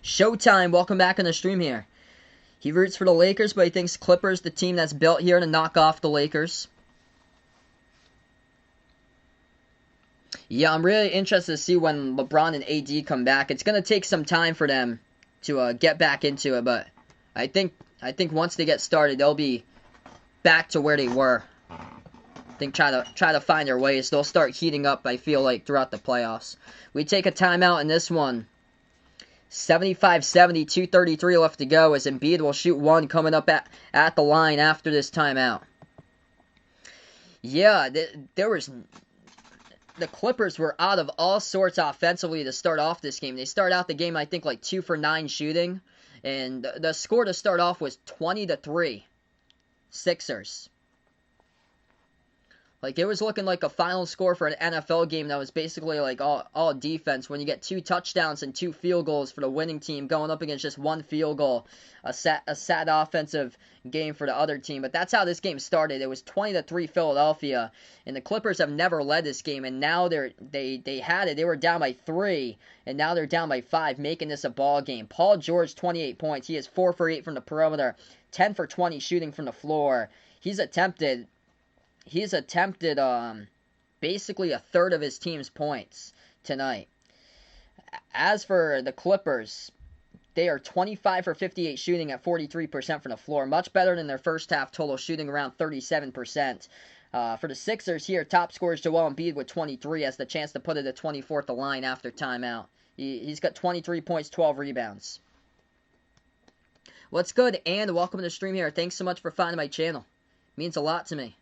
Showtime, welcome back on the stream here. He roots for the Lakers, but he thinks Clippers the team that's built here to knock off the Lakers. Yeah, I'm really interested to see when LeBron and AD come back. It's going to take some time for them to get back into it, but I think once they get started, they'll be back to where they were. I think try to find their ways. They'll start heating up, I feel like, throughout the playoffs. We take a timeout in this one. 75-70, 2:33 left to go as Embiid will shoot one coming up at the line after this timeout. Yeah, the Clippers were out of all sorts offensively to start off this game. They start out the game, I think, like 2 for 9 shooting. And the score to start off was 20-3. Sixers. Like, it was looking like a final score for an NFL game that was basically like all defense. When you get 2 touchdowns and 2 field goals for the winning team going up against just 1 field goal. A sad offensive game for the other team. But that's how this game started. It was 20-3 Philadelphia. And the Clippers have never led this game. And now they had it. They were down by 3. And now they're down by 5, making this a ball game. Paul George, 28 points. He is 4 for 8 from the perimeter. 10 for 20 shooting from the floor. He's attempted basically a third of his team's points tonight. As for the Clippers, they are 25 for 58 shooting at 43% from the floor. Much better than their first half total, shooting around 37%. For the Sixers here, top scorers Joel Embiid with 23 has the chance to put it at 24 at the line after timeout. He's got 23 points, 12 rebounds. What's good, and welcome to the stream here. Thanks so much for finding my channel. Means a lot to me.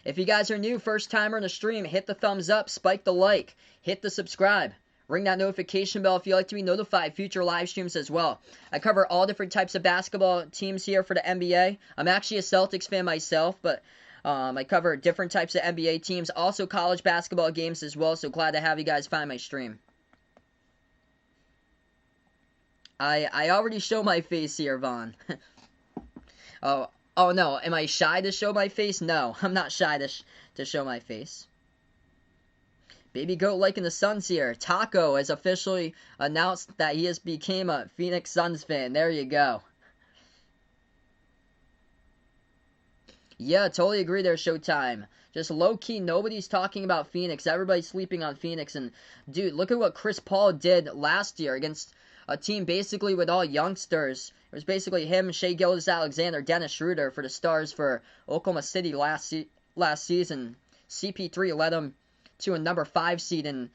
If you guys are new, first timer in the stream, hit the thumbs up, spike the like, hit the subscribe, ring that notification bell if you like to be notified future live streams as well. I cover all different types of basketball teams here for the NBA. I'm actually a Celtics fan myself, but I cover different types of NBA teams, also college basketball games as well, so glad to have you guys find my stream. I already show my face here, Vaughn. Oh no, am I shy to show my face? No, I'm not shy to show my face. Baby Goat liking the Suns here. Taco has officially announced that he has became a Phoenix Suns fan. There you go. Yeah, totally agree there, Showtime. Just low-key, nobody's talking about Phoenix. Everybody's sleeping on Phoenix. And, dude, look at what Chris Paul did last year against a team basically with all youngsters. It was basically him, Shai Gilgeous-Alexander, Dennis Schroeder for the Stars for Oklahoma City last season. CP3 led them to a number 5 seed and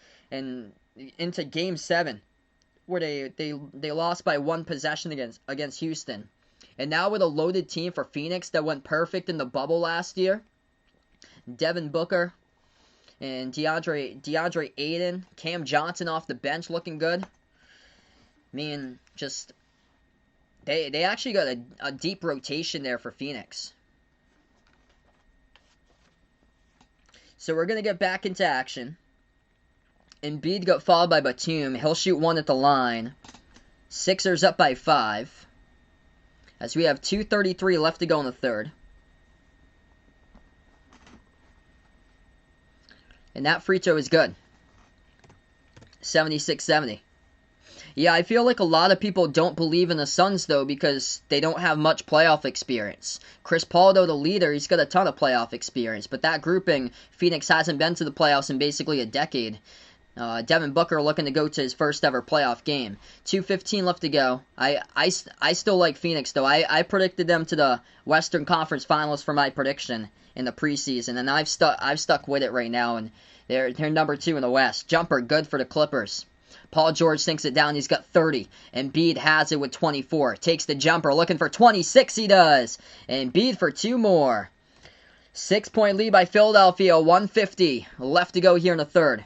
into Game 7, where they lost by 1 possession against Houston. And now with a loaded team for Phoenix that went perfect in the bubble last year, Devin Booker and DeAndre Ayton, Cam Johnson off the bench looking good. I mean, just they actually got a deep rotation there for Phoenix. So we're going to get back into action. Embiid got fouled by Batum. He'll shoot 1 at the line. Sixers up by 5. As we have 2:33 left to go in the third. And that free throw is good. 76-70. Yeah, I feel like a lot of people don't believe in the Suns, though, because they don't have much playoff experience. Chris Paul, though, the leader, he's got a ton of playoff experience. But that grouping, Phoenix hasn't been to the playoffs in basically a decade. Devin Booker looking to go to his first ever playoff game. 2:15 left to go. I still like Phoenix, though. I predicted them to the Western Conference Finals for my prediction in the preseason, and I've stuck with it right now, and they're number 2 in the West. Jumper good for the Clippers. Paul George sinks it down. He's got 30. Embiid has it with 24. Takes the jumper. Looking for 26. He does. Embiid for 2 more. 6-point lead by Philadelphia. 1:50 left to go here in the third.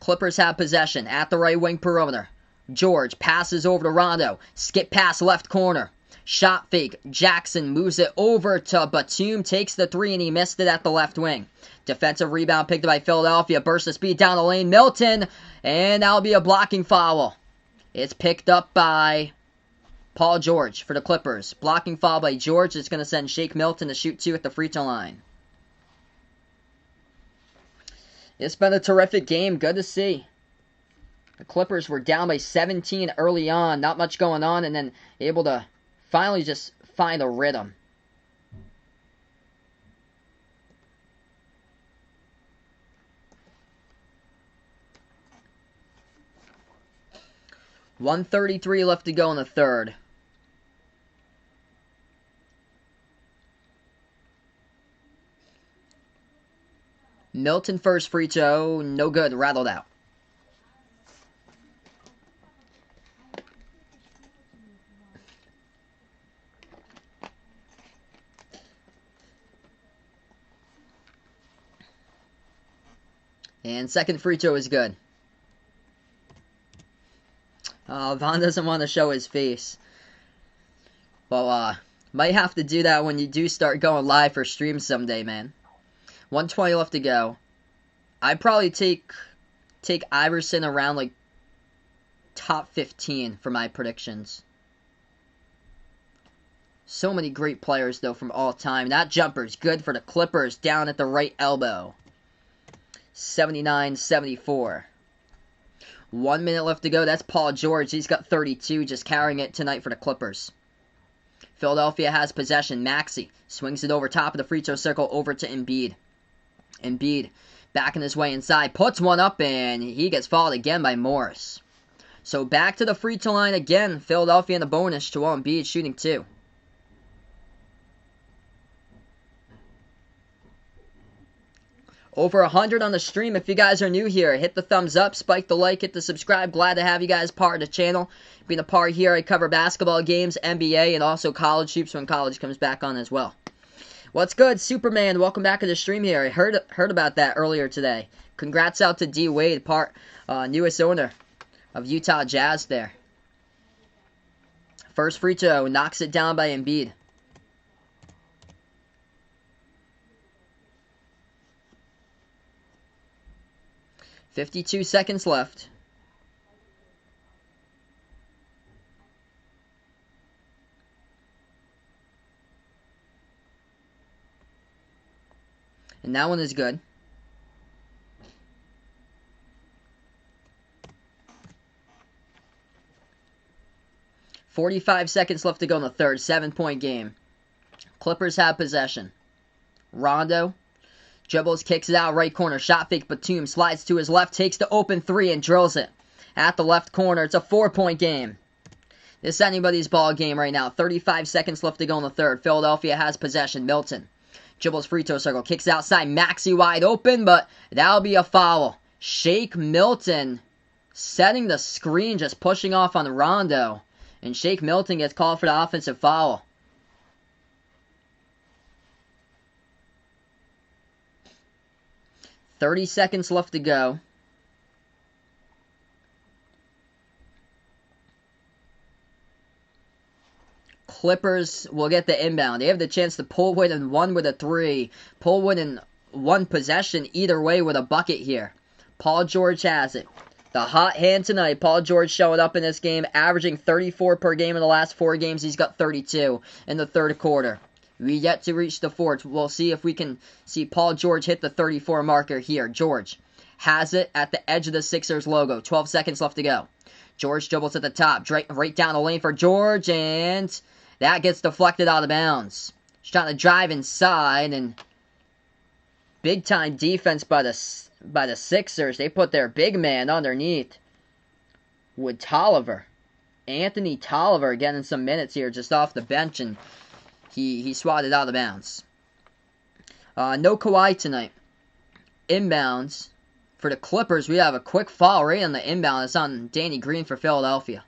Clippers have possession at the right wing perimeter. George passes over to Rondo. Skip pass left corner. Shot fake. Jackson moves it over to Batum. Takes the 3 and he missed it at the left wing. Defensive rebound picked up by Philadelphia. Burst of speed down the lane. Milton. And that'll be a blocking foul. It's picked up by Paul George for the Clippers. Blocking foul by George is going to send Shake Milton to shoot 2 at the free throw line. It's been a terrific game. Good to see. The Clippers were down by 17 early on, not much going on, and then able to finally just find a rhythm. .133 left to go in the third. Milton first free throw, no good, rattled out. And second free throw is good. Vaughn doesn't want to show his face. Well, might have to do that when you do start going live for streams someday, man. 1:20 left to go. I'd probably take Iverson around like top 15 for my predictions. So many great players though from all time. That jumper's good for the Clippers down at the right elbow. 79-74. 1 minute left to go. That's Paul George. He's got 32, just carrying it tonight for the Clippers. Philadelphia has possession. Maxey swings it over top of the free throw circle over to Embiid. Embiid backing his way inside. Puts one up, and he gets fouled again by Morris. So back to the free throw line again. Philadelphia in the bonus. Joel Embiid shooting 2. Over 100 on the stream. If you guys are new here, hit the thumbs up, spike the like, hit the subscribe. Glad to have you guys part of the channel. Being a part here, I cover basketball games, NBA, and also college hoops when college comes back on as well. What's good, Superman? Welcome back to the stream here. I heard about that earlier today. Congrats out to D. Wade, newest owner of Utah Jazz there. First free throw, knocks it down by Embiid. .52 seconds left. And that one is good. .45 seconds left to go in the third. 7-point game. Clippers have possession. Rondo dribbles, kicks it out, right corner, shot fake, Batum slides to his left, takes the open 3 and drills it. At the left corner, it's a 4-point game. This is anybody's ball game right now. 35 seconds left to go in the third. Philadelphia has possession. Milton dribbles free throw circle, kicks outside, Maxey wide open, but that'll be a foul. Shake Milton setting the screen, just pushing off on Rondo. And Shake Milton gets called for the offensive foul. .30 seconds left to go. Clippers will get the inbound. They have the chance to pull within one with a 3. Pull within one possession either way with a bucket here. Paul George has it. The hot hand tonight. Paul George showing up in this game, averaging 34 per game in the last 4 games. He's got 32 in the third quarter. We yet to reach the fourth. We'll see if we can see Paul George hit the 34 marker here. George has it at the edge of the Sixers logo. 12 seconds left to go. George dribbles at the top. Right down the lane for George, and that gets deflected out of bounds. He's trying to drive inside, and big time defense by the Sixers. They put their big man underneath with Tolliver. Anthony Tolliver getting some minutes here just off the bench, and he swatted out of bounds. No Kawhi tonight. Inbounds for the Clippers. We have a quick foul right on the inbound. It's on Danny Green for Philadelphia.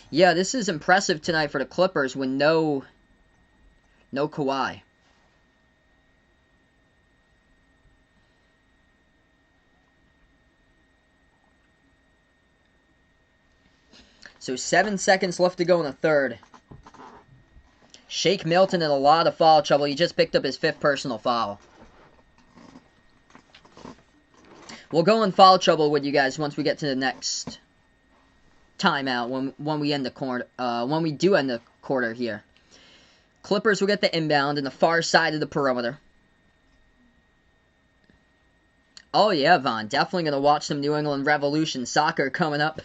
Yeah, this is impressive tonight for the Clippers with no Kawhi. So 7 seconds left to go in the third. Shake Milton in a lot of foul trouble. He just picked up his 5th personal foul. We'll go in foul trouble with you guys once we get to the next timeout when we end the quarter. When we do end the quarter here. Clippers will get the inbound in the far side of the perimeter. Oh yeah, Vaughn. Definitely going to watch some New England Revolution soccer coming up.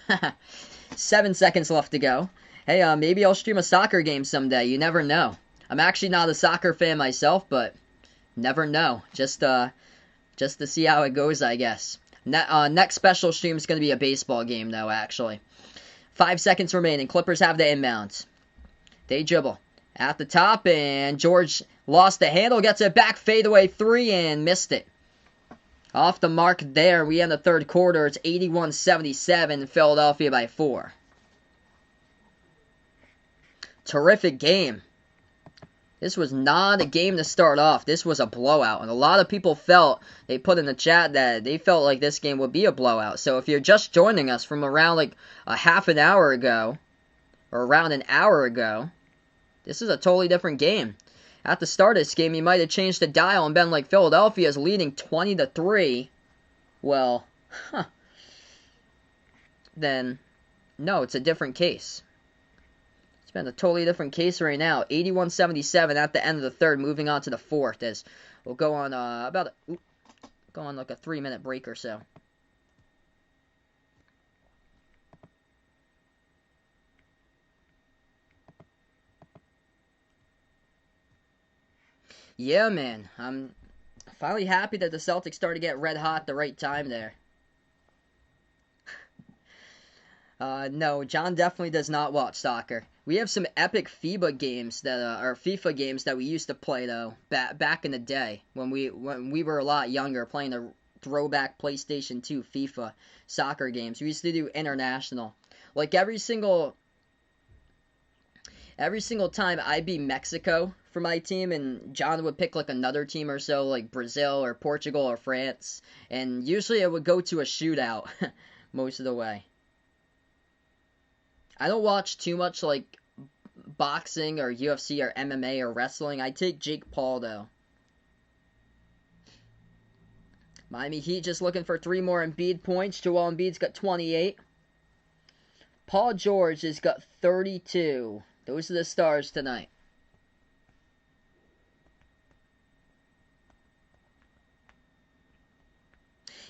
7 seconds left to go. Hey, maybe I'll stream a soccer game someday. You never know. I'm actually not a soccer fan myself, but never know. Just to see how it goes, I guess. Next special stream is going to be a baseball game, though, actually. 5 seconds remaining. Clippers have the inbounds. They dribble at the top, and George lost the handle, gets it back, fadeaway 3, and missed it. Off the mark there. We end the third quarter. It's 81-77, Philadelphia by 4. Terrific game. This was not a game to start off. This was a blowout. And a lot of people they put in the chat that they felt like this game would be a blowout. So if you're just joining us from around like a half an hour ago, or around an hour ago, this is a totally different game. At the start of this game, you might have changed the dial and been like, Philadelphia's leading 20-3. Well, then, no, it's a different case. It's been a totally different case right now. 81-77 at the end of the third, moving on to the fourth, as we'll go on like a 3-minute break or so. Yeah, man. I'm finally happy that the Celtics started to get red hot at the right time there. No, John definitely does not watch soccer. We have some epic FIFA games that we used to play though back in the day when we were a lot younger, playing the throwback PlayStation 2 FIFA soccer games. We used to do international. Like every single time I'd be Mexico for my team, and John would pick like another team or so, like Brazil or Portugal or France, and usually it would go to a shootout most of the way. I don't watch too much like boxing or UFC or MMA or wrestling. I take Jake Paul though. Miami Heat just looking for 3 more Embiid points. Joel Embiid's got 28. Paul George has got 32. Those are the stars tonight.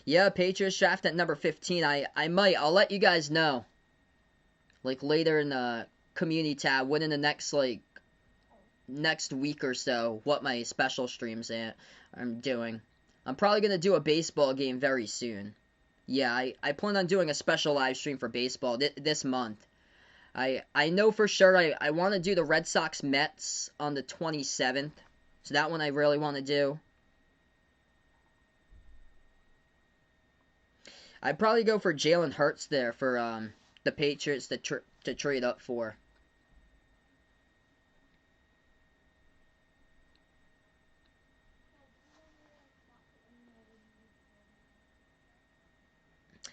Yeah, Patriots draft at number 15. I'll let you guys know. Like later in the community tab, within the next week or so, what my special streams I'm doing. I'm probably gonna do a baseball game very soon. Yeah, I plan on doing a special live stream for baseball this month. I know for sure I want to do the Red Sox Mets on the 27th. So that one I really want to do. I'd probably go for Jalen Hurts there for the Patriots to trade up for.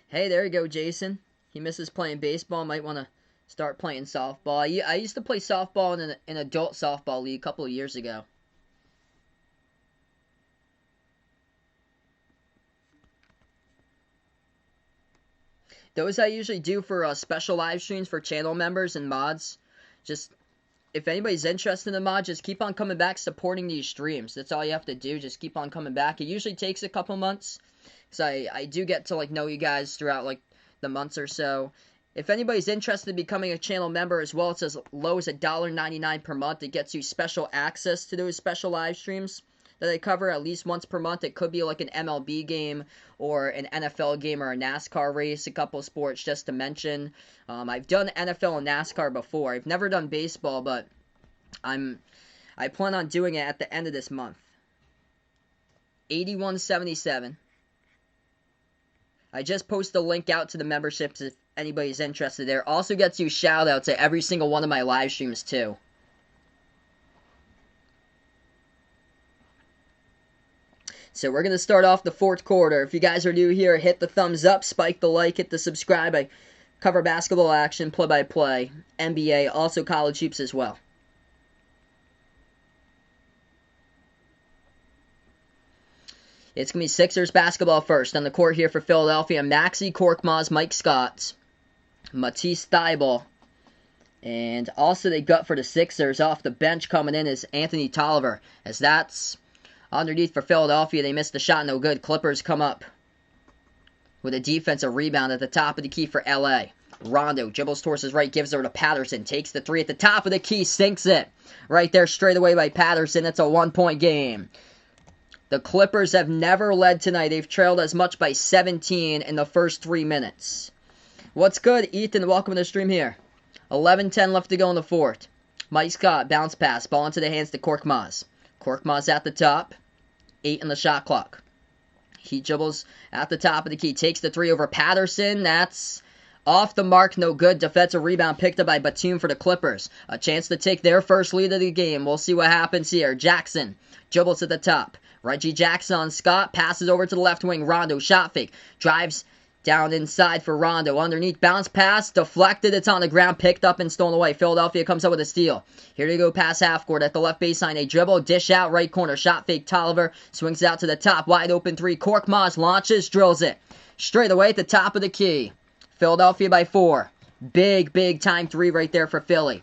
Hey, there you go, Jason. He misses playing baseball. Might want to start playing softball. I used to play softball in an adult softball league a couple of years ago. Those I usually do for special live streams for channel members and mods. Just, if anybody's interested in the mod, just keep on coming back supporting these streams. That's all you have to do. Just keep on coming back. It usually takes a couple months. So I do get to like know you guys throughout like the months or so. If anybody's interested in becoming a channel member as well, it's as low as $1.99 per month. It gets you special access to those special live streams that I cover at least once per month. It could be like an MLB game or an NFL game or a NASCAR race, a couple sports just to mention. I've done NFL and NASCAR before. I've never done baseball, but I plan on doing it at the end of this month. 81-77. I just posted a link out to the memberships if anybody's interested there. Also gets you shout outs at every single one of my live streams too. So we're going to start off the fourth quarter. If you guys are new here, hit the thumbs up, spike the like, hit the subscribe. I cover basketball action, play-by-play, NBA, also college hoops as well. It's going to be Sixers basketball first. On the court here for Philadelphia, Maxey Korkmaz, Mike Scott, Matisse Thybulle. And also they got for the Sixers off the bench coming in is Anthony Tolliver. As that's underneath for Philadelphia. They missed the shot, no good. Clippers come up with a defensive rebound at the top of the key for LA. Rondo dribbles towards his right, gives over to Patterson, takes the three at the top of the key, sinks it. Right there straight away by Patterson. It's a 1-point game. The Clippers have never led tonight. They've trailed as much by 17 in the first 3 minutes. What's good, Ethan? Welcome to the stream here. 11:10 left to go in the fourth. Mike Scott, bounce pass, ball into the hands to Korkmaz. Korkmaz at the top, 8 in the shot clock. He dribbles at the top of the key, takes the three over Patterson. That's off the mark, no good. Defensive rebound picked up by Batum for the Clippers. A chance to take their first lead of the game. We'll see what happens here. Jackson dribbles at the top. Reggie Jackson on Scott, passes over to the left wing. Rondo, shot fake, drives down inside for Rondo. Underneath, bounce pass, deflected. It's on the ground, picked up and stolen away. Philadelphia comes up with a steal. Here they go past half court at the left baseline. They dribble, dish out, right corner. Shot fake, Tolliver swings out to the top. Wide open three. Korkmaz launches, drills it. Straight away at the top of the key. Philadelphia by 4. Big time three right there for Philly.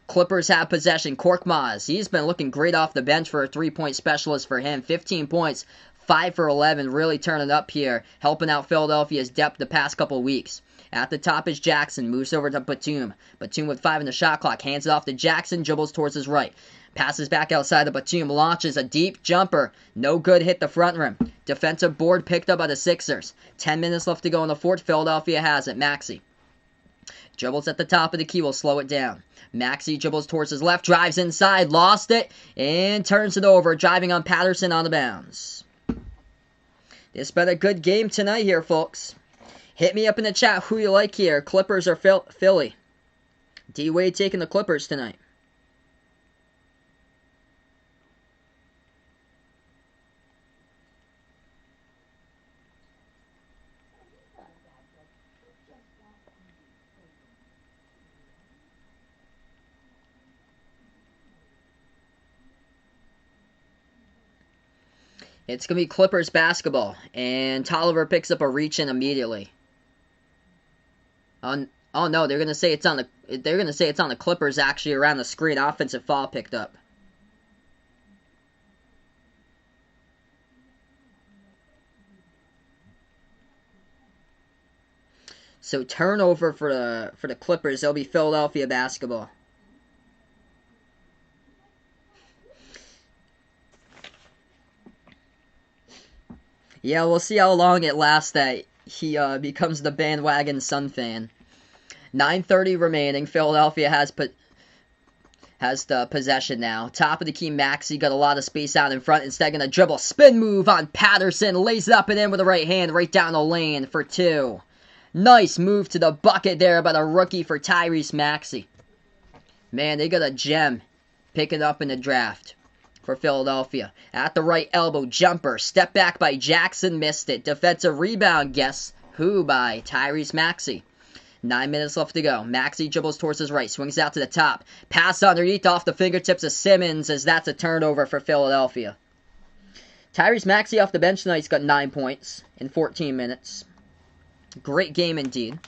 Clippers have possession. Korkmaz, he's been looking great off the bench for a three-point specialist for him. 15 points, 5 for 11, really turning up here, helping out Philadelphia's depth the past couple weeks. At the top is Jackson, moves over to Batum. Batum with 5 in the shot clock, hands it off to Jackson, dribbles towards his right. Passes back outside to Batum, launches a deep jumper. No good, hit the front rim. Defensive board picked up by the Sixers. 10 minutes left to go in the fourth. Philadelphia has it. Maxey dribbles at the top of the key, will slow it down. Maxey dribbles towards his left, drives inside, lost it, and turns it over, driving on Patterson on the bounce. It's been a good game tonight here, folks. Hit me up in the chat who you like here, Clippers or Philly. D-Wade taking the Clippers tonight. It's going to be Clippers basketball, and Tolliver picks up a reach-in immediately. Oh no, they're going to say it's on the Clippers actually around the screen. Offensive foul picked up. So turnover for the Clippers. It'll be Philadelphia basketball. Yeah, we'll see how long it lasts that he becomes the bandwagon Sun fan. 9:30 remaining. Philadelphia has the possession now. Top of the key, Maxey got a lot of space out in front. Instead, going to dribble. Spin move on Patterson. Lays it up and in with the right hand. Right down the lane for 2. Nice move to the bucket there by the rookie for Tyrese Maxey. Man, they got a gem picking up in the draft for Philadelphia. At the right elbow, jumper. Step back by Jackson, missed it. Defensive rebound, guess who, by Tyrese Maxey. 9 minutes left to go. Maxey dribbles towards his right, swings out to the top. Pass underneath off the fingertips of Simmons, as that's a turnover for Philadelphia. Tyrese Maxey off the bench tonight. He's got 9 points in 14 minutes. Great game indeed.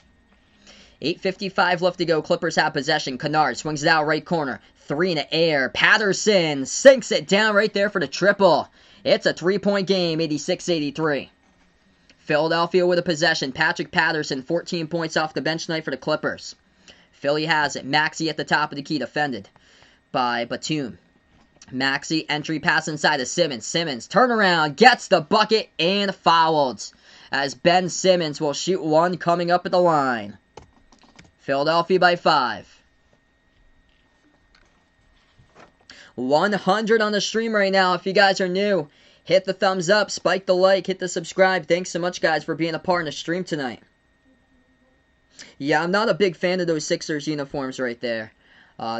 8:55 left to go. Clippers have possession. Kennard swings it out right corner. 3 in the air. Patterson sinks it down right there for the triple. It's a 3-point game, 86-83. Philadelphia with a possession. Patrick Patterson, 14 points off the bench tonight for the Clippers. Philly has it. Maxey at the top of the key, defended by Batum. Maxey, entry pass inside to Simmons. Simmons, turnaround, gets the bucket, and fouled, as Ben Simmons will shoot one coming up at the line. Philadelphia by 5. 100 on the stream right now. If you guys are new, hit the thumbs up, spike the like, hit the subscribe. Thanks so much, guys, for being a part of the stream tonight. Yeah, I'm not a big fan of those Sixers uniforms right there.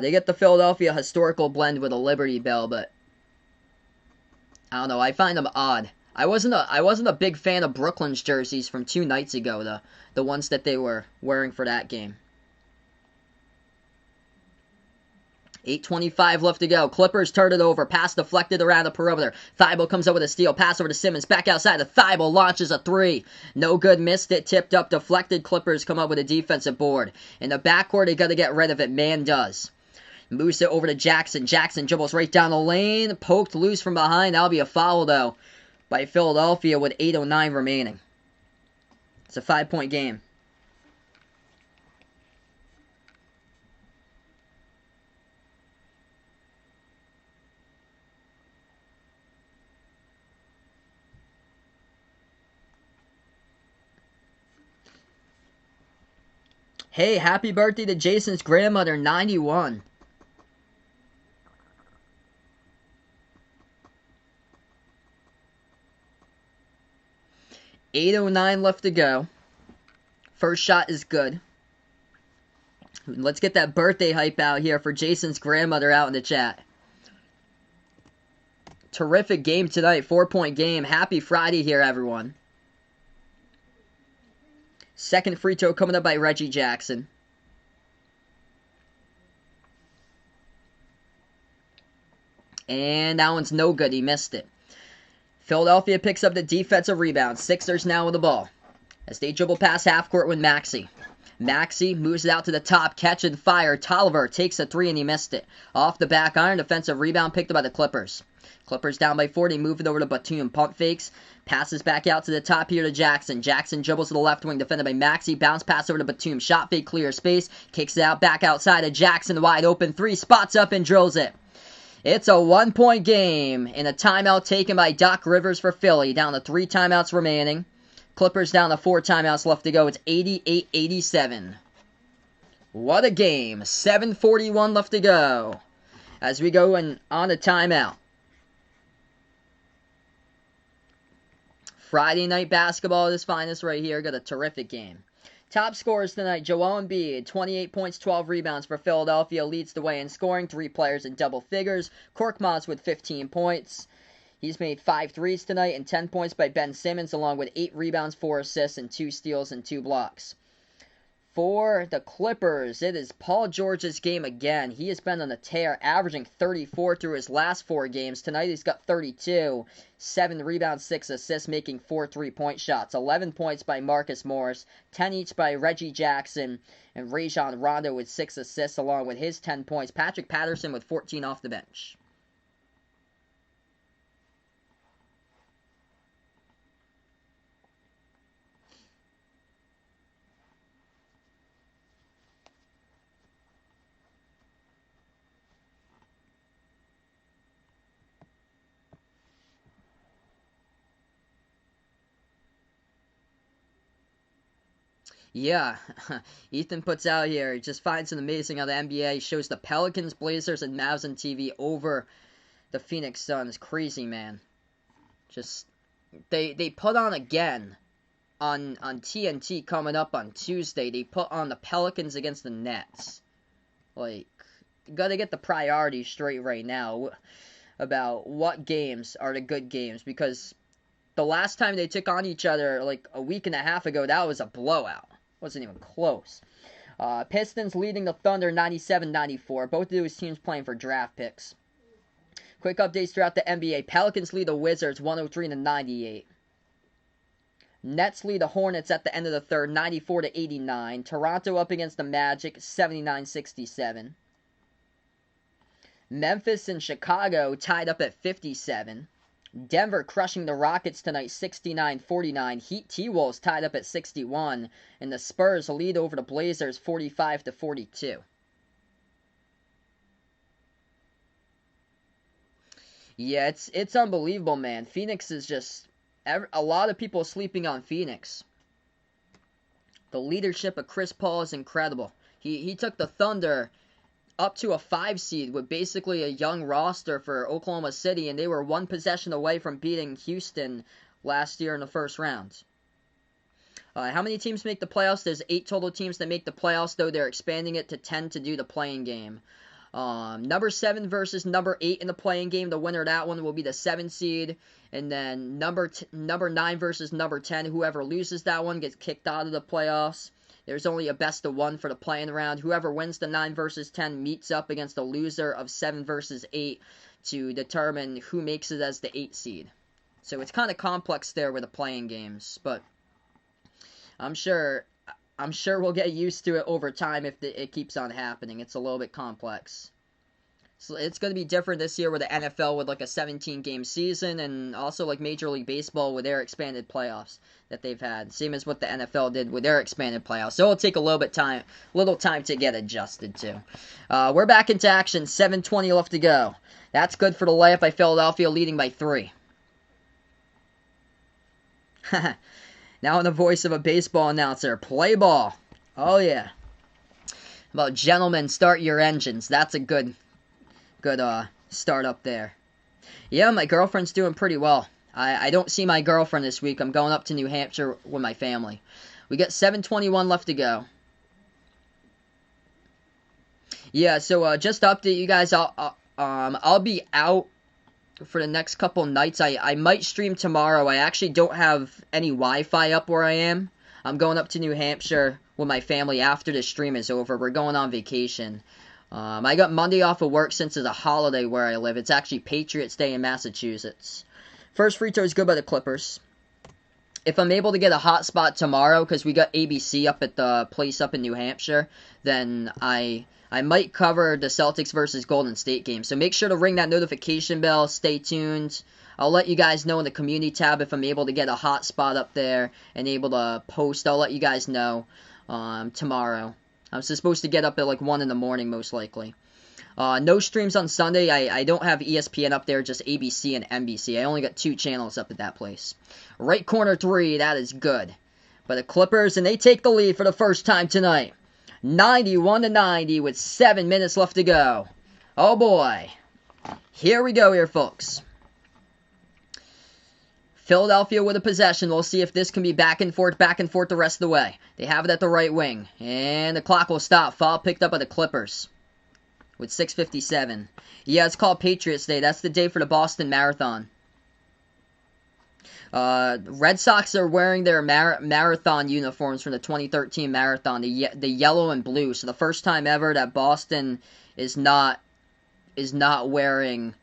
They get the Philadelphia historical blend with a Liberty Bell, but I don't know. I find them odd. I wasn't a big fan of Brooklyn's jerseys from 2 nights ago, the ones that they were wearing for that game. 8:25 left to go. Clippers turn it over. Pass deflected around the perimeter. Thibault comes up with a steal. Pass over to Simmons. Back outside. The Thibault launches a 3. No good. Missed it. Tipped up. Deflected. Clippers come up with a defensive board. In the backcourt, they got to get rid of it. Man does. Moves it over to Jackson. Jackson dribbles right down the lane. Poked loose from behind. That'll be a foul, though, by Philadelphia with 8:09 remaining. It's a 5-point game. Hey, happy birthday to Jason's grandmother, 91. 8:09 left to go. First shot is good. Let's get that birthday hype out here for Jason's grandmother out in the chat. Terrific game tonight, 4-point game. Happy Friday here, everyone. Second free throw coming up by Reggie Jackson. And that one's no good. He missed it. Philadelphia picks up the defensive rebound. Sixers now with the ball. As they dribble past half court with Maxey. Maxey moves it out to the top. Catch and fire. Tolliver takes a three and he missed it. Off the back iron. Defensive rebound picked up by the Clippers. Clippers down by 40. Move it over to Batum. Pump fakes. Passes back out to the top here to Jackson. Jackson dribbles to the left wing. Defended by Maxey. Bounce pass over to Batum. Shot fake. Clear space. Kicks it out. Back outside to Jackson. Wide open. Three. Spots up and drills it. It's a 1-point game. And a timeout taken by Doc Rivers for Philly. Down to 3 timeouts remaining. Clippers down to 4 timeouts left to go. It's 88-87. What a game. 7:41 left to go. As we go on a timeout. Friday night basketball at its finest right here. Got a terrific game. Top scorers tonight. Joel Embiid, 28 points, 12 rebounds for Philadelphia. Leads the way in scoring. 3 players in double figures. Korkmaz with 15 points. He's made 5 threes tonight and 10 points by Ben Simmons, along with 8 rebounds, 4 assists, and 2 steals and 2 blocks. For the Clippers, it is Paul George's game again. He has been on a tear, averaging 34 through his last 4 games. Tonight he's got 32, 7 rebounds, 6 assists, making 4 3-point shots. 11 points by Marcus Morris, 10 each by Reggie Jackson, and Rajon Rondo with 6 assists, along with his 10 points. Patrick Patterson with 14 off the bench. Yeah, Ethan puts out here, he just finds it amazing how the NBA shows the Pelicans, Blazers, and Mavs on TV over the Phoenix Suns. Crazy, man. Just, they put on again on TNT coming up on Tuesday. They put on the Pelicans against the Nets. Like, you gotta get the priorities straight right now about what games are the good games, because the last time they took on each other, like a week and a half ago, that was a blowout. Wasn't even close. Pistons leading the Thunder 97-94. Both of those teams playing for draft picks. Quick updates throughout the NBA. Pelicans lead the Wizards 103-98. Nets lead the Hornets at the end of the third 94-89. Toronto up against the Magic 79-67. Memphis and Chicago tied up at 57. Denver crushing the Rockets tonight, 69-49. Heat T-Wolves tied up at 61. And the Spurs lead over the Blazers, 45-42. Yeah, it's unbelievable, man. Phoenix is just... a lot of people sleeping on Phoenix. The leadership of Chris Paul is incredible. He took the Thunder up to a 5 seed with basically a young roster for Oklahoma City, and they were 1 possession away from beating Houston last year in the first round. How many teams make the playoffs? There's 8 total teams that make the playoffs, though they're expanding it to 10 to do the playing game. Number 7 versus number 8 in the playing game. The winner of that one will be the 7 seed. And then number 9 versus number 10. Whoever loses that one gets kicked out of the playoffs. There's only a best of 1 for the playing round. Whoever wins the 9 versus 10 meets up against the loser of 7 versus 8 to determine who makes it as the 8 seed. So it's kind of complex there with the playing games, but I'm sure we'll get used to it over time if it keeps on happening. It's a little bit complex. So it's going to be different this year with the NFL with like a 17-game season, and also like Major League Baseball with their expanded playoffs that they've had. Same as what the NFL did with their expanded playoffs. So it'll take a little time to get adjusted to. We're back into action. 7:20 left to go. That's good for the layup by Philadelphia, leading by 3. Now in the voice of a baseball announcer, play ball. Oh yeah. About gentlemen, start your engines. That's a good start up there. Yeah, my girlfriend's doing pretty well. I don't see my girlfriend this week. I'm going up to New Hampshire with my family. We got 7:21 left to go. Yeah, so just to update you guys, I'll be out for the next couple nights. I might stream tomorrow. I actually don't have any Wi-Fi up where I am. I'm going up to New Hampshire with my family after the stream is over. We're going on vacation. I got Monday off of work since it's a holiday where I live. It's actually Patriots Day in Massachusetts. First free throw is good by the Clippers. If I'm able to get a hot spot tomorrow, because we got ABC up at the place up in New Hampshire, then I might cover the Celtics versus Golden State game. So make sure to ring that notification bell. Stay tuned. I'll let you guys know in the community tab if I'm able to get a hot spot up there and able to post. I'll let you guys know tomorrow. I'm supposed to get up at like 1 in the morning, most likely. No streams on Sunday. I don't have ESPN up there, just ABC and NBC. I only got 2 channels up at that place. Right corner 3, that is good. But the Clippers, and they take the lead for the first time tonight. 91-90 with 7 minutes left to go. Oh boy. Here we go here, folks. Philadelphia with a possession. We'll see if this can be back and forth the rest of the way. They have it at the right wing. And the clock will stop. Foul picked up by the Clippers with 6:57. Yeah, it's called Patriots Day. That's the day for the Boston Marathon. Red Sox are wearing their marathon uniforms from the 2013 marathon, the yellow and blue. So the first time ever that Boston is not wearing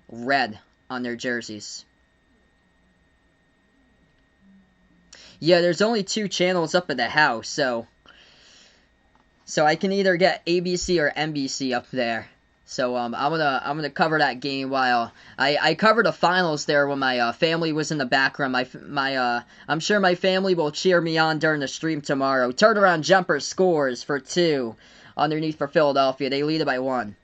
red on their jerseys. Yeah, there's only 2 channels up at the house, so I can either get ABC or NBC up there. So I'm gonna cover that game while I covered the finals there when my family was in the background. I'm sure my family will cheer me on during the stream tomorrow. Turnaround jumper scores for 2 underneath for Philadelphia. They lead it by 1.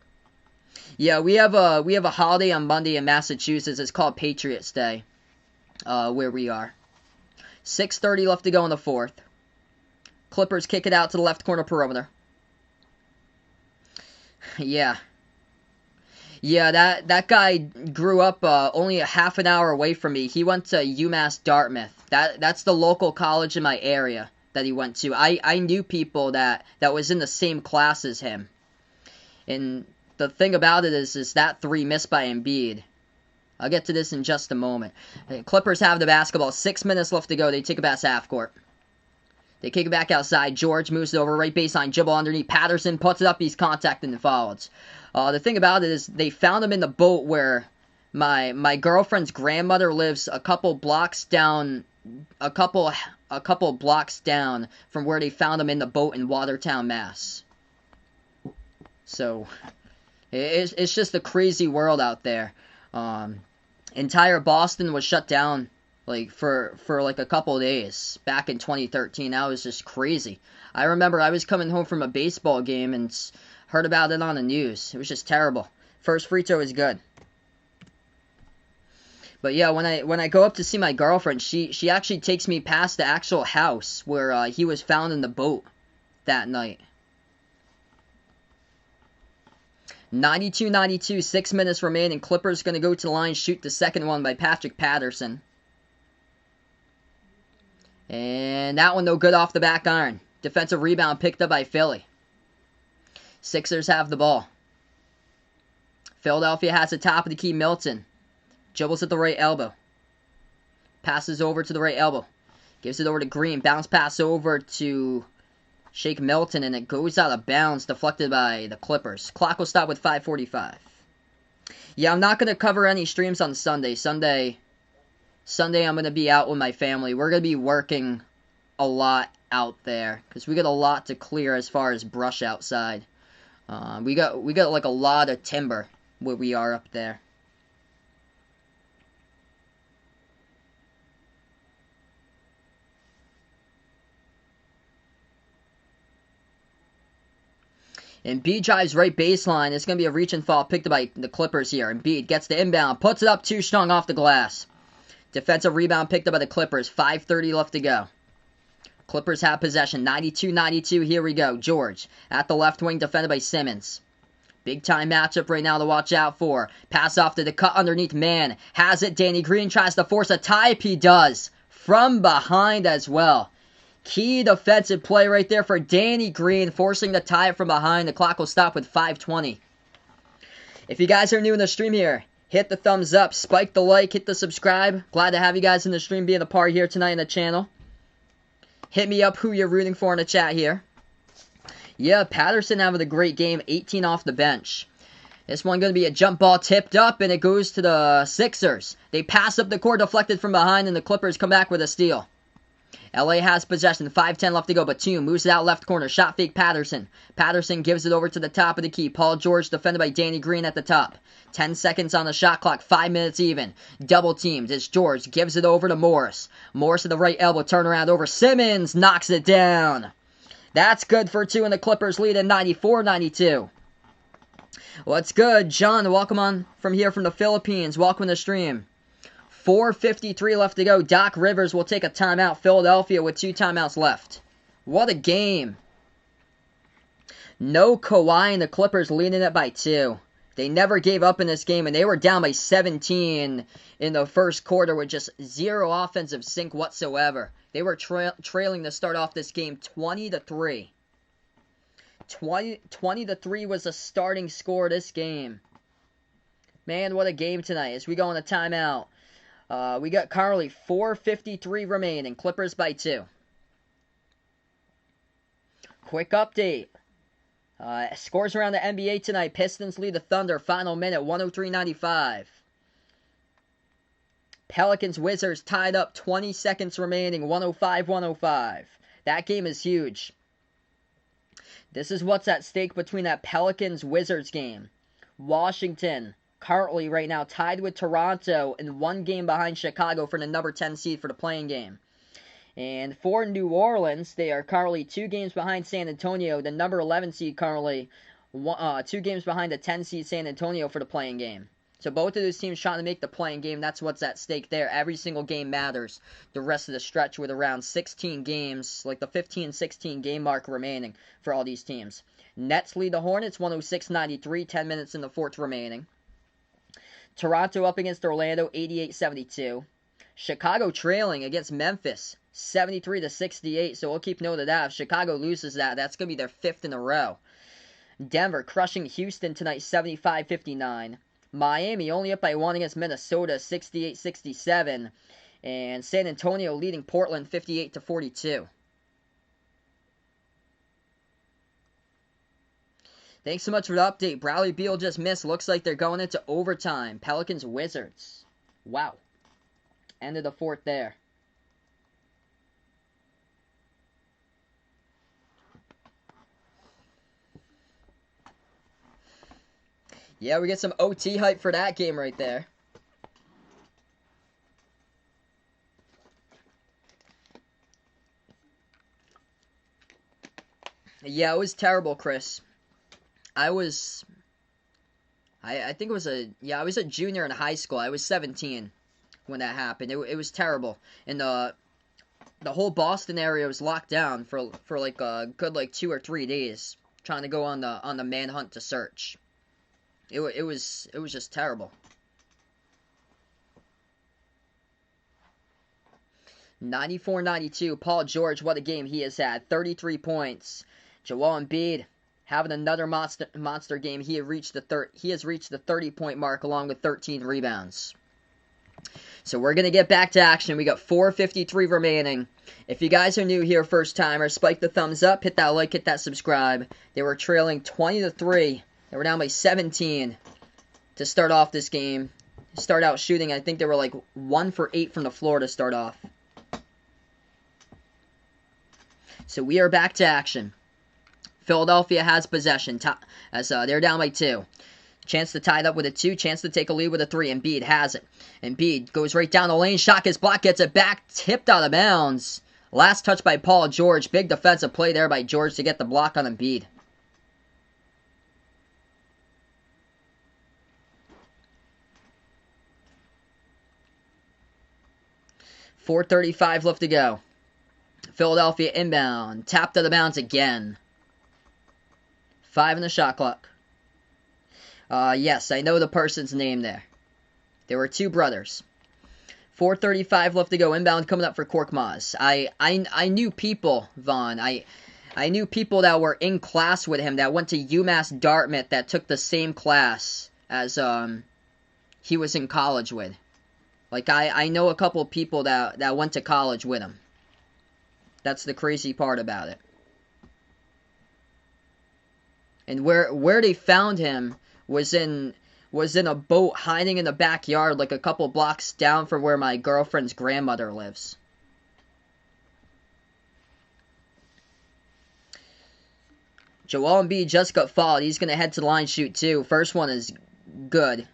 Yeah, we have a holiday on Monday in Massachusetts. It's called Patriots Day, where we are. 6:30 left to go in the 4th. Clippers kick it out to the left corner perimeter. Yeah, that guy grew up only a half an hour away from me. He went to UMass Dartmouth. That's the local college in my area that he went to. I knew people that was in the same class as him. And the thing about it is that 3 missed by Embiid. I'll get to this in just a moment. The Clippers have the basketball. 6 minutes left to go. They take it past half court. They kick it back outside. George moves it over right baseline. Dribble underneath. Patterson puts it up. He's contacted and fouled. The thing about it is they found him in the boat where my girlfriend's grandmother lives a couple blocks down from where they found him in the boat in Watertown, Mass. So it's just a crazy world out there. Entire Boston was shut down like for like a couple of days back in 2013. That was just crazy. I remember I was coming home from a baseball game and heard about it on the news. It was just terrible. First free throw is good. But yeah, when I go up to see my girlfriend, she actually takes me past the actual house where he was found in the boat that night. 92-92, 6 minutes remaining. Clippers going to go to the line, shoot the second one by Patrick Patterson. And that one, no good off the back iron. Defensive rebound picked up by Philly. Sixers have the ball. Philadelphia has the top of the key, Milton. Dribbles at the right elbow. Passes over to the right elbow. Gives it over to Green. Bounce pass over to Shake Milton, and it goes out of bounds, deflected by the Clippers. Clock will stop with 5:45. Yeah, I'm not going to cover any streams on Sunday. Sunday, I'm going to be out with my family. We're going to be working a lot out there because we got a lot to clear as far as brush outside. We got like a lot of timber where we are up there. Embiid drives right baseline. It's going to be a reach and fall picked by the Clippers here. Embiid gets the inbound, puts it up too strong off the glass. Defensive rebound picked up by the Clippers. 5:30 left to go. Clippers have possession. 92-92. Here we go. George at the left wing, defended by Simmons. Big time matchup right now to watch out for. Pass off to the cut underneath man. Has it. Danny Green tries to force a tie-up. He does. From behind as well. Key defensive play right there for Danny Green, forcing the tie-up from behind. The clock will stop with 5:20. If you guys are new in the stream here, hit the thumbs up, spike the like, hit the subscribe. Glad to have you guys in the stream being a part here tonight in the channel. Hit me up who you're rooting for in the chat here. Yeah, Patterson having a great game, 18 off the bench. This one going to be a jump ball tipped up, and it goes to the Sixers. They pass up the court, deflected from behind, and the Clippers come back with a steal. LA has possession. 5:10 left to go. Batum moves it out left corner. Shot fake Patterson. Patterson gives it over to the top of the key. Paul George defended by Danny Green at the top. 10 seconds on the shot clock. 5 minutes even. Double teamed as George gives it over to Morris. Morris to the right elbow. Turnaround over. Simmons knocks it down. That's good for two, and the Clippers lead at 94-92. What's good? John, welcome on from here from the Philippines. Welcome to the stream. 4:53 left to go. Doc Rivers will take a timeout. Philadelphia with 2 timeouts left. What a game. No Kawhi, and the Clippers leading it by 2. They never gave up in this game, and they were down by 17 in the first quarter with just zero offensive sync whatsoever. They were trailing to start off this game 20-3. 20-3 was the starting score of this game. Man, what a game tonight as we go on a timeout. We got currently 4:53 remaining. Clippers by 2. Quick update. Scores around the NBA tonight. Pistons lead the Thunder. Final minute, 103-95. Pelicans Wizards tied up. 20 seconds remaining. 105-105. That game is huge. This is what's at stake between that Pelicans Wizards game. Washington currently right now tied with Toronto and 1 game behind Chicago for the number 10 seed for the playing game. And for New Orleans, they are currently 2 games behind San Antonio, the number 11 seed currently 2 games behind the 10 seed San Antonio for the playing game. So both of those teams trying to make the playing game. That's what's at stake there. Every single game matters. The rest of the stretch with around 16 games, like the 15-16 game mark remaining for all these teams. Nets lead the Hornets 106-93, 10 minutes in the fourth remaining. Toronto up against Orlando, 88-72. Chicago trailing against Memphis, 73-68. So we'll keep note of that. If Chicago loses that, that's going to be their 5th in a row. Denver crushing Houston tonight, 75-59. Miami only up by 1 against Minnesota, 68-67. And San Antonio leading Portland, 58-42. Thanks so much for the update. Bradley Beal just missed. Looks like they're going into overtime. Pelicans Wizards. Wow. End of the fourth there. Yeah, we get some OT hype for that game right there. Yeah, it was terrible, Chris. I think it was I was a junior in high school. I was 17 when that happened. It was terrible. And the whole Boston area was locked down for like a good 2 or 3 days, trying to go on the manhunt to search. It was just terrible. 94-92. Paul George, what a game he has had. 33 points. Joel Embiid having another monster game. He has reached the 30-point mark along with 13 rebounds. So we're going to get back to action. We got 4:53 remaining. If you guys are new here, first timer, spike the thumbs up, hit that like, hit that subscribe. They were trailing 20-3. They were down by 17 to start off this game. Start out shooting, I think they were like 1 for 8 from the floor to start off. So we are back to action. Philadelphia has possession. As they're down by 2. Chance to tie it up with a 2. Chance to take a lead with a 3. Embiid has it. Embiid goes right down the lane. Shot gets blocked. Gets it back. Tipped out of bounds. Last touch by Paul George. Big defensive play there by George to get the block on Embiid. .4:35 left to go. Philadelphia inbound. Tapped out of bounds again. 5 in the shot clock. Yes, I know the person's name there. There were 2 brothers. .4:35 left to go. Inbound coming up for Korkmaz. I knew people, Vaughn. I knew people that were in class with him that went to UMass Dartmouth that took the same class as he was in college with. Like, I know a couple people that went to college with him. That's the crazy part about it. And where they found him was in a boat hiding in the backyard like a couple blocks down from where my girlfriend's grandmother lives. Joel Embiid just got fouled. He's going to head to the line, shoot 2. First one is good.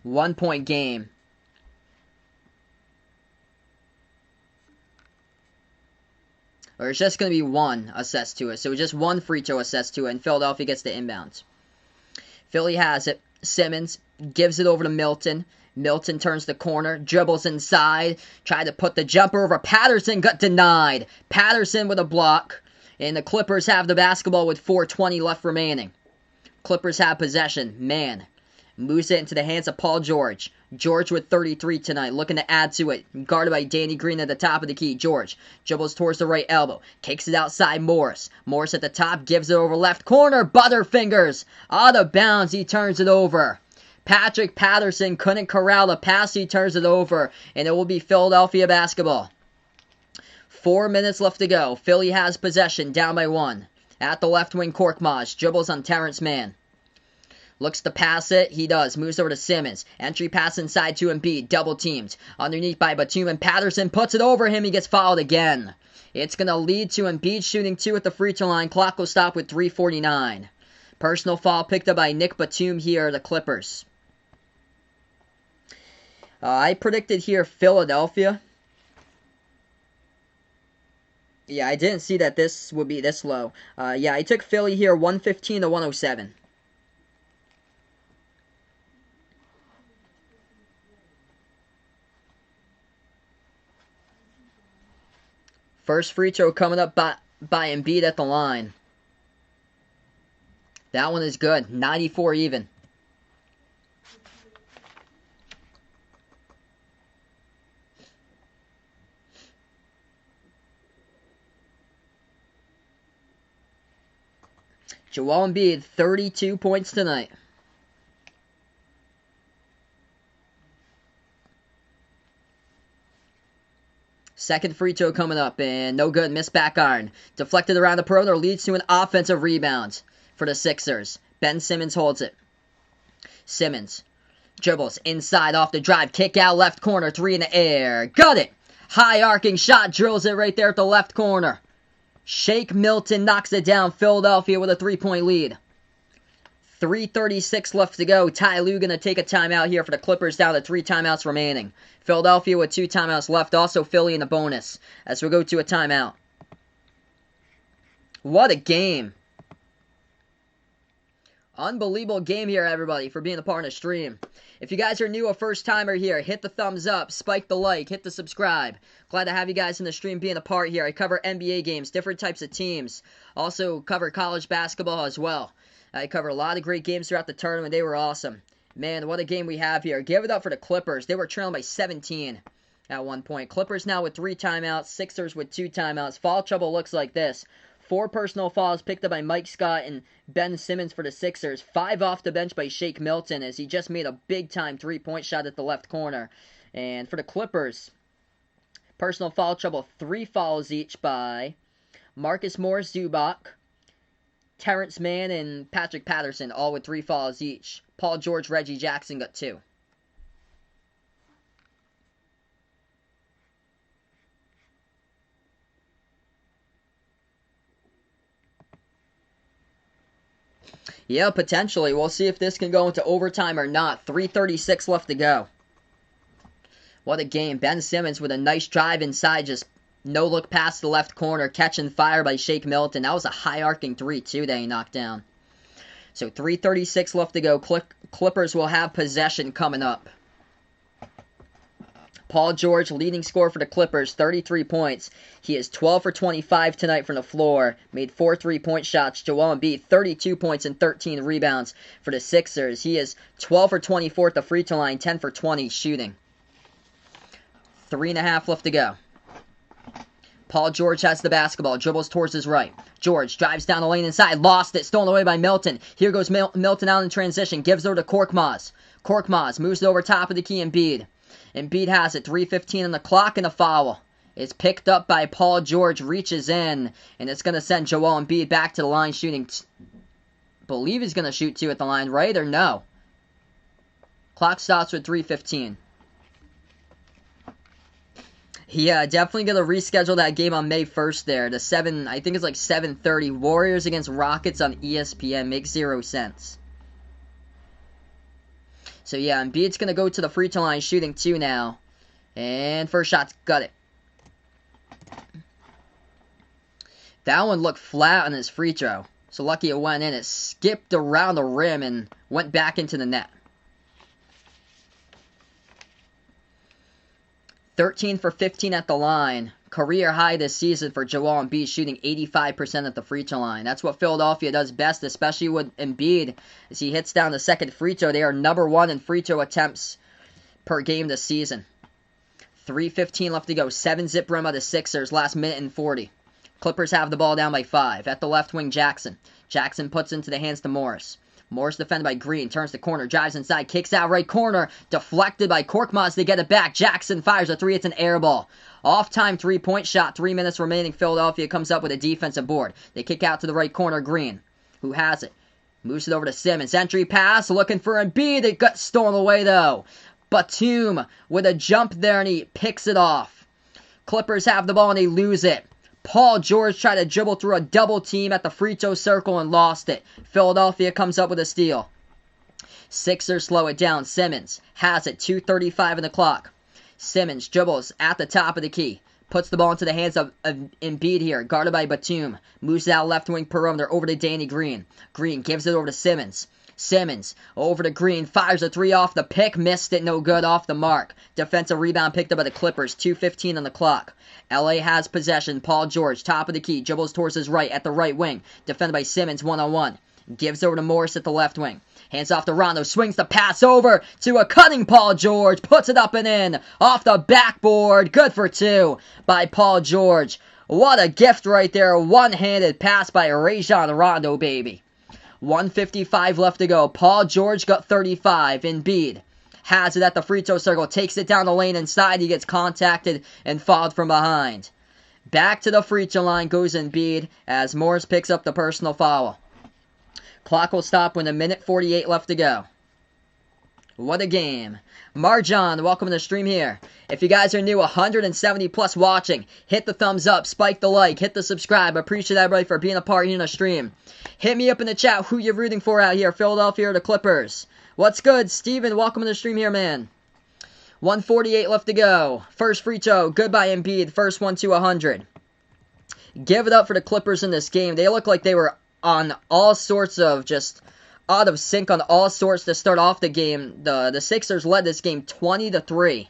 1-point game. Or it's just going to be 1 assessed to it. So just 1 free throw assessed to it, and Philadelphia gets the inbounds. Philly has it. Simmons gives it over to Milton. Milton turns the corner, dribbles inside, tried to put the jumper over Patterson, got denied. Patterson with a block, and the Clippers have the basketball with 4:20 left remaining. Clippers have possession. Man moves it into the hands of Paul George. George with 33 tonight, looking to add to it. Guarded by Danny Green at the top of the key. George dribbles towards the right elbow. Kicks it outside Morris. Morris at the top, gives it over left corner. Butterfingers out of bounds. He turns it over. Patrick Patterson couldn't corral the pass. He turns it over. And it will be Philadelphia basketball. 4 minutes left to go. Philly has possession, down by 1. At the left wing, Korkmaz dribbles on Terrence Mann. Looks to pass it. He does. Moves over to Simmons. Entry pass inside to Embiid. Double teamed. Underneath by Batum, and Patterson puts it over him. He gets fouled again. It's going to lead to Embiid shooting 2 at the free throw line. Clock will stop with 3:49. Personal foul picked up by Nick Batum here, the Clippers. I predicted here Philadelphia. Yeah, I didn't see that this would be this low. Yeah, I took Philly here 115 to 107. First free throw coming up by Embiid at the line. That one is good. 94 even. Joel Embiid, 32 points tonight. Second free throw coming up, and no good. Missed back iron. Deflected around the perimeter, leads to an offensive rebound for the Sixers. Ben Simmons holds it. Simmons dribbles inside off the drive. Kick out left corner. 3 in the air. Got it. High arcing shot. Drills it right there at the left corner. Shake Milton knocks it down. Philadelphia with a 3-point lead. 3:36 left to go. Ty Lue going to take a timeout here for the Clippers, down to 3 timeouts remaining. Philadelphia with 2 timeouts left. Also Philly in the bonus as we go to a timeout. What a game. Unbelievable game here, everybody, for being a part of the stream. If you guys are new or first timer here, hit the thumbs up, spike the like, hit the subscribe. Glad to have you guys in the stream being a part here. I cover NBA games, different types of teams. Also cover college basketball as well. I cover a lot of great games throughout the tournament. They were awesome. Man, what a game we have here. Give it up for the Clippers. They were trailing by 17 at one point. Clippers now with 3 timeouts. Sixers with 2 timeouts. Foul trouble looks like this. 4 personal fouls picked up by Mike Scott and Ben Simmons for the Sixers. 5 off the bench by Shake Milton as he just made a big-time 3-point shot at the left corner. And for the Clippers, personal foul trouble, 3 fouls each by Marcus Morris Zubac, Terrence Mann, and Patrick Patterson, all with 3 fouls each. Paul George, Reggie Jackson got 2. Yeah, potentially. We'll see if this can go into overtime or not. 3:36 left to go. What a game. Ben Simmons with a nice drive inside, just no look past the left corner, catching fire by Shake Milton. That was a high arcing 3 too that he knocked down. So 3:36 left to go. Clippers will have possession coming up. Paul George, leading scorer for the Clippers, 33 points. He is 12 for 25 tonight from the floor. Made 4 3-point shots. Joel Embiid, 32 points and 13 rebounds for the Sixers. He is 12 for 24 at the free throw line, 10 for 20 shooting. 3.5 left to go. Paul George has the basketball, dribbles towards his right. George drives down the lane inside, lost it, stolen away by Milton. Here goes Milton out in transition, gives over to Korkmaz. Korkmaz moves it over top of the key Embiid. Embiid has it, 3:15 on the clock, and a foul. It's picked up by Paul George, reaches in, and it's going to send Joel Embiid back to the line shooting. Believe he's going to shoot 2 at the line, right, or no? Clock stops with 3:15. Yeah, definitely going to reschedule that game on May 1st there. The 7, I think it's like 7:30. Warriors against Rockets on ESPN. Makes 0 sense. So yeah, Embiid's going to go to the free throw line shooting 2 now. And first shot's got it. That one looked flat on his free throw. So lucky it went in. It skipped around the rim and went back into the net. 13 for 15 at the line. Career high this season for Joel Embiid, shooting 85% at the free throw line. That's what Philadelphia does best, especially with Embiid. As he hits down the second free throw, they are number 1 in free throw attempts per game this season. 3:15 left to go. 7-zip rim of the Sixers, last minute and 40. Clippers have the ball down by 5. At the left wing, Jackson. Jackson puts into the hands to Morris. Morris defended by Green, turns the corner, drives inside, kicks out right corner, deflected by Korkmaz. They get it back. Jackson fires a 3. It's an air ball. Off-time 3-point shot. 3 minutes remaining. Philadelphia comes up with a defensive board. They kick out to the right corner. Green, who has it, moves it over to Simmons. Entry pass, looking for Embiid. It got stolen away though. Batum with a jump there, and he picks it off. Clippers have the ball and they lose it. Paul George tried to dribble through a double team at the free throw circle and lost it. Philadelphia comes up with a steal. Sixers slow it down. Simmons has it. 2:35 on the clock. Simmons dribbles at the top of the key. Puts the ball into the hands of Embiid here. Guarded by Batum. Moves out left wing perimeter over to Danny Green. Green gives it over to Simmons. Simmons over to Green. Fires a 3 off the pick. Missed it. No good. Off the mark. Defensive rebound picked up by the Clippers. 2:15 on the clock. LA has possession. Paul George, top of the key. Dribbles towards his right at the right wing. Defended by Simmons one-on-one. Gives over to Morris at the left wing. Hands off to Rondo. Swings the pass over to a cutting Paul George. Puts it up and in. Off the backboard. Good for 2 by Paul George. What a gift right there. One-handed pass by Rajon Rondo, baby. 1:55 left to go. Paul George got 35. Embiid has it at the free throw circle. Takes it down the lane inside. He gets contacted and fouled from behind. Back to the free throw line goes Embiid as Morris picks up the personal foul. Clock will stop when 1:48 left to go. What a game. Marjan, welcome to the stream here. If you guys are new, 170 plus watching, hit the thumbs up, spike the like, hit the subscribe. I appreciate everybody for being a part here in the stream. Hit me up in the chat who you're rooting for out here, Philadelphia or the Clippers. What's good, Steven? Welcome to the stream here, man. 1:48 left to go. First free throw, good by Embiid. First one to 100. Give it up for the Clippers in this game. They look like they were on all sorts of just out of sync on all sorts to start off the game. The Sixers led this game 20-3.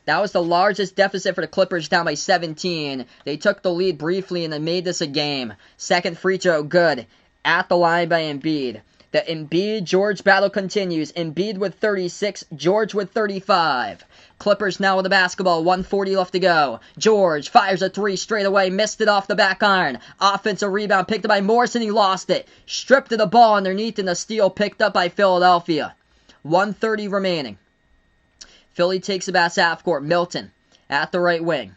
That was the largest deficit for the Clippers, down by 17. They took the lead briefly and then made this a game. Second free throw, good. At the line by Embiid. The Embiid-George battle continues. Embiid with 36, George with 35. Clippers now with the basketball, 1:40 left to go. George fires a 3 straight away, missed it off the back iron. Offensive rebound picked up by Morrison, he lost it. Stripped of the ball underneath and the steal picked up by Philadelphia. 1:30 remaining. Philly takes it back half court. Milton at the right wing.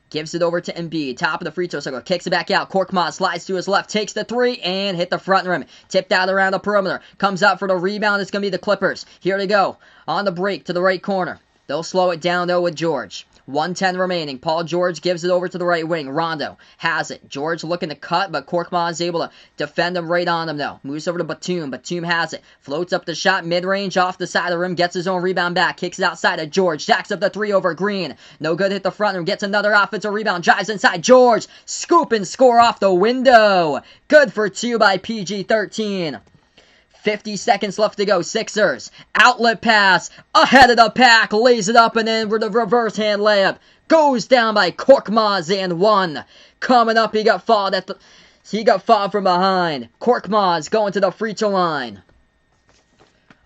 Gives it over to Embiid. Top of the free throw circle. Kicks it back out. Korkmaz slides to his left. Takes the 3 and hit the front rim. Tipped out around the perimeter. Comes out for the rebound. It's going to be the Clippers. Here they go. On the break to the right corner. They'll slow it down though with George. 1:10 remaining. Paul George gives it over to the right wing. Rondo has it. George looking to cut, but Korkmaz is able to defend him right on him, though. Moves over to Batum. Batum has it. Floats up the shot, mid-range, off the side of the rim. Gets his own rebound back. Kicks it outside of George. Jacks up the three over Green. No good, hit the front rim. Gets another offensive rebound. Drives inside. George. Scoop and score off the window. Good for two by PG-13. 50 seconds left to go. Sixers. Outlet pass. Ahead of the pack. Lays it up and in with a reverse hand layup. Goes down by Korkmaz and one. Coming up, he got fouled from behind. Korkmaz going to the free throw line.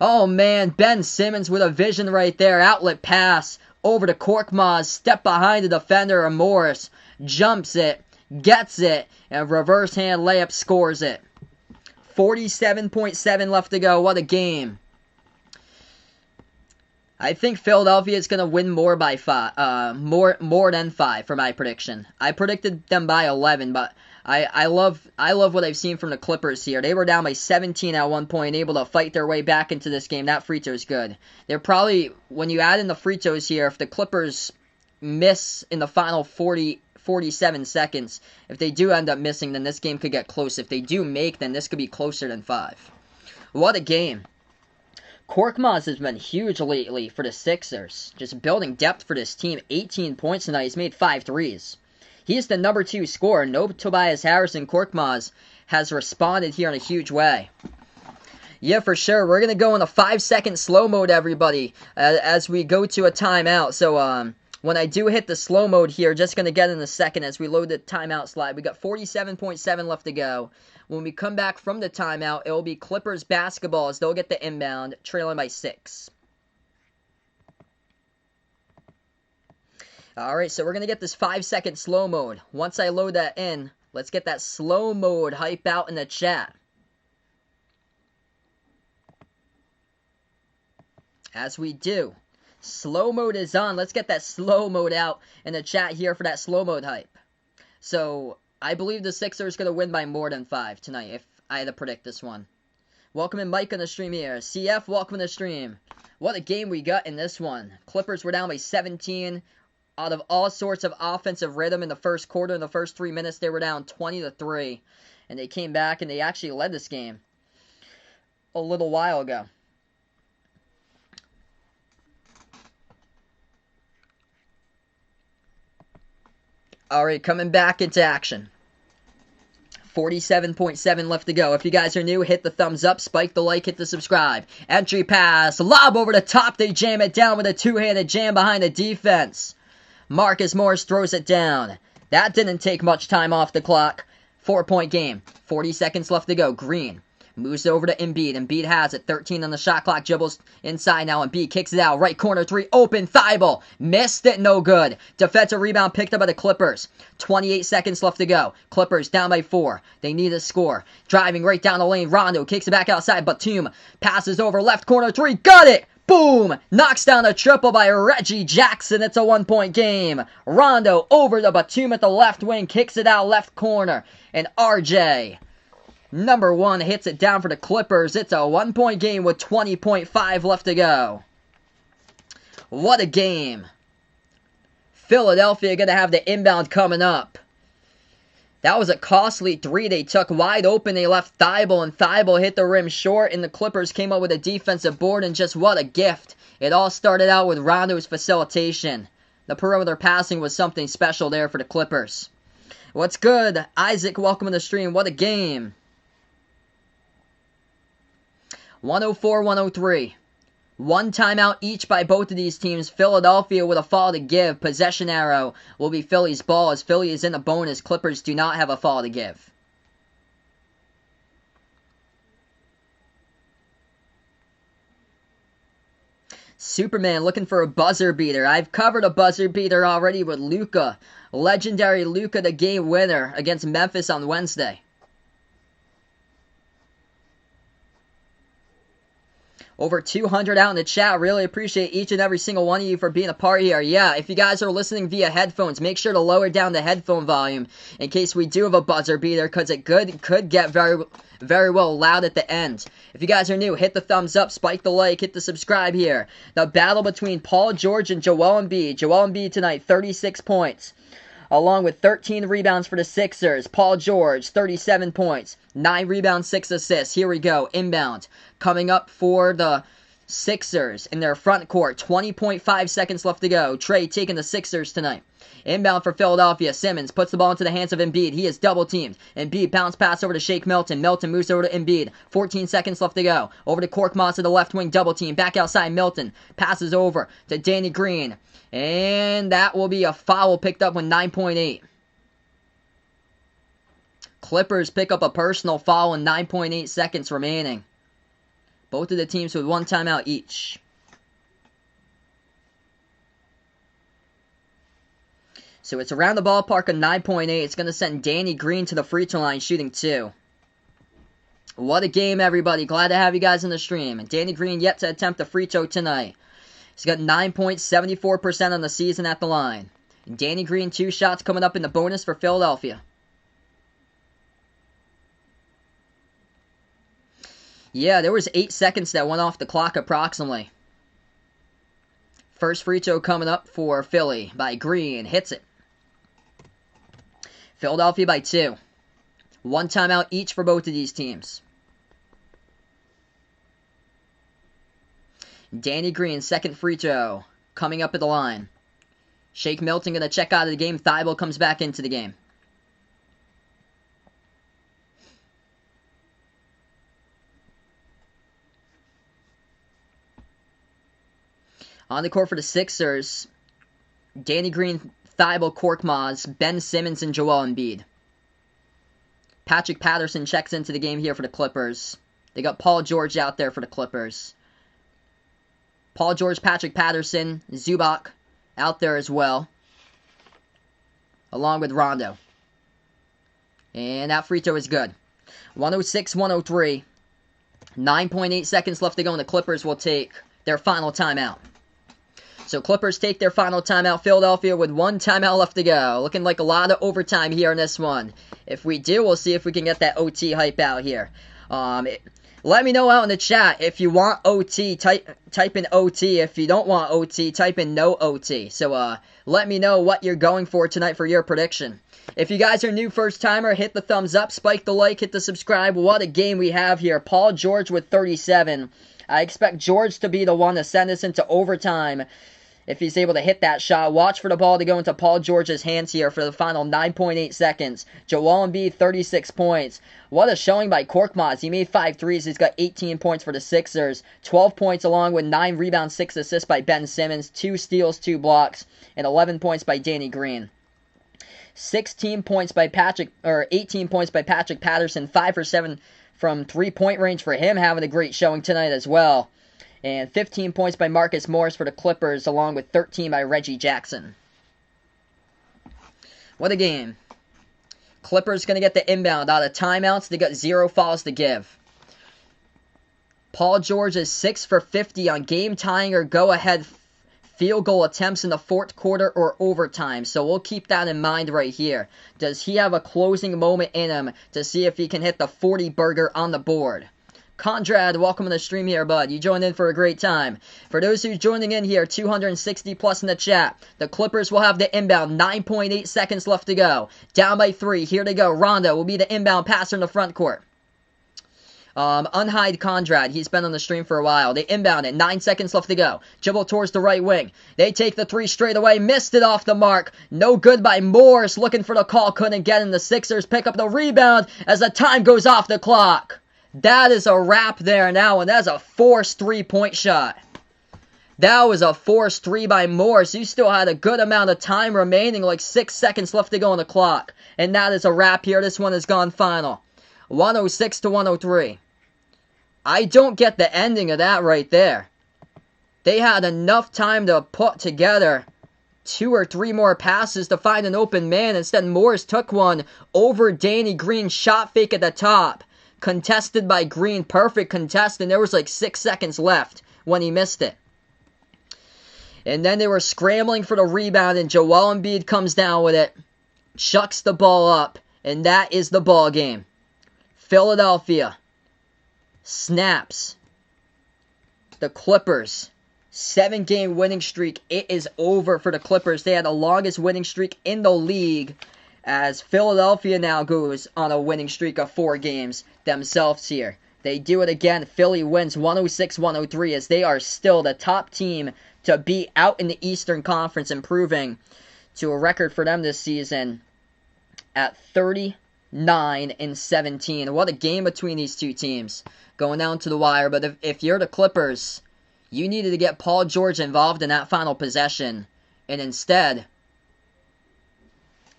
Oh man, Ben Simmons with a vision right there. Outlet pass over to Korkmaz. Step behind the defender of Morris. Jumps it. Gets it. And reverse hand layup scores it. 47.7 left to go. What a game. I think Philadelphia is going to win more by 5, more than 5 for my prediction. I predicted them by 11, but I love what I've seen from the Clippers here. They were down by 17 at one point, able to fight their way back into this game. That free throw is good. They're probably, when you add in the free throws here, if the Clippers miss in the final 47 seconds, if they do end up missing, then this game could get close. If they do make, then this could be closer than 5. What a game. Korkmaz has been huge lately for the Sixers. Just building depth for this team. 18 points tonight. He's made 5 threes. He's the number 2 scorer. No Tobias Harris. Korkmaz has responded here in a huge way. Yeah, for sure. We're going to go in a 5-second slow mode, everybody, as we go to a timeout. So, when I do hit the slow mode here, just going to get in a second as we load the timeout slide. We got 47.7 left to go. When we come back from the timeout, it will be Clippers basketball as they'll get the inbound, trailing by 6. Alright, so we're going to get this 5-second slow mode. Once I load that in, let's get that slow mode hype out in the chat. As we do. Slow mode is on. Let's get that slow mode out in the chat here for that slow mode hype. So, I believe the Sixers going to win by more than 5 tonight, if I had to predict this one. Welcome in Mike on the stream here. CF, welcome to the stream. What a game we got in this one. Clippers were down by 17. Out of all sorts of offensive rhythm in the first quarter, in the first 3 minutes, they were down 20-3. And they came back and they actually led this game a little while ago. Alright, coming back into action. 47.7 left to go. If you guys are new, hit the thumbs up, spike the like, hit the subscribe. Entry pass, lob over the top, they jam it down with a two-handed jam behind the defense. Marcus Morris throws it down. That didn't take much time off the clock. 4-point game. 40 seconds left to go. Green moves over to Embiid. Embiid has it. 13 on the shot clock. Dribbles inside now. Embiid kicks it out. Right corner 3. Open. Thibault. Missed it. No good. Defensive rebound picked up by the Clippers. 28 seconds left to go. Clippers down by 4. They need a score. Driving right down the lane. Rondo kicks it back outside. Batum passes over. Left corner 3. Got it. Boom! Knocks down a triple by Reggie Jackson. It's a 1-point game. Rondo over to Batum at the left wing. Kicks it out left corner. And RJ, number 1, hits it down for the Clippers. It's a 1-point game with 20.5 left to go. What a game. Philadelphia going to have the inbound coming up. That was a costly 3 they took wide open. They left Thibault, and Thibault hit the rim short, and the Clippers came up with a defensive board, and just what a gift. It all started out with Rondo's facilitation. The perimeter passing was something special there for the Clippers. What's good? Isaac, welcome to the stream. What a game. 104-103. 1 timeout each by both of these teams. Philadelphia with a foul to give. Possession arrow will be Philly's ball as Philly is in the bonus. Clippers do not have a foul to give. Superman looking for a buzzer beater. I've covered a buzzer beater already with Luka. Legendary Luka, the game winner against Memphis on Wednesday. Over 200 out in the chat. Really appreciate each and every single one of you for being a part here. Yeah, if you guys are listening via headphones, make sure to lower down the headphone volume in case we do have a buzzer beater, because it could get very well loud at the end. If you guys are new, hit the thumbs up, spike the like, hit the subscribe here. The battle between Paul George and Joel Embiid. Joel Embiid tonight, 36 points. Along with 13 rebounds for the Sixers. Paul George, 37 points. 9 rebounds, 6 assists. Here we go. Inbound. Coming up for the Sixers in their front court. 20.5 seconds left to go. Trey taking the Sixers tonight. Inbound for Philadelphia. Simmons puts the ball into the hands of Embiid. He is double teamed. Embiid bounce pass over to Shake Milton. Milton moves over to Embiid. 14 seconds left to go. Over to Korkmaz to the left wing. Double team. Back outside. Milton passes over to Danny Green. And that will be a foul picked up with 9.8. Clippers pick up a personal foul in 9.8 seconds remaining. Both of the teams with 1 timeout each. So it's around the ballpark of 9.8. It's going to send Danny Green to the free throw line shooting 2. What a game, everybody. Glad to have you guys in the stream. And Danny Green yet to attempt a free throw tonight. He's got 9.74% on the season at the line. And Danny Green, 2 shots coming up in the bonus for Philadelphia. Yeah, there was 8 seconds that went off the clock approximately. First free throw coming up for Philly by Green. Hits it. Philadelphia by 2. 1 timeout each for both of these teams. Danny Green, second free throw, coming up at the line. Shake Milton going to check out of the game. Thibault comes back into the game. On the court for the Sixers, Danny Green, Thibault, Korkmaz, Ben Simmons, and Joel Embiid. Patrick Patterson checks into the game here for the Clippers. They got Paul George out there for the Clippers. Paul George, Patrick Patterson, Zubac out there as well, along with Rondo. And that free throw is good. 106-103. 9.8 seconds left to go, and the Clippers will take their final timeout. So Clippers take their final timeout. Philadelphia with 1 timeout left to go. Looking like a lot of overtime here in this one. If we do, we'll see if we can get that OT hype out here. Let me know out in the chat if you want OT. Type in OT. If you don't want OT, type in no OT. So let me know what you're going for tonight for your prediction. If you guys are new first timer, hit the thumbs up, spike the like, hit the subscribe. What a game we have here. Paul George with 37. I expect George to be the one to send us into overtime if he's able to hit that shot. Watch for the ball to go into Paul George's hands here for the final 9.8 seconds. Joel Embiid, 36 points. What a showing by Korkmaz. He made 5 threes. He's got 18 points for the Sixers. 12 points along with 9 rebounds, 6 assists by Ben Simmons. 2 steals, 2 blocks, and 11 points by Danny Green. 18 points by Patrick Patterson. 5 for 7 from 3-point range for him, having a great showing tonight as well. And 15 points by Marcus Morris for the Clippers, along with 13 by Reggie Jackson. What a game. Clippers going to get the inbound out of timeouts. They got 0 fouls to give. Paul George is 6 for 50 on game-tying or go-ahead field goal attempts in the fourth quarter or overtime. So we'll keep that in mind right here. Does he have a closing moment in him to see if he can hit the 40-burger on the board? Conrad, welcome to the stream here, bud. You joined in for a great time. For those who are joining in here, 260 plus in the chat. The Clippers will have the inbound. 9.8 seconds left to go. Down by 3. Here they go. Rondo will be the inbound passer in the front court. Unhide Conrad. He's been on the stream for a while. They inbound it. 9 seconds left to go. Dribble towards the right wing. They take the 3 straight away. Missed it off the mark. No good by Morris. Looking for the call. Couldn't get in. The Sixers pick up the rebound as the time goes off the clock. That is a wrap there now, and that's a forced 3-point shot. That was a forced 3 by Morris. You still had a good amount of time remaining, like 6 seconds left to go on the clock. And that is a wrap here. This one has gone final. 106-103. I don't get the ending of that right there. They had enough time to put together 2 or 3 more passes to find an open man. Instead, Morris took one over Danny Green. Shot fake at the top. contested by Green, perfect contest, and there was like 6 seconds left when he missed it. And then they were scrambling for the rebound, and Joel Embiid comes down with it, chucks the ball up, and that is the ball game. Philadelphia snaps the Clippers 7-game winning streak. It is over for the Clippers. They had the longest winning streak in the league, as Philadelphia now goes on a winning streak of 4 games themselves here. They do it again. Philly wins 106-103 as they are still the top team to beat out in the Eastern Conference, improving to a record for them this season at 39-17. What a game between these two teams going down to the wire. But if you're the Clippers, you needed to get Paul George involved in that final possession, and instead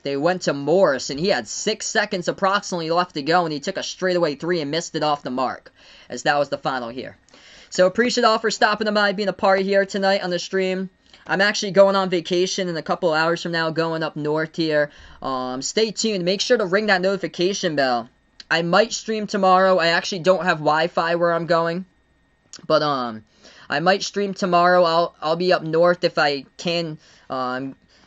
they went to Morris, and he had 6 seconds approximately left to go, and he took a straightaway 3 and missed it off the mark, as that was the final here. So appreciate all for stopping by, being a part here tonight on the stream. I'm actually going on vacation in a couple hours from now, going up north here. Stay tuned. Make sure to ring that notification bell. I might stream tomorrow. I actually don't have Wi-Fi where I'm going, but I might stream tomorrow. I'll be up north if I can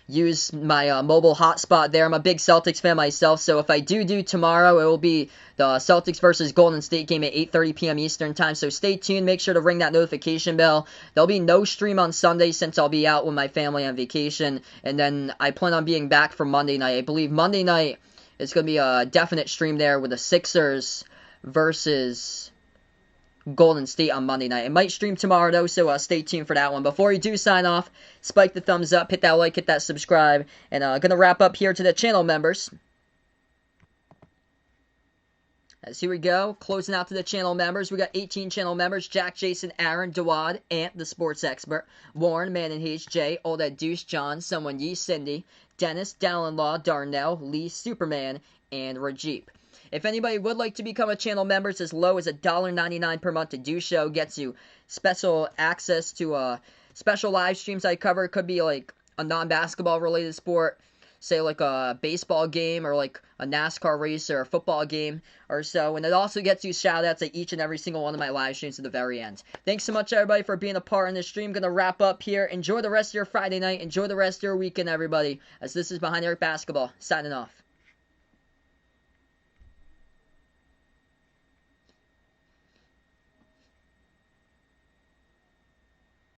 use my mobile hotspot there. I'm a big Celtics fan myself, so if I do tomorrow, it will be the Celtics versus Golden State game at 8:30 p.m. Eastern time. So stay tuned. Make sure to ring that notification bell. There'll be no stream on Sunday since I'll be out with my family on vacation, and then I plan on being back for Monday night. I believe Monday night is going to be a definite stream there with the Sixers versus Golden State on Monday night. It might stream tomorrow though, so stay tuned for that one. Before you do sign off, spike the thumbs up, hit that like, hit that subscribe, and gonna wrap up here to the channel members. As here we go, closing out to the channel members. We got 18 channel members: Jack, Jason, Aaron, Dawad, Ant, the sports expert, Warren, Man and H, Jay, Old Ed Deuce, John, Someone Ye, Cindy, Dennis, Dallin Law, Darnell, Lee, Superman, and Rajeep. If anybody would like to become a channel member, it's as low as $1.99 per month to do so. Gets you special access to special live streams I cover. It could be like a non-basketball related sport, say like a baseball game or like a NASCAR race or a football game or so. And it also gets you shout outs at each and every single one of my live streams at the very end. Thanks so much, everybody, for being a part in this stream. Going to wrap up here. Enjoy the rest of your Friday night. Enjoy the rest of your weekend, everybody, as this is Behind Eric Basketball, signing off.